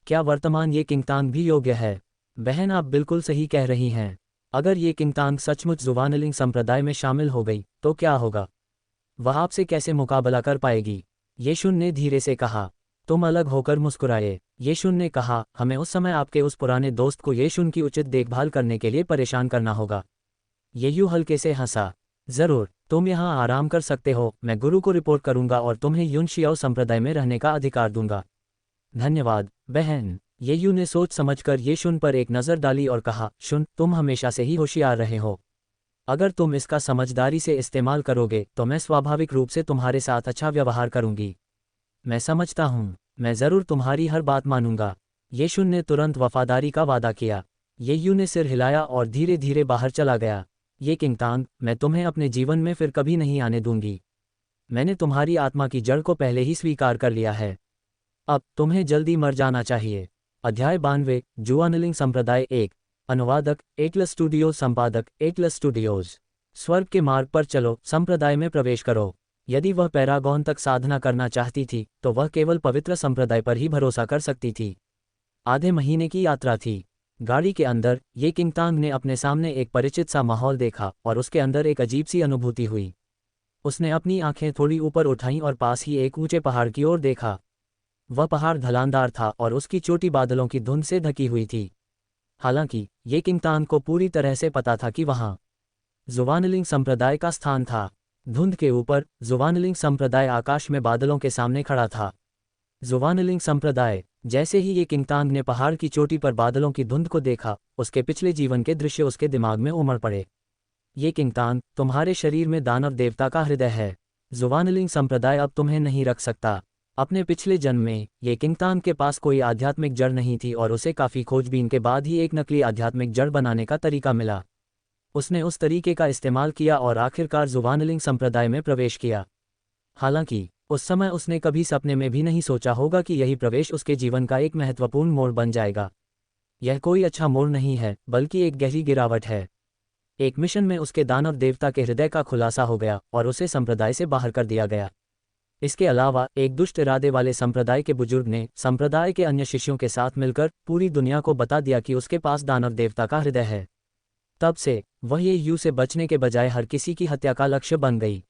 A: क्या वर्तमान ये किंगतांग भी योग्य है? बहन, आप बिल्कुल सही कह रही हैं। अगर ये किंगतांग सचमुच जुवानलिंग संप्रदाय में शामिल हो गई तो क्या होगा? वह आपसे कैसे मुकाबला कर पाएगी? ये शुन ने धीरे से कहा। तुम अलग होकर मुस्कुराए। ये शुन ने कहा, हमें उस समय आपके उस पुराने दोस्त को ये शुन की उचित देखभाल करने के लिए परेशान करना होगा। ये यू हल्के से हंसा। जरूर, तुम यहाँ आराम कर सकते हो। मैं गुरु को रिपोर्ट करूंगा और तुम्हें युनशियाओ संप्रदाय में रहने का अधिकार दूंगा। धन्यवाद बहन। ये यू ने सोच समझकर ये शुन पर एक नज़र डाली और कहा, शुन, तुम हमेशा से ही होशियार रहे हो। अगर तुम इसका समझदारी से इस्तेमाल करोगे तो मैं स्वाभाविक रूप से तुम्हारे साथ अच्छा व्यवहार करूंगी। मैं समझता हूँ, मैं ज़रूर तुम्हारी हर बात मानूंगा। ये शुन ने तुरंत वफादारी का वादा किया। ये यू ने सिर हिलाया और धीरे धीरे बाहर चला गया। ये किंगतांग, मैं तुम्हें अपने जीवन में फिर कभी नहीं आने दूंगी। मैंने तुम्हारी आत्मा की जड़ को पहले ही स्वीकार कर लिया है। अब तुम्हें जल्दी मर जाना चाहिए। अध्याय 92, जुआनलिंग संप्रदाय 1। अनुवादक एटलस स्टूडियोज, संपादक एटलस स्टूडियोज। स्वर्ग के मार्ग पर चलो, संप्रदाय में प्रवेश करो। यदि वह पैरागॉन तक साधना करना चाहती थी तो वह केवल पवित्र संप्रदाय पर ही भरोसा कर सकती थी। आधे महीने की यात्रा थी। गाड़ी के अंदर ये किंगतांग ने अपने सामने एक परिचित सा माहौल देखा और उसके अंदर एक अजीब सी अनुभूति हुई। उसने अपनी आंखें थोड़ी ऊपर उठाईं और पास ही एक ऊंचे पहाड़ की ओर देखा। वह पहाड़ ढलानदार था और उसकी चोटी बादलों की धुंध से ढकी हुई थी। हालांकि ये किंगतांग को पूरी तरह से पता था कि वहां जुवानलिंग संप्रदाय का स्थान था। धुंध के ऊपर जुवानलिंग संप्रदाय आकाश में बादलों के सामने खड़ा था। जुवानलिंग संप्रदाय। जैसे ही ये किंगतांग ने पहाड़ की चोटी पर बादलों की धुंध को देखा, उसके पिछले जीवन के दृश्य उसके दिमाग में उमड़ पड़े। ये किंगतांग, तुम्हारे शरीर में दानव देवता का हृदय है। जुवानलिंग संप्रदाय अब तुम्हें नहीं रख सकता। अपने पिछले जन्म में ये किंगतांग के पास कोई आध्यात्मिक जड़ नहीं थी और उसे काफ़ी खोजबीन के बाद ही एक नकली आध्यात्मिक जड़ बनाने का तरीका मिला। उसने उस तरीके का इस्तेमाल किया और आखिरकार जुवानलिंग संप्रदाय में प्रवेश किया। हालांकि उस समय उसने कभी सपने में भी नहीं सोचा होगा कि यही प्रवेश उसके जीवन का एक महत्वपूर्ण मोड़ बन जाएगा। यह कोई अच्छा मोड़ नहीं है, बल्कि एक गहरी गिरावट है। एक मिशन में उसके दानव देवता के हृदय का खुलासा हो गया और उसे संप्रदाय से बाहर कर दिया गया। इसके अलावा एक दुष्ट इरादे वाले संप्रदाय के बुजुर्ग ने संप्रदाय के अन्य शिष्यों के साथ मिलकर पूरी दुनिया को बता दिया कि उसके पास दानव देवता का हृदय है। तब से वह ये यू से बचने के बजाय हर किसी की हत्या का लक्ष्य बन गई।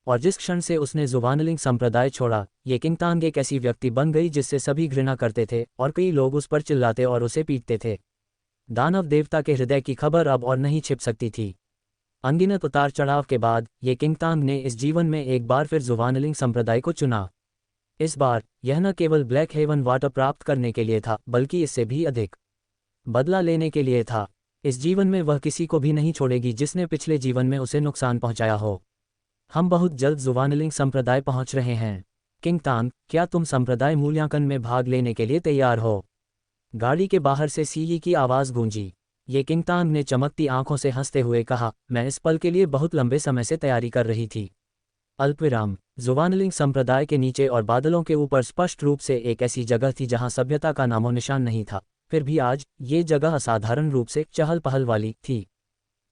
A: और जिस क्षण से उसने जुवानलिंग संप्रदाय छोड़ा, ये किंगतांग एक ऐसी व्यक्ति बन गई जिससे सभी घृणा करते थे और कई लोग उस पर चिल्लाते और उसे पीटते थे। दानव देवता के हृदय की खबर अब और नहीं छिप सकती थी। अनगिनत उतार चढ़ाव के बाद ये किंगतांग ने इस जीवन में एक बार फिर जुवानलिंग संप्रदाय को चुना। इस बार यह न केवल ब्लैक हेवन वाटर प्राप्त करने के लिए था, बल्कि इससे भी अधिक बदला लेने के लिए था। इस जीवन में वह किसी को भी नहीं छोड़ेगी जिसने पिछले जीवन में उसे नुकसान पहुंचाया हो। हम बहुत जल्द जुवानलिंग संप्रदाय पहुंच रहे हैं। किंगतांग, क्या तुम संप्रदाय मूल्यांकन में भाग लेने के लिए तैयार हो? गाड़ी के बाहर से सीई की आवाज़ गूंजी। ये किंगतांग ने चमकती आंखों से हंसते हुए कहा, मैं इस पल के लिए बहुत लंबे समय से तैयारी कर रही थी। अल्पविराम। जुवानलिंग संप्रदाय के नीचे और बादलों के ऊपर स्पष्ट रूप से एक ऐसी जगह थी जहां सभ्यता का नामो निशान नहीं था। फिर भी आज ये जगह असाधारण रूप से चहल पहल वाली थी।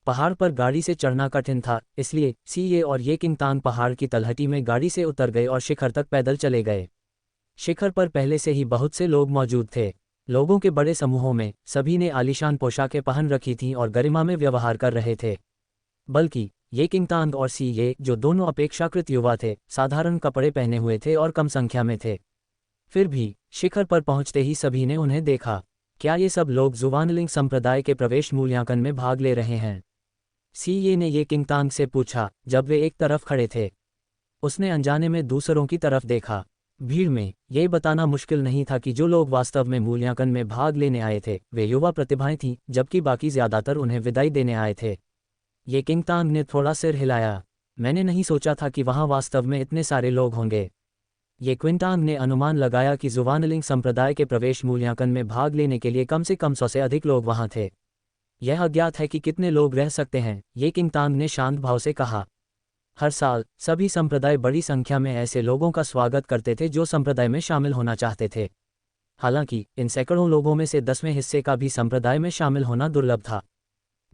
A: पहाड़ पर गाड़ी से चढ़ना कठिन था, इसलिए सीए और ये किंगतांग पहाड़ की तलहटी में गाड़ी से उतर गए और शिखर तक पैदल चले गए। शिखर पर पहले से ही बहुत से लोग मौजूद थे। लोगों के बड़े समूहों में सभी ने आलीशान पोशाकें पहन रखी थीं और गरिमा में व्यवहार कर रहे थे। बल्कि ये किंगतांग और सीए, जो दोनों अपेक्षाकृत युवा थे, साधारण कपड़े पहने हुए थे और कम संख्या में थे। फिर भी शिखर पर पहुंचते ही सभी ने उन्हें देखा। क्या ये सब लोग जुवानलिंग संप्रदाय के प्रवेश मूल्यांकन में भाग ले रहे हैं? सीए ने ये किंगतांग से पूछा जब वे एक तरफ खड़े थे। उसने अनजाने में दूसरों की तरफ देखा। भीड़ में ये बताना मुश्किल नहीं था कि जो लोग वास्तव में मूल्यांकन में भाग लेने आए थे वे युवा प्रतिभाएं थीं, जबकि बाकी ज्यादातर उन्हें विदाई देने आए थे। ये किंगतांग ने थोड़ा सिर हिलाया। मैंने नहीं सोचा था कि वहां वास्तव में इतने सारे लोग होंगे। ये क्विंटांग ने अनुमान लगाया कि जुवानलिंग संप्रदाय के प्रवेश मूल्यांकन में भाग लेने के लिए कम से कम 100 से अधिक लोग वहां थे। यह अज्ञात है कि कितने लोग रह सकते हैं, ये किंगतांग ने शांत भाव से कहा। हर साल सभी संप्रदाय बड़ी संख्या में ऐसे लोगों का स्वागत करते थे जो संप्रदाय में शामिल होना चाहते थे। हालांकि इन सैकड़ों लोगों में से 10वें हिस्से का भी संप्रदाय में शामिल होना दुर्लभ था।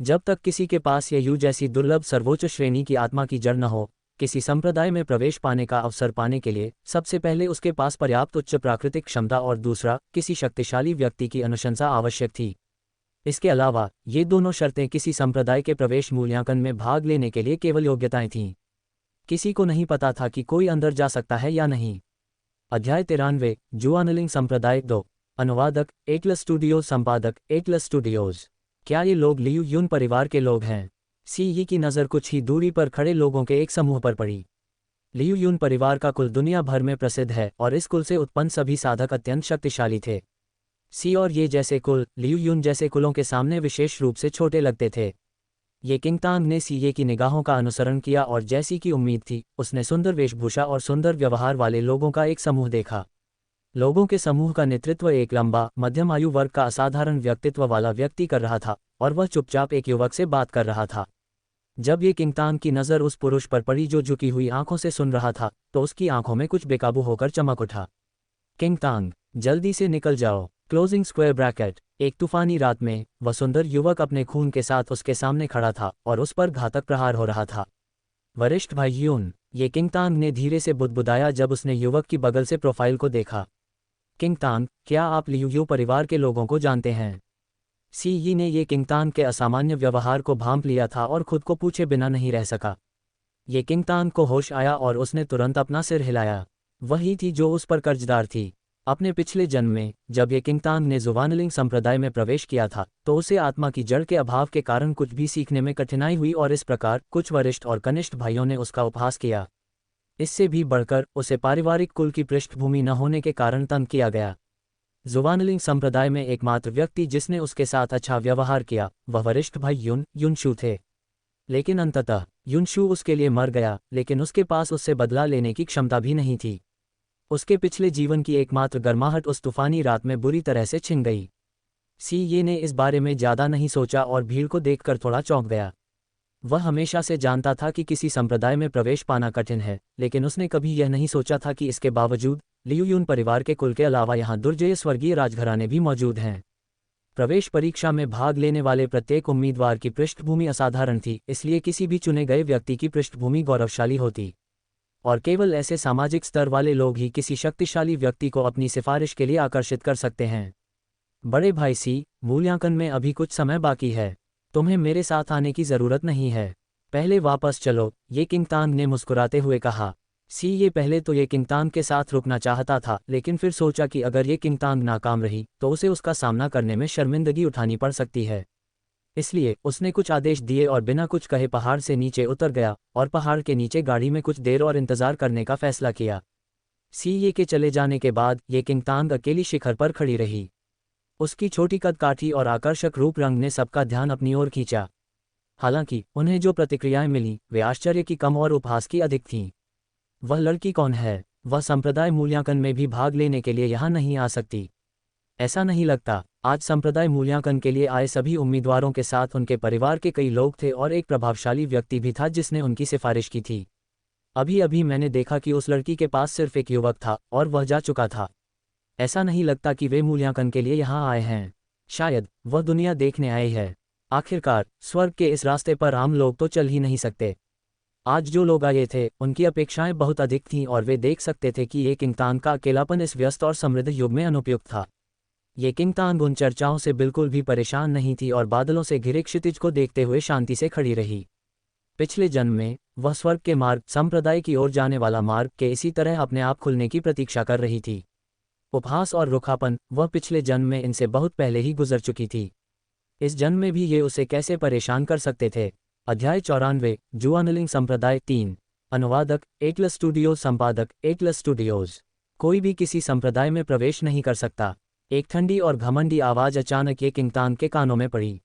A: जब तक किसी के पास ये जैसी दुर्लभ सर्वोच्च श्रेणी की आत्मा की जड़ न हो, किसी संप्रदाय में प्रवेश पाने का अवसर पाने के लिए सबसे पहले उसके पास पर्याप्त उच्च प्राकृतिक क्षमता और दूसरा किसी शक्तिशाली व्यक्ति की अनुशंसा आवश्यक थी। इसके अलावा ये दोनों शर्तें किसी संप्रदाय के प्रवेश मूल्यांकन में भाग लेने के लिए केवल योग्यताएं थीं। किसी को नहीं पता था कि कोई अंदर जा सकता है या नहीं। अध्याय 93 जुवानलिंग संप्रदाय 2। अनुवादक एटलस स्टूडियोज, संपादक एटलस स्टूडियोज। क्या ये लोग लियू यून परिवार के लोग हैं? सीई की नज़र कुछ ही दूरी पर खड़े लोगों के एक समूह पर पड़ी। लियू यून परिवार का कुल दुनिया भर में प्रसिद्ध है और इस कुल से उत्पन्न सभी साधक अत्यंत शक्तिशाली थे। सी और ये जैसे कुल लियू यून जैसे कुलों के सामने विशेष रूप से छोटे लगते थे। ये किंगतांग ने सीए की निगाहों का अनुसरण किया और जैसी की उम्मीद थी, उसने सुंदर वेशभूषा और सुंदर व्यवहार वाले लोगों का एक समूह देखा। लोगों के समूह का नेतृत्व एक लंबा मध्यम आयु वर्ग का असाधारण व्यक्तित्व वाला व्यक्ति कर रहा था और वह चुपचाप एक युवक से बात कर रहा था। जब ये किंगतांग की नज़र उस पुरुष पर पड़ी जो झुकी हुई आंखों से सुन रहा था, तो उसकी आंखों में कुछ बेकाबू होकर चमक उठा। किंगतांग, जल्दी से निकल जाओ। Closing square bracket. एक तूफानी रात में वह सुंदर युवक अपने खून के साथ उसके सामने खड़ा था और उस पर घातक प्रहार हो रहा था। वरिष्ठ भाई यून, ये किंगतांग ने धीरे से बुदबुदाया जब उसने युवक की बगल से प्रोफाइल को देखा। किंगतांग, क्या आप लियू परिवार के लोगों को जानते हैं? सीई ने ये किंगतांग के असामान्य व्यवहार को भांप लिया था और खुद को पूछे बिना नहीं रह सका। ये किंगतांग को होश आया और उसने तुरंत अपना सिर हिलाया। वही थी जो उस पर कर्जदार थी। अपने पिछले जन्म में जब ये किंगतांग ने जुवानलिंग संप्रदाय में प्रवेश किया था, तो उसे आत्मा की जड़ के अभाव के कारण कुछ भी सीखने में कठिनाई हुई और इस प्रकार कुछ वरिष्ठ और कनिष्ठ भाइयों ने उसका उपहास किया। इससे भी बढ़कर उसे पारिवारिक कुल की पृष्ठभूमि न होने के कारण तंग किया गया। जुवानलिंग संप्रदाय में एकमात्र व्यक्ति जिसने उसके साथ अच्छा व्यवहार किया वह वरिष्ठ भाई युनशु थे। लेकिन अंततः युनशु उसके लिए मर गया, लेकिन उसके पास उससे बदला लेने की क्षमता भी नहीं थी। उसके पिछले जीवन की एकमात्र गर्माहट उस तूफानी रात में बुरी तरह से छिन गई। सीए ने इस बारे में ज़्यादा नहीं सोचा और भीड़ को देखकर थोड़ा चौंक गया। वह हमेशा से जानता था कि किसी संप्रदाय में प्रवेश पाना कठिन है, लेकिन उसने कभी यह नहीं सोचा था कि इसके बावजूद लियू यून परिवार के कुल के अलावा यहाँ दुर्जय स्वर्गीय राजघराने भी मौजूद हैं। प्रवेश परीक्षा में भाग लेने वाले प्रत्येक उम्मीदवार की पृष्ठभूमि असाधारण थी, इसलिए किसी भी चुने गए व्यक्ति की पृष्ठभूमि गौरवशाली होती और केवल ऐसे सामाजिक स्तर वाले लोग ही किसी शक्तिशाली व्यक्ति को अपनी सिफारिश के लिए आकर्षित कर सकते हैं। बड़े भाई सी, मूल्यांकन में अभी कुछ समय बाकी है। तुम्हें मेरे साथ आने की ज़रूरत नहीं है। पहले वापस चलो, ये किंगतांग ने मुस्कुराते हुए कहा। सी ये पहले तो ये किंगतांग के साथ रुकना चाहता था, लेकिन फिर सोचा कि अगर ये किंगतांग नाकाम रही तो उसे उसका सामना करने में शर्मिंदगी उठानी पड़ सकती है। इसलिए उसने कुछ आदेश दिए और बिना कुछ कहे पहाड़ से नीचे उतर गया और पहाड़ के नीचे गाड़ी में कुछ देर और इंतजार करने का फैसला किया। सीए के चले जाने के बाद ये किंगतांग अकेली शिखर पर खड़ी रही। उसकी छोटी कदकाठी और आकर्षक रूप रंग ने सबका ध्यान अपनी ओर खींचा। हालांकि उन्हें जो प्रतिक्रियाएं मिली वे आश्चर्य की कम और उपहास की अधिक थीं। वह लड़की कौन है? वह संप्रदाय मूल्यांकन में भी भाग लेने के लिए यहाँ नहीं आ सकती। ऐसा नहीं लगता। आज संप्रदाय मूल्यांकन के लिए आए सभी उम्मीदवारों के साथ उनके परिवार के कई लोग थे और एक प्रभावशाली व्यक्ति भी था जिसने उनकी सिफारिश की थी। अभी अभी मैंने देखा कि उस लड़की के पास सिर्फ एक युवक था और वह जा चुका था। ऐसा नहीं लगता कि वे मूल्यांकन के लिए यहाँ आए हैं। शायद वह दुनिया देखने आए हैं। आखिरकार स्वर्ग के इस रास्ते पर आम लोग तो चल ही नहीं सकते। आज जो लोग आए थे उनकी अपेक्षाएं बहुत अधिक थीं और वे देख सकते थे कि ये किंगतान का अकेलापन इस व्यस्त और समृद्ध युग में अनुपयुक्त था। ये किंगतान उन चर्चाओं से बिल्कुल भी परेशान नहीं थी और बादलों से घिरे क्षितिज को देखते हुए शांति से खड़ी रही। पिछले जन्म में वह स्वर्ग के मार्ग, संप्रदाय की ओर जाने वाला मार्ग के इसी तरह अपने आप खुलने की प्रतीक्षा कर रही थी। उपहास और रुखापन, वह पिछले जन्म में इनसे बहुत पहले ही गुजर चुकी थी। इस जन्म में भी ये उसे कैसे परेशान कर सकते थे। अध्याय 94, जुआनलिंग संप्रदाय 3। अनुवादक एटलस स्टूडियो, संपादक एटलस स्टूडियोज। कोई भी किसी संप्रदाय में प्रवेश नहीं कर सकता। एक ठंडी और घमंडी आवाज अचानक ये किंगतान के कानों में पड़ी।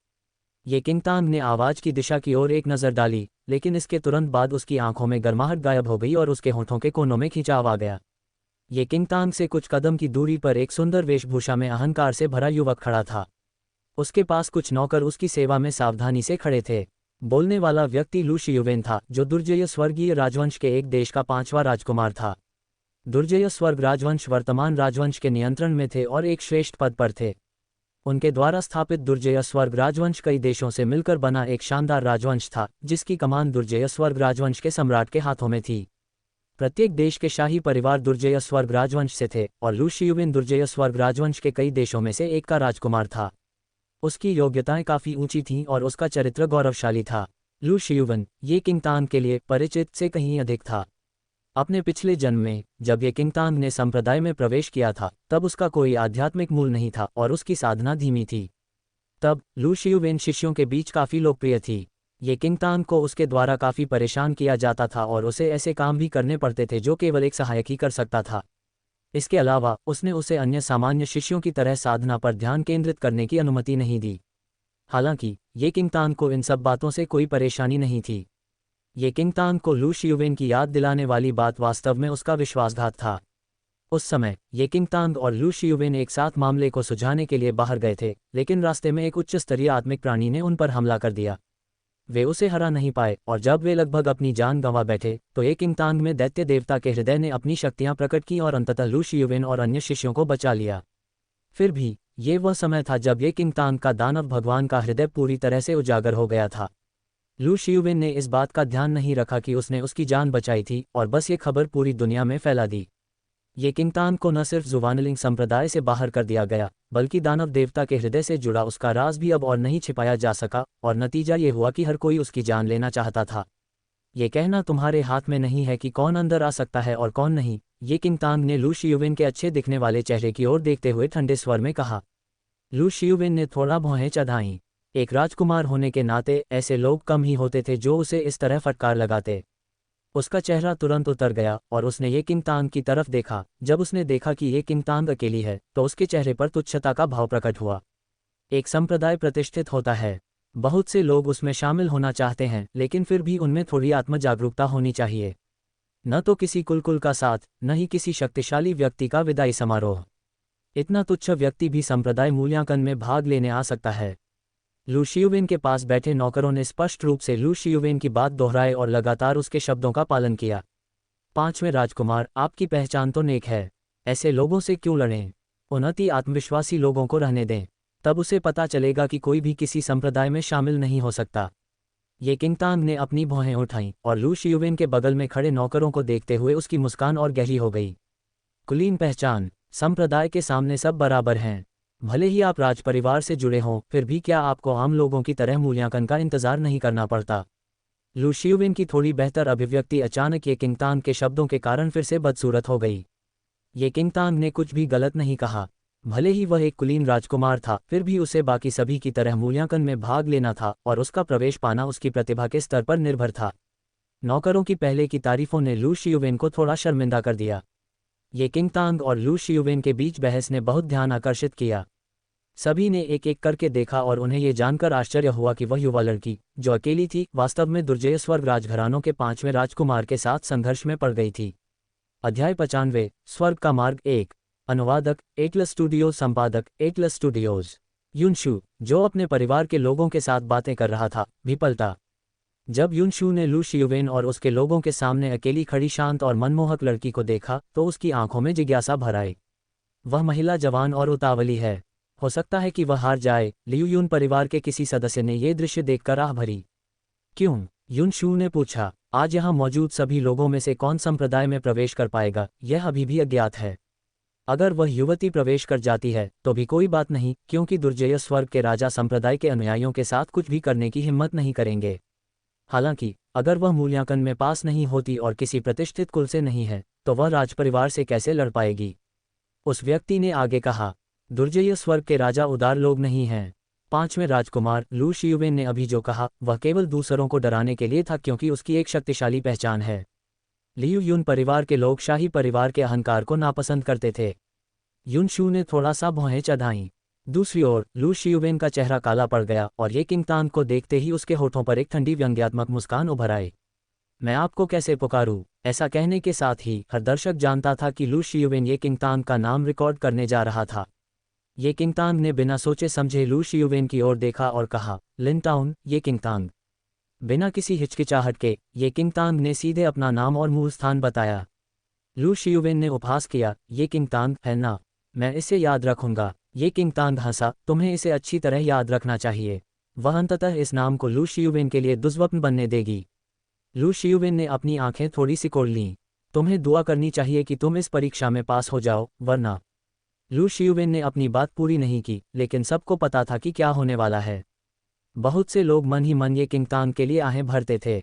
A: ये किंगतान ने आवाज की दिशा की ओर एक नज़र डाली, लेकिन इसके तुरंत बाद उसकी आंखों में गर्माहट गायब हो गई और उसके होठों के कोनों में खिंचाव आ गया। ये किंगतान से कुछ कदम की दूरी पर एक सुंदर वेशभूषा में अहंकार से भरा युवक खड़ा था। उसके पास कुछ नौकर उसकी सेवा में सावधानी से खड़े थे। बोलने वाला व्यक्ति लू शियुवेन था, जो दुर्जय स्वर्गीय राजवंश के एक देश का 5वां राजकुमार था। दुर्जय स्वर्ग राजवंश वर्तमान राजवंश के नियंत्रण में थे और एक श्रेष्ठ पद पर थे। उनके द्वारा स्थापित दुर्जय स्वर्ग राजवंश कई देशों से मिलकर बना एक शानदार राजवंश था, जिसकी कमान दुर्जय स्वर्ग राजवंश के सम्राट के हाथों में थी। प्रत्येक देश के शाही परिवार दुर्जय स्वर्ग राजवंश से थे और लू शियुवेन दुर्जय स्वर्ग राजवंश के कई देशों में से एक का राजकुमार था। उसकी योग्यताएं काफी ऊंची थीं और उसका चरित्र गौरवशाली था। लू शियुवेन ये किंगतान के लिए परिचित से कहीं अधिक था। अपने पिछले जन्म में जब ये किंगतान ने संप्रदाय में प्रवेश किया था, तब उसका कोई आध्यात्मिक मूल नहीं था और उसकी साधना धीमी थी। तब लू शियुवेन शिष्यों के बीच काफी लोकप्रिय थी। ये किंगतान को उसके द्वारा काफी परेशान किया जाता था और उसे ऐसे काम भी करने पड़ते थे जो केवल एक सहायक ही कर सकता था। इसके अलावा उसने उसे अन्य सामान्य शिष्यों की तरह साधना पर ध्यान केंद्रित करने की अनुमति नहीं दी। हालांकि ये किंगतान को इन सब बातों से कोई परेशानी नहीं थी। ये किंगतान को लू शियुवेन की याद दिलाने वाली बात वास्तव में उसका विश्वासघात था। उस समय ये किंगतान और लू शियुवेन एक साथ मामले को सुलझाने के लिए बाहर गए थे, लेकिन रास्ते में एक उच्च स्तरीय आत्मिक प्राणी ने उन पर हमला कर दिया। वे उसे हरा नहीं पाए और जब वे लगभग अपनी जान गंवा बैठे तो एक किंगतान में दैत्य देवता के हृदय ने अपनी शक्तियां प्रकट की और अंततः लू शियुवेन और अन्य शिष्यों को बचा लिया। फिर भी ये वह समय था जब ये किंगतान का दानव भगवान का हृदय पूरी तरह से उजागर हो गया था। लू शियुवेन ने इस बात का ध्यान नहीं रखा कि उसने उसकी जान बचाई थी और बस ये खबर पूरी दुनिया में फैला दी। ये किंगतान को न सिर्फ जुवानलिंग संप्रदाय से बाहर कर दिया गया, बल्कि दानव देवता के हृदय से जुड़ा उसका राज भी अब और नहीं छिपाया जा सका और नतीजा ये हुआ कि हर कोई उसकी जान लेना चाहता था। ये कहना तुम्हारे हाथ में नहीं है कि कौन अंदर आ सकता है और कौन नहीं, ये किंगतान ने लू शियुवेन के अच्छे दिखने वाले चेहरे की ओर देखते हुए ठंडे स्वर में कहा। लू शियुवेन ने थोड़ा भौहें चढ़ाईं। एक राजकुमार होने के नाते ऐसे लोग कम ही होते थे जो उसे इस तरह फटकार लगाते। उसका चेहरा तुरंत उतर गया और उसने ये किंगतान की तरफ देखा। जब उसने देखा कि ये किंगतान अकेली है तो उसके चेहरे पर तुच्छता का भाव प्रकट हुआ। एक संप्रदाय प्रतिष्ठित होता है, बहुत से लोग उसमें शामिल होना चाहते हैं, लेकिन फिर भी उनमें थोड़ी आत्म जागरूकता होनी चाहिए। न तो किसी कुल का साथ, न ही किसी शक्तिशाली व्यक्ति का विदाई समारोह। इतना तुच्छ व्यक्ति भी संप्रदाय मूल्यांकन में भाग लेने आ सकता है। लू शियुवेन के पास बैठे नौकरों ने स्पष्ट रूप से लू शियुवेन की बात दोहराए और लगातार उसके शब्दों का पालन किया। 5वें राजकुमार, आपकी पहचान तो नेक है, ऐसे लोगों से क्यों लड़ें? उन अति आत्मविश्वासी लोगों को रहने दें, तब उसे पता चलेगा कि कोई भी किसी संप्रदाय में शामिल नहीं हो सकता। ये किंगतान ने अपनी भौहें उठाईं और लू शियुवेन के बगल में खड़े नौकरों को देखते हुए उसकी मुस्कान और गहरी हो गई। कुलीन पहचान, संप्रदाय के सामने सब बराबर हैं। भले ही आप राजपरिवार से जुड़े हों, फिर भी क्या आपको आम लोगों की तरह मूल्यांकन का इंतजार नहीं करना पड़ता? लू शियुवेन की थोड़ी बेहतर अभिव्यक्ति अचानक ये किंगतान के शब्दों के कारण फिर से बदसूरत हो गई। ये किंगतान ने कुछ भी गलत नहीं कहा। भले ही वह एक कुलीन राजकुमार था, फिर भी उसे बाकी सभी की तरह मूल्यांकन में भाग लेना था और उसका प्रवेश पाना उसकी प्रतिभा के स्तर पर निर्भर था। नौकरों की पहले की तारीफों ने लू शियुवेन को थोड़ा शर्मिंदा कर दिया। ये किंगतान और लू शियुवेन के बीच बहस ने बहुत ध्यान आकर्षित किया। सभी ने एक एक करके देखा और उन्हें ये जानकर आश्चर्य हुआ कि वह युवा लड़की, जो अकेली थी, वास्तव में दुर्जय स्वर्ग राजघरानों के 5वें राजकुमार के साथ संघर्ष में पड़ गई थी। अध्याय 95, स्वर्ग का मार्ग 1। अनुवादक एटलस स्टूडियो, संपादक एटलस स्टूडियोज। युनशु, जो अपने परिवार के लोगों के साथ बातें कर रहा था, भी पलटा। जब युनशु ने लू शियुवेन और उसके लोगों के सामने अकेली खड़ी शांत और मनमोहक लड़की को देखा तो उसकी आंखों में जिज्ञासा भर आई। वह महिला जवान और उतावली है, हो सकता है कि वह हार जाए। लियू यून परिवार के किसी सदस्य ने ये दृश्य देखकर आह भरी। क्यों? युन शू ने पूछा। आज यहाँ मौजूद सभी लोगों में से कौन संप्रदाय में प्रवेश कर पाएगा, यह अभी भी अज्ञात है। अगर वह युवती प्रवेश कर जाती है तो भी कोई बात नहीं, क्योंकि दुर्जय स्वर्ग के राजा संप्रदाय के अनुयायियों के साथ कुछ भी करने की हिम्मत नहीं करेंगे। हालांकि अगर वह मूल्यांकन में पास नहीं होती और किसी प्रतिष्ठित कुल से नहीं है, तो वह राजपरिवार से कैसे लड़ पाएगी? उस व्यक्ति ने आगे कहा। दुर्जय स्वर्ग के राजा उदार लोग नहीं हैं। 5वें राजकुमार लू शियुवेन ने अभी जो कहा वह केवल दूसरों को डराने के लिए था, क्योंकि उसकी एक शक्तिशाली पहचान है। लियू यून परिवार के लोग शाही परिवार के अहंकार को नापसंद करते थे। युन शू ने थोड़ा सा भौहें चढ़ाईं। दूसरी ओर लू शियुवेन का चेहरा काला पड़ गया और ये किंगतान को देखते ही उसके होठों पर एक ठंडी व्यंग्यात्मक मुस्कान उभर आई। मैं आपको कैसे पुकारूं? ऐसा कहने के साथ ही हर दर्शक जानता था कि लू शियुवेन ये किंगतान का नाम रिकॉर्ड करने जा रहा था। ये किंगतांग ने बिना सोचे समझे लू शियुवेन की ओर देखा और कहा, लिनटाउन, ये किंगतांग। बिना किसी हिचकिचाहट के ये किंगतांग ने सीधे अपना नाम और मूल स्थान बताया। लू शियुवेन ने उपहास किया, ये किंगतांग है ना? मैं इसे याद रखूंगा। ये किंगतांग हंसा, तुम्हें इसे अच्छी तरह याद रखना चाहिए। वह अंततः इस नाम को लू शियुवेन के लिए दुर्स्वप्न बनने देगी। लू शियुवेन ने अपनी आंखें थोड़ी सिकोड़ लीं। तुम्हें दुआ करनी चाहिए कि तुम इस परीक्षा में पास हो जाओ, वरना। लू शियुवेन ने अपनी बात पूरी नहीं की, लेकिन सबको पता था कि क्या होने वाला है। बहुत से लोग मन ही मन ये किंगतांग के लिए आहें भरते थे।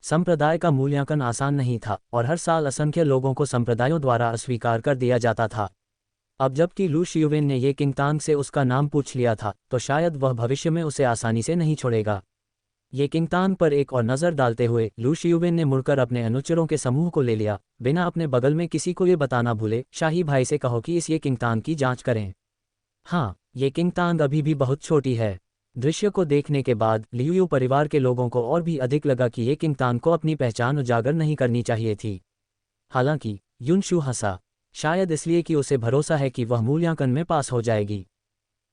A: संप्रदाय का मूल्यांकन आसान नहीं था और हर साल असंख्य लोगों को संप्रदायों द्वारा अस्वीकार कर दिया जाता था। अब जबकि लू शियुवेन ने ये किंगतांग से उसका नाम पूछ लिया था, तो शायद वह भविष्य में उसे आसानी से नहीं छोड़ेगा। ये किंगतांग पर एक और नज़र डालते हुए लू शियुवेन ने मुड़कर अपने अनुचरों के समूह को ले लिया। बिना अपने बगल में किसी को ये बताना भूले, शाही भाई से कहो कि इस ये किंगतांग की जांच करें। हाँ, ये किंगतांग अभी भी बहुत छोटी है। दृश्य को देखने के बाद लियू परिवार के लोगों को और भी अधिक लगा कि ये किंगतांग को अपनी पहचान उजागर नहीं करनी चाहिए थी। हालांकि युन शू हंसा, शायद इसलिए कि उसे भरोसा है कि वह मूल्यांकन में पास हो जाएगी।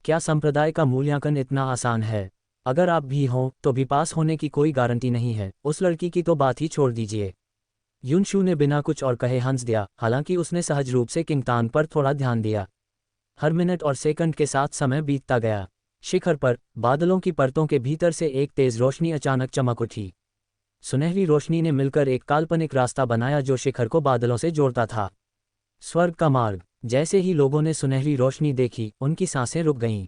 A: क्या संप्रदाय का मूल्यांकन इतना आसान है? अगर आप भी हों तो भी पास होने की कोई गारंटी नहीं है। उस लड़की की तो बात ही छोड़ दीजिए। युन शू ने बिना कुछ और कहे हंस दिया, हालांकि उसने सहज रूप से किंगतांग पर थोड़ा ध्यान दिया। हर मिनट और सेकंड के साथ समय बीतता गया। शिखर पर बादलों की परतों के भीतर से एक तेज रोशनी अचानक चमक उठी। सुनहरी रोशनी ने मिलकर एक काल्पनिक रास्ता बनाया जो शिखर को बादलों से जोड़ता था। स्वर्ग का मार्ग। जैसे ही लोगों ने सुनहरी रोशनी देखी, उनकी सांसें रुक गईं।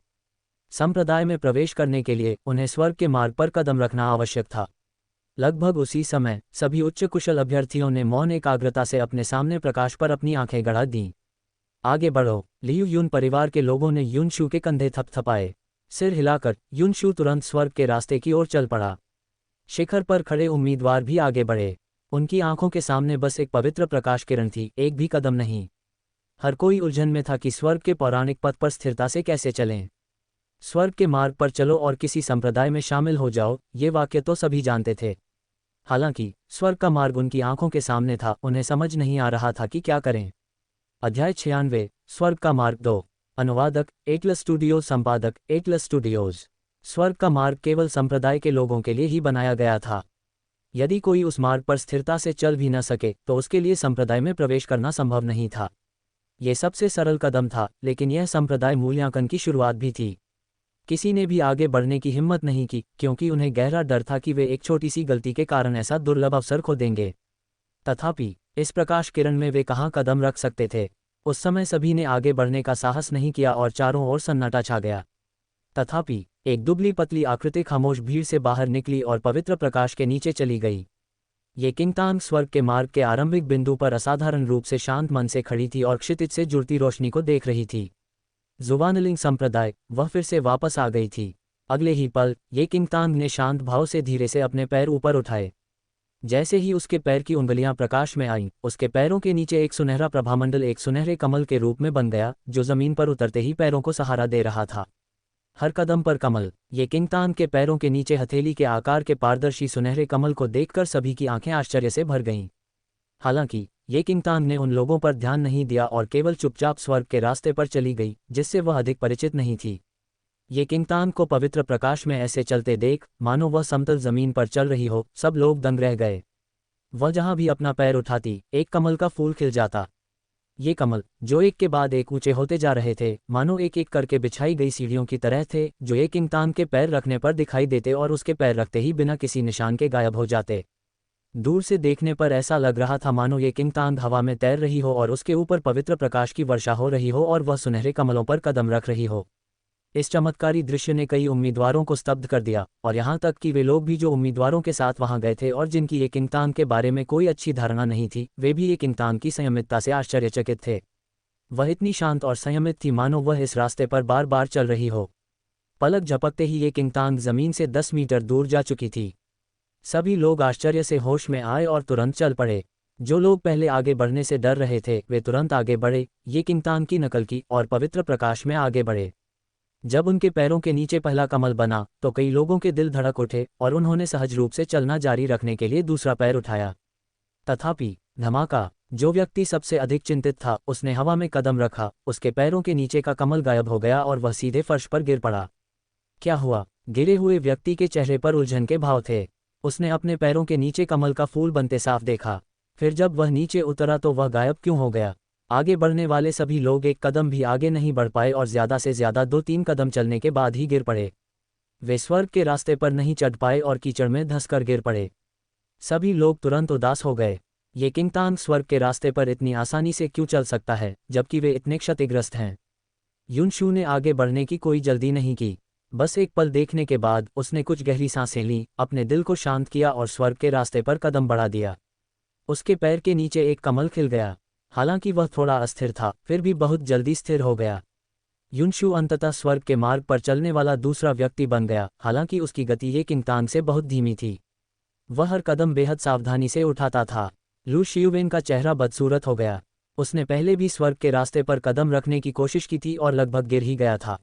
A: संप्रदाय में प्रवेश करने के लिए उन्हें स्वर्ग के मार्ग पर कदम रखना आवश्यक था। लगभग उसी समय सभी उच्च कुशल अभ्यर्थियों ने मौन एकाग्रता से अपने सामने प्रकाश पर अपनी आंखें गड़ा दीं। आगे बढ़ो। लियू यून परिवार के लोगों ने युन शू के कंधे थपथपाए। सिर हिलाकर युन शू तुरंत स्वर्ग के रास्ते की ओर चल पड़ा। शिखर पर खड़े उम्मीदवार भी आगे बढ़े। उनकी आंखों के सामने बस एक पवित्र प्रकाश किरण थी, एक भी कदम नहीं। हर कोई उलझन में था कि स्वर्ग के पौराणिक पथ पर स्थिरता से कैसे चलें। स्वर्ग के मार्ग पर चलो और किसी संप्रदाय में शामिल हो जाओ, ये वाक्य तो सभी जानते थे। हालांकि स्वर्ग का मार्ग उनकी आंखों के सामने था, उन्हें समझ नहीं आ रहा था कि क्या करें। अध्याय 96, स्वर्ग का मार्ग 2। अनुवादक एटलस स्टूडियो, संपादक एटलस स्टूडियोज। स्वर्ग का मार्ग केवल संप्रदाय के लोगों के लिए ही बनाया गया था। यदि कोई उस मार्ग पर स्थिरता से चल भी न सके तो उसके लिए संप्रदाय में प्रवेश करना संभव नहीं था। यह सबसे सरल कदम था, लेकिन यह संप्रदाय मूल्यांकन की शुरुआत भी थी। किसी ने भी आगे बढ़ने की हिम्मत नहीं की, क्योंकि उन्हें गहरा डर था कि वे एक छोटी सी गलती के कारण ऐसा दुर्लभ अवसर खो देंगे। तथापि इस प्रकाश किरण में वे कहाँ कदम रख सकते थे। उस समय सभी ने आगे बढ़ने का साहस नहीं किया और चारों ओर सन्नाटा छा गया। तथापि एक दुबली पतली आकृति खामोश भीड़ से बाहर निकली और पवित्र प्रकाश के नीचे चली गई। ये किंगतांग स्वर्ग के मार्ग के आरंभिक बिंदु पर असाधारण रूप से शांत मन से खड़ी थी और क्षितिज से जुड़ती रोशनी को देख रही थी। जुवानलिंग संप्रदाय, वह फिर से वापस आ गई थी। अगले ही पल ये किंगतांग ने शांत भाव से धीरे से अपने पैर ऊपर उठाए। जैसे ही उसके पैर की उंगलियां प्रकाश में आईं, उसके पैरों के नीचे एक सुनहरा प्रभामंडल एक सुनहरे कमल के रूप में बन गया, जो जमीन पर उतरते ही पैरों को सहारा दे रहा था। हर कदम पर कमल। ये किंगतांग के पैरों के नीचे हथेली के आकार के पारदर्शी सुनहरे कमल को देखकर सभी की आंखें आश्चर्य से भर गईं। हालांकि ये किंगतांग ने उन लोगों पर ध्यान नहीं दिया और केवल चुपचाप स्वर्ग के रास्ते पर चली गई, जिससे वह अधिक परिचित नहीं थी। ये किंगतांग को पवित्र प्रकाश में ऐसे चलते देख मानो वह समतल जमीन पर चल रही हो, सब लोग दंग रह गए। वह जहां भी अपना पैर उठाती, एक कमल का फूल खिल जाता। ये कमल, जो एक के बाद एक ऊंचे होते जा रहे थे, मानो एक एक करके बिछाई गई सीढ़ियों की तरह थे, जो एक इंसान के पैर रखने पर दिखाई देते और उसके पैर रखते ही बिना किसी निशान के गायब हो जाते। दूर से देखने पर ऐसा लग रहा था मानो ये किंगतांग हवा में तैर रही हो और उसके ऊपर पवित्र प्रकाश की वर्षा हो रही हो और वह सुनहरे कमलों पर कदम रख रही हो। इस चमत्कारी दृश्य ने कई उम्मीदवारों को स्तब्ध कर दिया, और यहाँ तक कि वे लोग भी जो उम्मीदवारों के साथ वहां गए थे और जिनकी ये किंगतांग के बारे में कोई अच्छी धारणा नहीं थी, वे भी ये किंगतांग की संयमितता से आश्चर्यचकित थे। वह इतनी शांत और संयमित थी मानो वह इस रास्ते पर बार बार चल रही हो। पलक झपकते ही ये किंगतांग जमीन से 10 मीटर दूर जा चुकी थी। सभी लोग आश्चर्य से होश में आए और तुरंत चल पड़े। जो लोग पहले आगे बढ़ने से डर रहे थे, वे तुरंत आगे बढ़े, ये किंगतांग की नकल की और पवित्र प्रकाश में आगे बढ़े। जब उनके पैरों के नीचे पहला कमल बना, तो कई लोगों के दिल धड़क उठे और उन्होंने सहज रूप से चलना जारी रखने के लिए दूसरा पैर उठाया। तथापि धमाका, जो व्यक्ति सबसे अधिक चिंतित था, उसने हवा में कदम रखा, उसके पैरों के नीचे का कमल गायब हो गया और वह सीधे फर्श पर गिर पड़ा। क्या हुआ? गिरे हुए व्यक्ति के चेहरे पर उलझन के भाव थे। उसने अपने पैरों के नीचे कमल का फूल बनते साफ देखा। फिर जब वह नीचे उतरा तो वह गायब क्यों हो गया? आगे बढ़ने वाले सभी लोग एक कदम भी आगे नहीं बढ़ पाए और ज़्यादा से ज़्यादा 2-3 कदम चलने के बाद ही गिर पड़े। वे स्वर्ग के रास्ते पर नहीं चढ़ पाए और कीचड़ में धंसकर गिर पड़े। सभी लोग तुरंत उदास हो गए। ये किंगतांग स्वर्ग के रास्ते पर इतनी आसानी से क्यों चल सकता है, जबकि वे इतने क्षतिग्रस्त हैं? युनशू ने आगे बढ़ने की कोई जल्दी नहीं की। बस एक पल देखने के बाद उसने कुछ गहरी सांसें लीं, अपने दिल को शांत किया और स्वर्ग के रास्ते पर कदम बढ़ा दिया। उसके पैर के नीचे एक कमल खिल गया। हालांकि वह थोड़ा अस्थिर था, फिर भी बहुत जल्दी स्थिर हो गया। युनशू अंततः स्वर्ग के मार्ग पर चलने वाला दूसरा व्यक्ति बन गया। हालांकि उसकी गति ये किंगतांग से बहुत धीमी थी। वह हर कदम बेहद सावधानी से उठाता था। लू शियुवेन का चेहरा बदसूरत हो गया। उसने पहले भी स्वर्ग के रास्ते पर कदम रखने की कोशिश की थी और लगभग गिर ही गया था।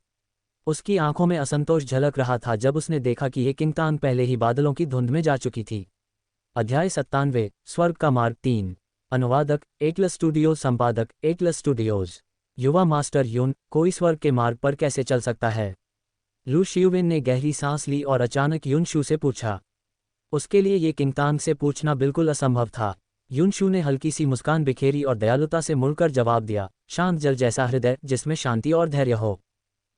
A: उसकी आंखों में असंतोष झलक रहा था जब उसने देखा कि ये किंगतांग पहले ही बादलों की धुंध में जा चुकी थी। अध्याय 97, स्वर्ग का मार्ग 3। अनुवादक एटलस स्टूडियो, संपादक एटलस स्टूडियोज। युवा मास्टर युन, कोई स्वर्ग के मार्ग पर कैसे चल सकता है? लू शियुवेन ने गहरी सांस ली और अचानक युनशू से पूछा। उसके लिए ये किंगतांग से पूछना बिल्कुल असंभव था। युनशू ने हल्की सी मुस्कान बिखेरी और दयालुता से मुड़कर जवाब दिया, शांत जल जैसा हृदय जिसमें शांति और धैर्य हो।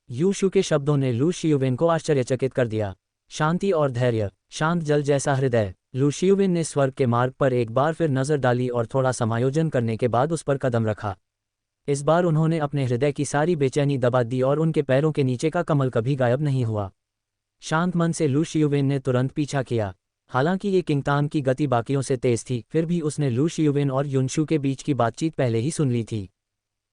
A: युनशू के शब्दों ने लू शियुवेन को आश्चर्यचकित कर दिया। शांति और धैर्य, शांत जल जैसा हृदय। लू शियुवेन ने स्वर्ग के मार्ग पर एक बार फिर नजर डाली और थोड़ा समायोजन करने के बाद उस पर कदम रखा। इस बार उन्होंने अपने हृदय की सारी बेचैनी दबा दी और उनके पैरों के नीचे का कमल कभी गायब नहीं हुआ। शांत मन से लू शियुवेन ने तुरंत पीछा किया। हालांकि ये किंगतांग की गति बाकियों से तेज थी, फिर भी उसने लू शियुवेन और युनशू के बीच की बातचीत पहले ही सुन ली थी।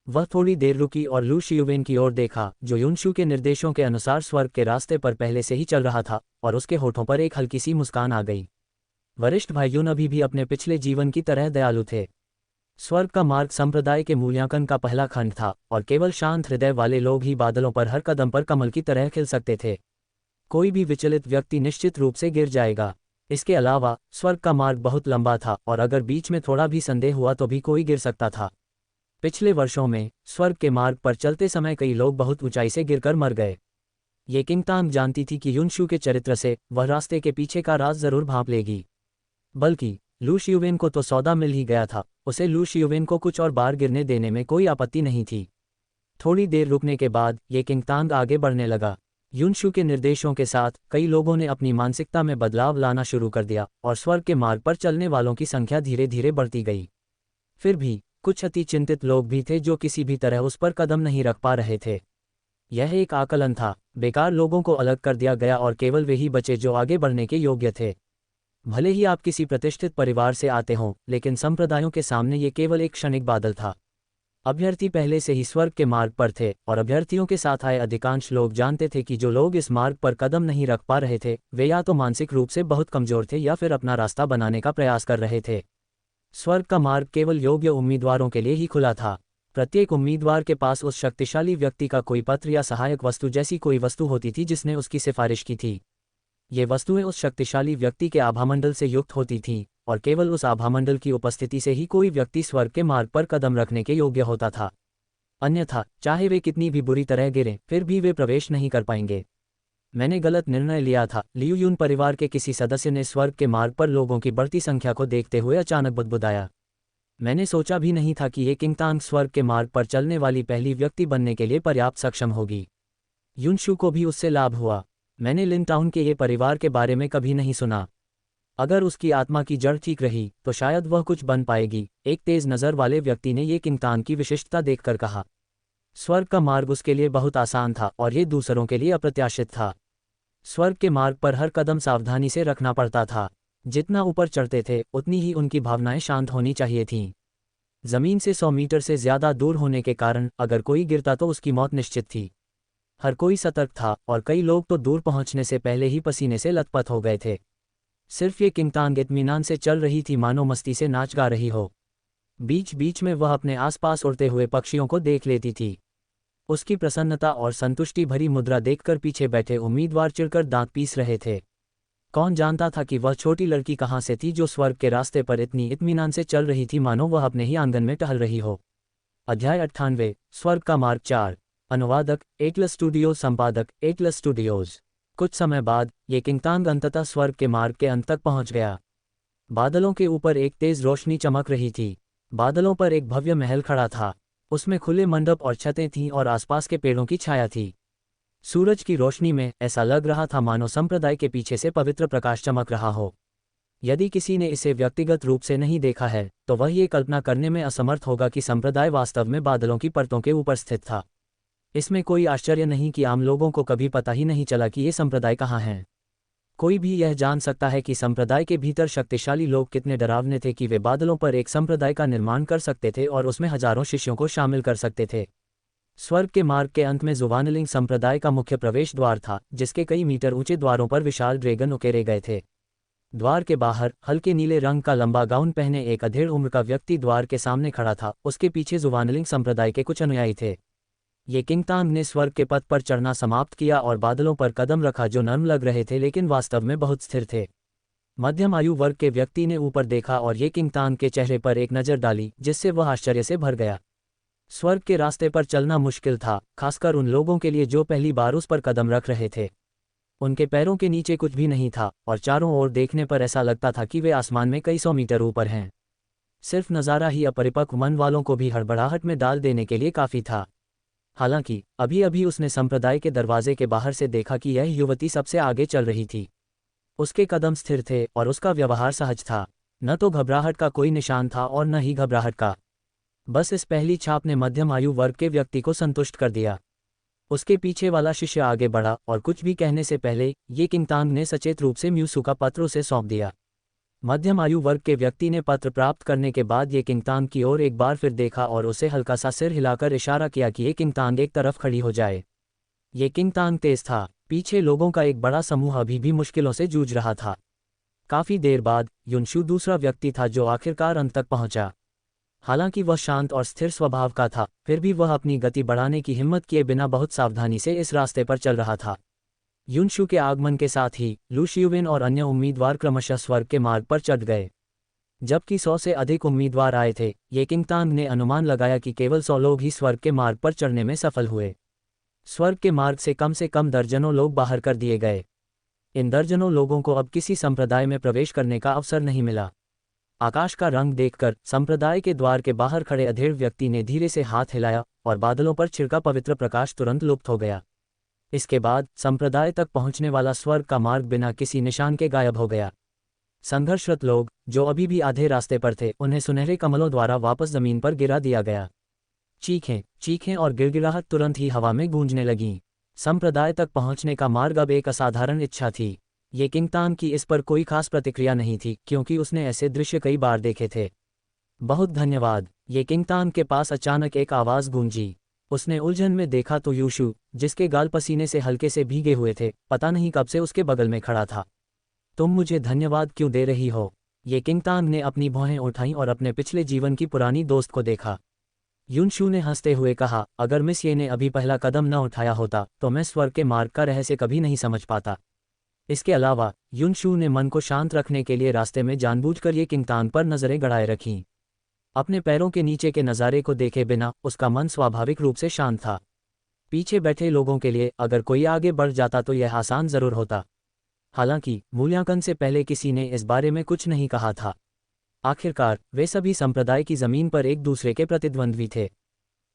A: वह थोड़ी देर रुकी और लू शियुवेन की ओर देखा, जो युनशू के निर्देशों के अनुसार स्वर्ग के रास्ते पर पहले से ही चल रहा था, और उसके होठों पर एक हल्की सी मुस्कान आ गई। वरिष्ठ भाई युन अभी भी अपने पिछले जीवन की तरह दयालु थे। स्वर्ग का मार्ग संप्रदाय के मूल्यांकन का पहला खंड था, और केवल शांत हृदय वाले लोग ही बादलों पर हर कदम पर कमल की तरह खिल सकते थे। कोई भी विचलित व्यक्ति निश्चित रूप से गिर जाएगा। इसके अलावा स्वर्ग का मार्ग बहुत लंबा था और अगर बीच में थोड़ा भी संदेह हुआ तो भी कोई गिर सकता था। पिछले वर्षों में स्वर्ग के मार्ग पर चलते समय कई लोग बहुत ऊंचाई से गिरकर मर गए। ये किंगतांग जानती थी कि युनशू के चरित्र से वह रास्ते के पीछे का राज जरूर भांप लेगी। बल्कि लू शियुवेन को तो सौदा मिल ही गया था, उसे लू शियुवेन को कुछ और बार गिरने देने में कोई आपत्ति नहीं थी। थोड़ी देर रुकने के बाद ये किंगतांग आगे बढ़ने लगा। युनशू के निर्देशों के साथ कई लोगों ने अपनी मानसिकता में बदलाव लाना शुरू कर दिया और स्वर्ग के मार्ग पर चलने वालों की संख्या धीरे धीरे बढ़ती गई। फिर भी कुछ अति चिंतित लोग भी थे जो किसी भी तरह उस पर कदम नहीं रख पा रहे थे। यह एक आकलन था। बेकार लोगों को अलग कर दिया गया और केवल वे ही बचे जो आगे बढ़ने के योग्य थे। भले ही आप किसी प्रतिष्ठित परिवार से आते हों, लेकिन संप्रदायों के सामने ये केवल एक क्षणिक बादल था। अभ्यर्थी पहले से ही स्वर्ग के मार्ग पर थे और अभ्यर्थियों के साथ आए अधिकांश लोग जानते थे कि जो लोग इस मार्ग पर कदम नहीं रख पा रहे थे, वे या तो मानसिक रूप से बहुत कमजोर थे या फिर अपना रास्ता बनाने का प्रयास कर रहे थे। स्वर्ग का मार्ग केवल योग्य उम्मीदवारों के लिए ही खुला था। प्रत्येक उम्मीदवार के पास उस शक्तिशाली व्यक्ति का कोई पत्र या सहायक वस्तु जैसी कोई वस्तु होती थी जिसने उसकी सिफारिश की थी। ये वस्तुएं उस शक्तिशाली व्यक्ति के आभामंडल से युक्त होती थीं, और केवल उस आभामंडल की उपस्थिति से ही कोई व्यक्ति स्वर्ग के मार्ग पर कदम रखने के योग्य होता था। अन्यथा चाहे वे कितनी भी बुरी तरह गिरें, फिर भी वे प्रवेश नहीं कर पाएंगे। मैंने गलत निर्णय लिया था, लियू यून परिवार के किसी सदस्य ने स्वर्ग के मार्ग पर लोगों की बढ़ती संख्या को देखते हुए अचानक बुदबुदाया। मैंने सोचा भी नहीं था कि ये किंगतांग स्वर्ग के मार्ग पर चलने वाली पहली व्यक्ति बनने के लिए पर्याप्त सक्षम होगी। युनशु को भी उससे लाभ हुआ। मैंने लिनटाउन के ये परिवार के बारे में कभी नहीं सुना। अगर उसकी आत्मा की जड़ ठीक रही तो शायद वह कुछ बन पाएगी, एक तेज नज़र वाले व्यक्ति ने ये किंगतांग की विशिष्टता देखकर कहा। स्वर्ग का मार्ग उसके लिए बहुत आसान था और ये दूसरों के लिए अप्रत्याशित था। स्वर्ग के मार्ग पर हर कदम सावधानी से रखना पड़ता था। जितना ऊपर चढ़ते थे उतनी ही उनकी भावनाएं शांत होनी चाहिए थीं। जमीन से 100 मीटर से ज्यादा दूर होने के कारण अगर कोई गिरता तो उसकी मौत निश्चित थी। हर कोई सतर्क था और कई लोग तो दूर पहुंचने से पहले ही पसीने से लथपथ हो गए थे। सिर्फ ये किंगतांग इत्मीनान से चल रही थी, मानो मस्ती से नाच गा रही हो। बीच बीच में वह अपने आसपास उड़ते हुए पक्षियों को देख लेती थी। उसकी प्रसन्नता और संतुष्टि भरी मुद्रा देखकर पीछे बैठे उम्मीदवार चिढ़कर दांत पीस रहे थे। कौन जानता था कि वह छोटी लड़की कहाँ से थी जो स्वर्ग के रास्ते पर इतनी इत्मीनान से चल रही थी मानो वह अपने ही आंगन में टहल रही हो। अध्याय 98 स्वर्ग का मार्ग 4। अनुवादक एटलस स्टूडियो, संपादक एटलस स्टूडियोज। कुछ समय बाद ये किंगतांग अंततः स्वर्ग के मार्ग के अंत तक पहुंच गया। बादलों के ऊपर एक तेज रोशनी चमक रही थी। बादलों पर एक भव्य महल खड़ा था। उसमें खुले मंडप और छतें थीं और आसपास के पेड़ों की छाया थी। सूरज की रोशनी में ऐसा लग रहा था मानो संप्रदाय के पीछे से पवित्र प्रकाश चमक रहा हो। यदि किसी ने इसे व्यक्तिगत रूप से नहीं देखा है तो वह ये कल्पना करने में असमर्थ होगा कि संप्रदाय वास्तव में बादलों की परतों के ऊपर स्थित था। इसमें कोई आश्चर्य नहीं कि आम लोगों को कभी पता ही नहीं चला कि ये संप्रदाय कहाँ हैं। कोई भी यह जान सकता है कि संप्रदाय के भीतर शक्तिशाली लोग कितने डरावने थे कि वे बादलों पर एक संप्रदाय का निर्माण कर सकते थे और उसमें हजारों शिष्यों को शामिल कर सकते थे। स्वर्ग के मार्ग के अंत में जुवानलिंग संप्रदाय का मुख्य प्रवेश द्वार था, जिसके कई मीटर ऊंचे द्वारों पर विशाल ड्रैगन उकेरे गए थे। द्वार के बाहर हल्के नीले रंग का लंबा गाउन पहने एक अधेड़ उम्र का व्यक्ति द्वार के सामने खड़ा था। उसके पीछे जुवानलिंग संप्रदाय के कुछ अनुयायी थे। ये किंगतांग ने स्वर्ग के पथ पर चढ़ना समाप्त किया और बादलों पर कदम रखा जो नर्म लग रहे थे लेकिन वास्तव में बहुत स्थिर थे। मध्यम आयु वर्ग के व्यक्ति ने ऊपर देखा और ये किंगतांग के चेहरे पर एक नज़र डाली जिससे वह आश्चर्य से भर गया। स्वर्ग के रास्ते पर चलना मुश्किल था, खासकर उन लोगों के लिए जो पहली बार उस पर कदम रख रहे थे। उनके पैरों के नीचे कुछ भी नहीं था और चारों ओर देखने पर ऐसा लगता था कि वे आसमान में कई 100 मीटर ऊपर हैं। सिर्फ नज़ारा ही अपरिपक्व मन वालों को भी हड़बड़ाहट में डाल देने के लिए काफ़ी था। हालांकि अभी अभी उसने संप्रदाय के दरवाजे के बाहर से देखा कि यह युवती सबसे आगे चल रही थी। उसके कदम स्थिर थे और उसका व्यवहार सहज था। न तो घबराहट का कोई निशान था और न ही घबराहट का। बस इस पहली छाप ने मध्यम आयु वर्ग के व्यक्ति को संतुष्ट कर दिया। उसके पीछे वाला शिष्य आगे बढ़ा और कुछ भी कहने से पहले ये किंगतांग ने सचेत रूप से म्यूसू का पत्र उसे सौंप दिया। मध्यम आयु वर्ग के व्यक्ति ने पत्र प्राप्त करने के बाद ये किंगतांग की ओर एक बार फिर देखा और उसे हल्का सा सिर हिलाकर इशारा किया कि ये किंगतांग एक तरफ खड़ी हो जाए। ये किंगतांग तेज था। पीछे लोगों का एक बड़ा समूह अभी भी मुश्किलों से जूझ रहा था। काफी देर बाद युनशु दूसरा व्यक्ति था जो आखिरकार अंत तक पहुंचा। हालांकि वह शांत और स्थिर स्वभाव का था, फिर भी वह अपनी गति बढ़ाने की हिम्मत किए बिना बहुत सावधानी से इस रास्ते पर चल रहा था। युनशु के आगमन के साथ ही लू शियुविन और अन्य उम्मीदवार क्रमशः स्वर्ग के मार्ग पर चढ़ गए। जबकि 100 से अधिक उम्मीदवार आए थे, ये किंगतांग ने अनुमान लगाया कि केवल 100 लोग ही स्वर्ग के मार्ग पर चढ़ने में सफल हुए। स्वर्ग के मार्ग से कम दर्जनों लोग बाहर कर दिए गए। इन दर्जनों लोगों को अब किसी संप्रदाय में प्रवेश करने का अवसर नहीं मिला। आकाश का रंग देखकर संप्रदाय के द्वार के बाहर खड़े अधेड़ व्यक्ति ने धीरे से हाथ हिलाया और बादलों पर छिड़का पवित्र प्रकाश तुरंत लुप्त हो गया। इसके बाद संप्रदाय तक पहुंचने वाला स्वर्ग का मार्ग बिना किसी निशान के गायब हो गया। संघर्षरत लोग जो अभी भी आधे रास्ते पर थे, उन्हें सुनहरे कमलों द्वारा वापस जमीन पर गिरा दिया गया। चीखें और गिड़गिड़ाहट तुरंत ही हवा में गूंजने लगीं। संप्रदाय तक पहुंचने का मार्ग अब एक असाधारण इच्छा थी। ये किंगतांग की इस पर कोई खास प्रतिक्रिया नहीं थी क्योंकि उसने ऐसे दृश्य कई बार देखे थे। बहुत धन्यवाद। ये किंगतांग के पास अचानक एक आवाज़ गूंजी। उसने उलझन में देखा तो यूशु, जिसके गाल पसीने से हल्के से भीगे हुए थे, पता नहीं कब से उसके बगल में खड़ा था। तुम मुझे धन्यवाद क्यों दे रही हो? ये किंगतांग ने अपनी भौहें उठाईं और अपने पिछले जीवन की पुरानी दोस्त को देखा। युनशु ने हंसते हुए कहा, अगर मिस ये ने अभी पहला कदम न उठाया होता तो मैं स्वर्ग के मार्ग का रहस्य कभी नहीं समझ पाता। इसके अलावा युनशु ने मन को शांत रखने के लिए रास्ते में जानबूझकर ये किंगतांग पर नजरें गड़ाए रखीं। अपने पैरों के नीचे के नज़ारे को देखे बिना उसका मन स्वाभाविक रूप से शांत था। पीछे बैठे लोगों के लिए अगर कोई आगे बढ़ जाता तो यह आसान जरूर होता। हालांकि मूल्यांकन से पहले किसी ने इस बारे में कुछ नहीं कहा था। आखिरकार वे सभी संप्रदाय की जमीन पर एक दूसरे के प्रतिद्वंद्वी थे।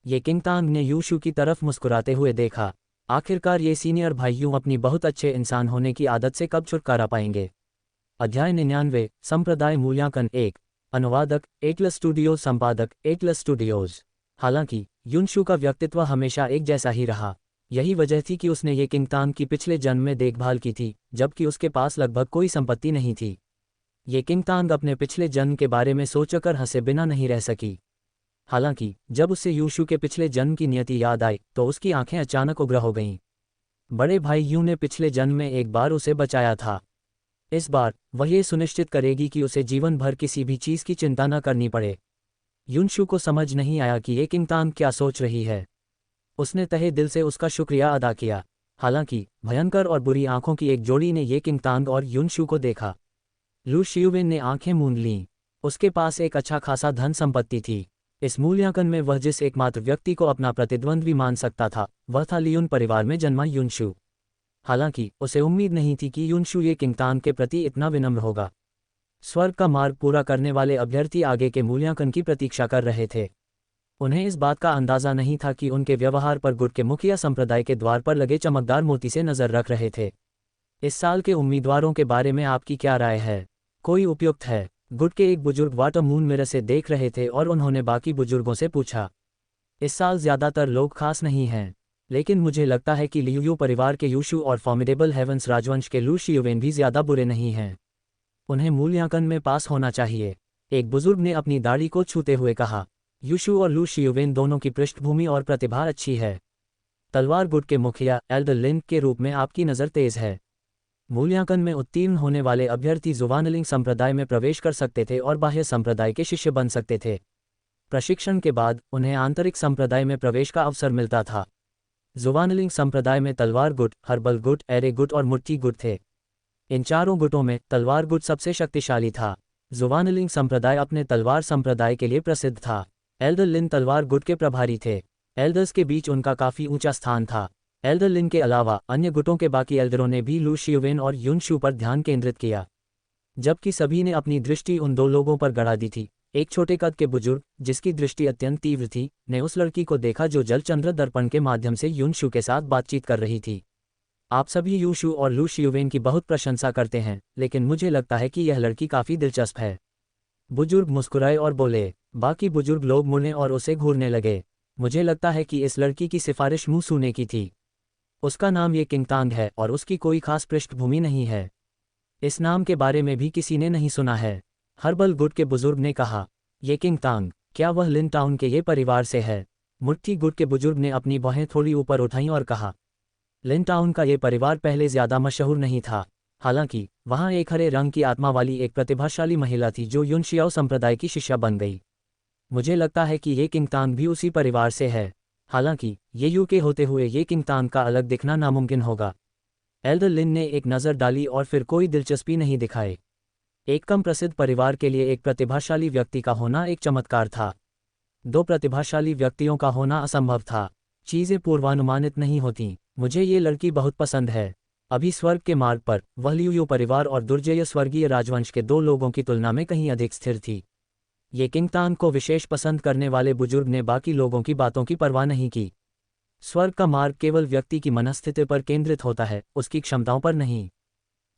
A: ये किंगतांग ने यूशु की तरफ मुस्कुराते हुए देखा। आखिरकार ये सीनियर भाई यूं अपनी बहुत अच्छे इंसान होने की आदत से कब छुटकारा पाएंगे। अध्याय 99 संप्रदाय मूल्यांकन 1। अनुवादक एटलस स्टूडियो, संपादक एटलस स्टूडियोज। हालांकि युनशु का व्यक्तित्व हमेशा एक जैसा ही रहा। यही वजह थी कि उसने ये किंगतांग की पिछले जन्म में देखभाल की थी, जबकि उसके पास लगभग कोई संपत्ति नहीं थी। ये किंगतांग अपने पिछले जन्म के बारे में सोचकर हंसे बिना नहीं रह सकी। हालांकि जब उसे यूशु के पिछले जन्म की नियति याद आई तो उसकी आंखें अचानक उग्र हो गईं। बड़े भाई यू ने पिछले जन्म में एक बार उसे बचाया था। इस बार वह ये सुनिश्चित करेगी कि उसे जीवन भर किसी भी चीज़ की चिंता न करनी पड़े। युनशु को समझ नहीं आया कि ये किंगतांग क्या सोच रही है। उसने तहे दिल से उसका शुक्रिया अदा किया। हालांकि भयंकर और बुरी आंखों की एक जोड़ी ने ये किंगतांग और युनशु को देखा। लू शियुवेन ने आंखें मूंद लीं। उसके पास एक अच्छा खासा धन संपत्ति थी। इस मूल्यांकन में वह जिस एकमात्र व्यक्ति को अपना प्रतिद्वंद्वी मान सकता था वह था लियुन परिवार में जन्मा युनशु। हालांकि उसे उम्मीद नहीं थी कि युनशु ये किंगतांग के प्रति इतना विनम्र होगा। स्वर्ग का मार्ग पूरा करने वाले अभ्यर्थी आगे के मूल्यांकन की प्रतीक्षा कर रहे थे। उन्हें इस बात का अंदाजा नहीं था कि उनके व्यवहार पर गुट के मुखिया संप्रदाय के द्वार पर लगे चमकदार मोती से नजर रख रहे थे। इस साल के उम्मीदवारों के बारे में आपकी क्या राय है? कोई उपयुक्त है? गुट के एक बुजुर्ग वाटर मून मिरर से देख रहे थे और उन्होंने बाकी बुजुर्गों से पूछा। इस साल ज्यादातर लोग खास नहीं हैं, लेकिन मुझे लगता है कि लियू परिवार के यूशु और फॉर्मिडेबल हेवंस राजवंश के लू शियुवेन भी ज्यादा बुरे नहीं हैं। उन्हें मूल्यांकन में पास होना चाहिए, एक बुजुर्ग ने अपनी दाढ़ी को छूते हुए कहा। यूशु और लू शियुवेन दोनों की पृष्ठभूमि और प्रतिभा अच्छी है। तलवार गुट के मुखिया एल्डर लिन के रूप में आपकी नज़र तेज है। मूल्यांकन में उत्तीर्ण होने वाले अभ्यर्थी जुवानलिंग संप्रदाय में प्रवेश कर सकते थे और बाह्य संप्रदाय के शिष्य बन सकते थे। प्रशिक्षण के बाद उन्हें आंतरिक संप्रदाय में प्रवेश का अवसर मिलता था। जुवानलिंग संप्रदाय में तलवार गुट, हर्बल गुट, एरे गुट और मुट्ठी गुट थे। इन चारों गुटों में तलवार गुट सबसे शक्तिशाली था। जुवानलिंग संप्रदाय अपने तलवार संप्रदाय के लिए प्रसिद्ध था। एल्डर लिन तलवार गुट के प्रभारी थे। एल्डर्स के बीच उनका काफी ऊंचा स्थान था। एल्डर लिन के अलावा अन्य गुटों के बाकी एल्डरों ने भी लू शियुवेन और युनशु पर ध्यान केंद्रित किया, जबकि सभी ने अपनी दृष्टि उन दो लोगों पर गड़ा दी थी। एक छोटे कद के बुजुर्ग, जिसकी दृष्टि अत्यंत तीव्र थी, ने उस लड़की को देखा जो जलचंद्र दर्पण के माध्यम से युनशु के साथ बातचीत कर रही थी। आप सभी यूशु और लू शियुवेन की बहुत प्रशंसा करते हैं, लेकिन मुझे लगता है कि यह लड़की काफी दिलचस्प है। बुजुर्ग मुस्कुराए और बोले। बाकी बुजुर्ग लोग मुड़ने और उसे घूरने लगे। मुझे लगता है कि इस लड़की की सिफारिश मुंह ने की थी। उसका नाम ये किंगतांग है और उसकी कोई खास पृष्ठभूमि नहीं है। इस नाम के बारे में भी किसी ने नहीं सुना है। हर्बल गुट के बुजुर्ग ने कहा। ये किंगतांग, क्या वह लिन टाउन के ये परिवार से है? मुट्ठी गुट के बुजुर्ग ने अपनी बाहें थोड़ी ऊपर उठाईं और कहा। लिन टाउन का ये परिवार पहले ज्यादा मशहूर नहीं था। हालांकि वहां एक हरे रंग की आत्मा वाली एक प्रतिभाशाली महिला थी जो युनशियाओ संप्रदाय की शिष्या बन गई। मुझे लगता है कि ये किंगतांग भी उसी परिवार से है। हालांकि ये यू के होते हुए ये किंगतांग का अलग दिखना नामुमकिन होगा। एल्डर लिन ने एक नज़र डाली और फिर कोई दिलचस्पी नहीं दिखाई। एक कम प्रसिद्ध परिवार के लिए एक प्रतिभाशाली व्यक्ति का होना एक चमत्कार था। दो प्रतिभाशाली व्यक्तियों का होना असंभव था। चीज़ें पूर्वानुमानित नहीं होतीं। मुझे ये लड़की बहुत पसंद है। अभी स्वर्ग के मार्ग पर वह लियू परिवार और दुर्जय स्वर्गीय राजवंश के दो लोगों की तुलना में कहीं अधिक स्थिर थी। ये किंगतांग को विशेष पसंद करने वाले बुजुर्ग ने बाकी लोगों की बातों की परवाह नहीं की। स्वर्ग का मार्ग केवल व्यक्ति की मनस्थिति पर केंद्रित होता है, उसकी क्षमताओं पर नहीं।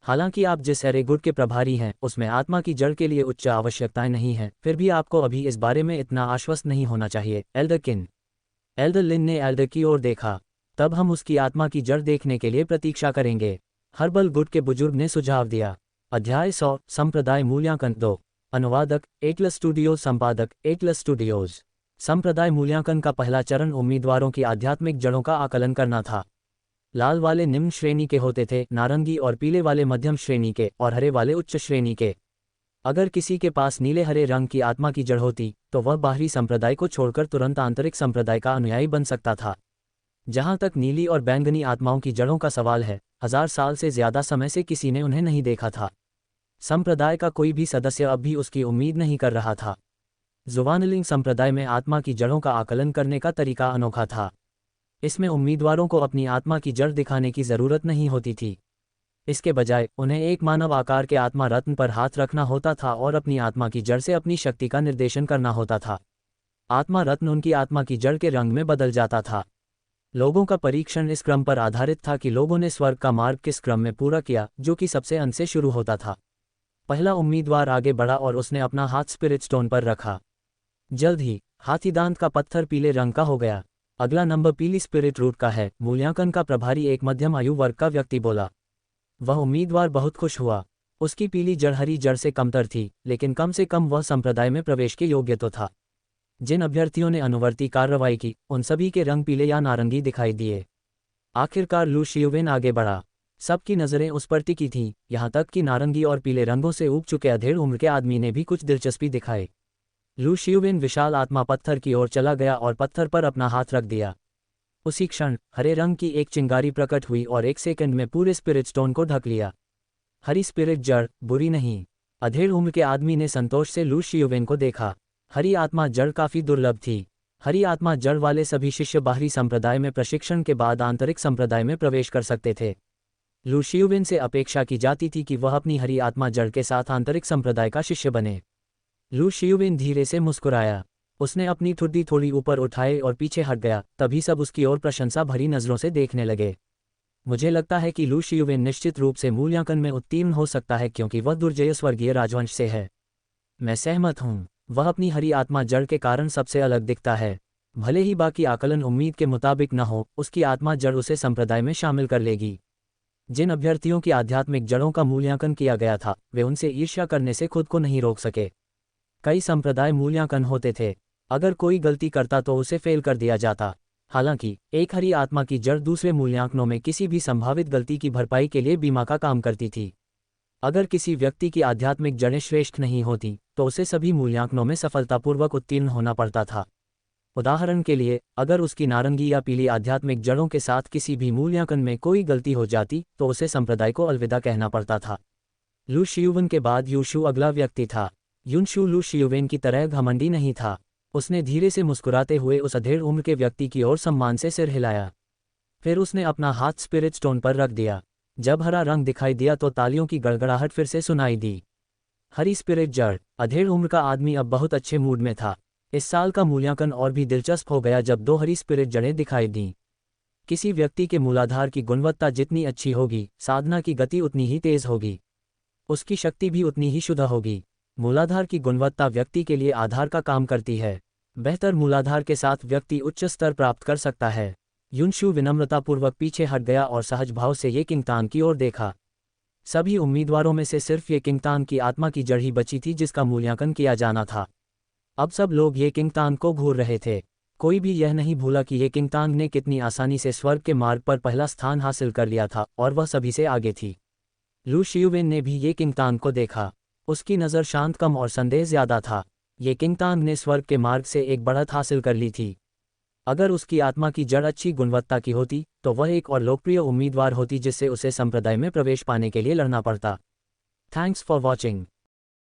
A: हालांकि आप जिस एरे गुट के प्रभारी हैं उसमें आत्मा की जड़ के लिए उच्च आवश्यकताएं नहीं हैं, फिर भी आपको अभी इस बारे में इतना आश्वस्त नहीं होना चाहिए। एल्डर लिन ने एल्डर की ओर देखा। तब हम उसकी आत्मा की जड़ देखने के लिए प्रतीक्षा करेंगे, हर्बल गुट के बुजुर्ग ने सुझाव दिया। अध्याय 100 संप्रदाय मूल्यांकन 2। अनुवादक एटलस स्टूडियो, संपादक एटलस स्टूडियोज। संप्रदाय मूल्यांकन का पहला चरण उम्मीदवारों की आध्यात्मिक जड़ों का आकलन करना था। लाल वाले निम्न श्रेणी के होते थे, नारंगी और पीले वाले मध्यम श्रेणी के, और हरे वाले उच्च श्रेणी के। अगर किसी के पास नीले हरे रंग की आत्मा की जड़ होती तो वह बाहरी संप्रदाय को छोड़कर तुरंत आंतरिक संप्रदाय का अनुयायी बन सकता था। जहां तक नीली और बैंगनी आत्माओं की जड़ों का सवाल है, 1000 साल से ज्यादा समय से किसी ने उन्हें नहीं देखा था। संप्रदाय का कोई भी सदस्य अब भी उसकी उम्मीद नहीं कर रहा था। जुवानलिंग संप्रदाय में आत्मा की जड़ों का आकलन करने का तरीका अनोखा था। इसमें उम्मीदवारों को अपनी आत्मा की जड़ दिखाने की जरूरत नहीं होती थी। इसके बजाय उन्हें एक मानव आकार के आत्मा रत्न पर हाथ रखना होता था और अपनी आत्मा की जड़ से अपनी शक्ति का निर्देशन करना होता था। आत्मा रत्न उनकी आत्मा की जड़ के रंग में बदल जाता था। लोगों का परीक्षण इस क्रम पर आधारित था कि लोगों ने स्वर्ग का मार्ग किस क्रम में पूरा किया, जो कि सबसे अंत से शुरू होता था। पहला उम्मीदवार आगे बढ़ा और उसने अपना हाथ स्पिरिट स्टोन पर रखा। जल्द ही हाथीदांत का पत्थर पीले रंग का हो गया। अगला नंबर पीली स्पिरिट रूट का है। मूल्यांकन का प्रभारी एक मध्यम आयु वर्ग का व्यक्ति बोला। वह उम्मीदवार बहुत खुश हुआ। उसकी पीली जड़ हरी जड़ से कमतर थी, लेकिन कम से कम वह संप्रदाय में प्रवेश के योग्य तो था। जिन अभ्यर्थियों ने अनुवर्ती कार्रवाई की, उन सभी के रंग पीले या नारंगी दिखाई दिए। आखिरकार लू शियुवेन आगे बढ़ा। सबकी नज़रें उस पर टिकी थीं, यहाँ तक कि नारंगी और पीले रंगों से ऊब चुके अधेड़ उम्र के आदमी ने भी कुछ दिलचस्पी दिखाई। लू शियुवेन विशाल आत्मा पत्थर की ओर चला गया और पत्थर पर अपना हाथ रख दिया। उसी क्षण हरे रंग की एक चिंगारी प्रकट हुई और एक सेकंड में पूरे स्पिरिट स्टोन को ढक लिया। हरी स्पिरिट जड़ बुरी नहीं। अधेड़ उम्र के आदमी ने संतोष से लू शियुवेन को देखा। हरी आत्मा जड़ काफी दुर्लभ थी। हरी आत्मा जड़ वाले सभी शिष्य बाहरी संप्रदाय में प्रशिक्षण के बाद आंतरिक संप्रदाय में प्रवेश कर सकते थे। लू शियुवेन से अपेक्षा की जाती थी कि वह अपनी हरी आत्मा जड़ के साथ आंतरिक संप्रदाय का शिष्य बने। लू शियुवेन धीरे से मुस्कुराया। उसने अपनी ठुड्डी थोड़ी ऊपर उठाए और पीछे हट गया। तभी सब उसकी ओर प्रशंसा भरी नज़रों से देखने लगे। मुझे लगता है कि लू शियुवेन निश्चित रूप से मूल्यांकन में उत्तीर्ण हो सकता है, क्योंकि वह दुर्जय स्वर्गीय राजवंश से है। मैं सहमत हूँ। वह अपनी हरी आत्मा जड़ के कारण सबसे अलग दिखता है। भले ही बाकी आकलन उम्मीद के मुताबिक न हो, उसकी आत्मा जड़ उसे संप्रदाय में शामिल कर लेगी। जिन अभ्यर्थियों की आध्यात्मिक जड़ों का मूल्यांकन किया गया था, वे उनसे ईर्ष्या करने से खुद को नहीं रोक सके। कई संप्रदाय मूल्यांकन होते थे। अगर कोई गलती करता तो उसे फेल कर दिया जाता। हालांकि एक हरी आत्मा की जड़ दूसरे मूल्यांकनों में किसी भी संभावित गलती की भरपाई के लिए बीमा का काम करती थी। अगर किसी व्यक्ति की आध्यात्मिक जड़ें श्रेष्ठ नहीं होती, तो उसे सभी मूल्यांकनों में सफलतापूर्वक उत्तीर्ण होना पड़ता था। उदाहरण के लिए, अगर उसकी नारंगी या पीली आध्यात्मिक जड़ों के साथ किसी भी मूल्यांकन में कोई गलती हो जाती, तो उसे संप्रदाय को अलविदा कहना पड़ता था। लू शियुवेन के बाद यूशु अगला व्यक्ति था। यूशु लू शियुवेन की तरह घमंडी नहीं था। उसने धीरे से मुस्कुराते हुए उस अधेड़ उम्र के व्यक्ति की ओर सम्मान से सिर हिलाया। फिर उसने अपना हाथ स्पिरिट स्टोन पर रख दिया। जब हरा रंग दिखाई दिया तो तालियों की गड़गड़ाहट फिर से सुनाई दी। हरी स्पिरिट जड़। अधेड़ उम्र का आदमी अब बहुत अच्छे मूड में था। इस साल का मूल्यांकन और भी दिलचस्प हो गया जब 2 हरी स्पिरिट जड़ें दिखाई दीं। किसी व्यक्ति के मूलाधार की गुणवत्ता जितनी अच्छी होगी, साधना की गति उतनी ही तेज होगी। उसकी शक्ति भी उतनी ही शुद्ध होगी। मूलाधार की गुणवत्ता व्यक्ति के लिए आधार का काम करती है। बेहतर मूलाधार के साथ व्यक्ति उच्च स्तर प्राप्त कर सकता है। यूशु विनम्रतापूर्वक पीछे हट गया और सहज भाव से ये किंगतान की ओर देखा। सभी उम्मीदवारों में से सिर्फ ये किंगतान की आत्मा की जड़ ही बची थी जिसका मूल्यांकन किया जाना था। अब सब लोग ये किंगतान को घूर रहे थे। कोई भी यह नहीं भूला कि ये किंगतान ने कितनी आसानी से स्वर्ग के मार्ग पर पहला स्थान हासिल कर लिया था और वह सभी से आगे थी। लू शियुवेन ने भी ये किंगतान को देखा। उसकी नज़र शांत, कम और संदेह ज्यादा था। ये किंगतान ने स्वर्ग के मार्ग से एक बढ़त हासिल कर ली थी। अगर उसकी आत्मा की जड़ अच्छी गुणवत्ता की होती, तो वह एक और लोकप्रिय उम्मीदवार होती जिससे उसे संप्रदाय में प्रवेश पाने के लिए लड़ना पड़ता। Thanks for watching.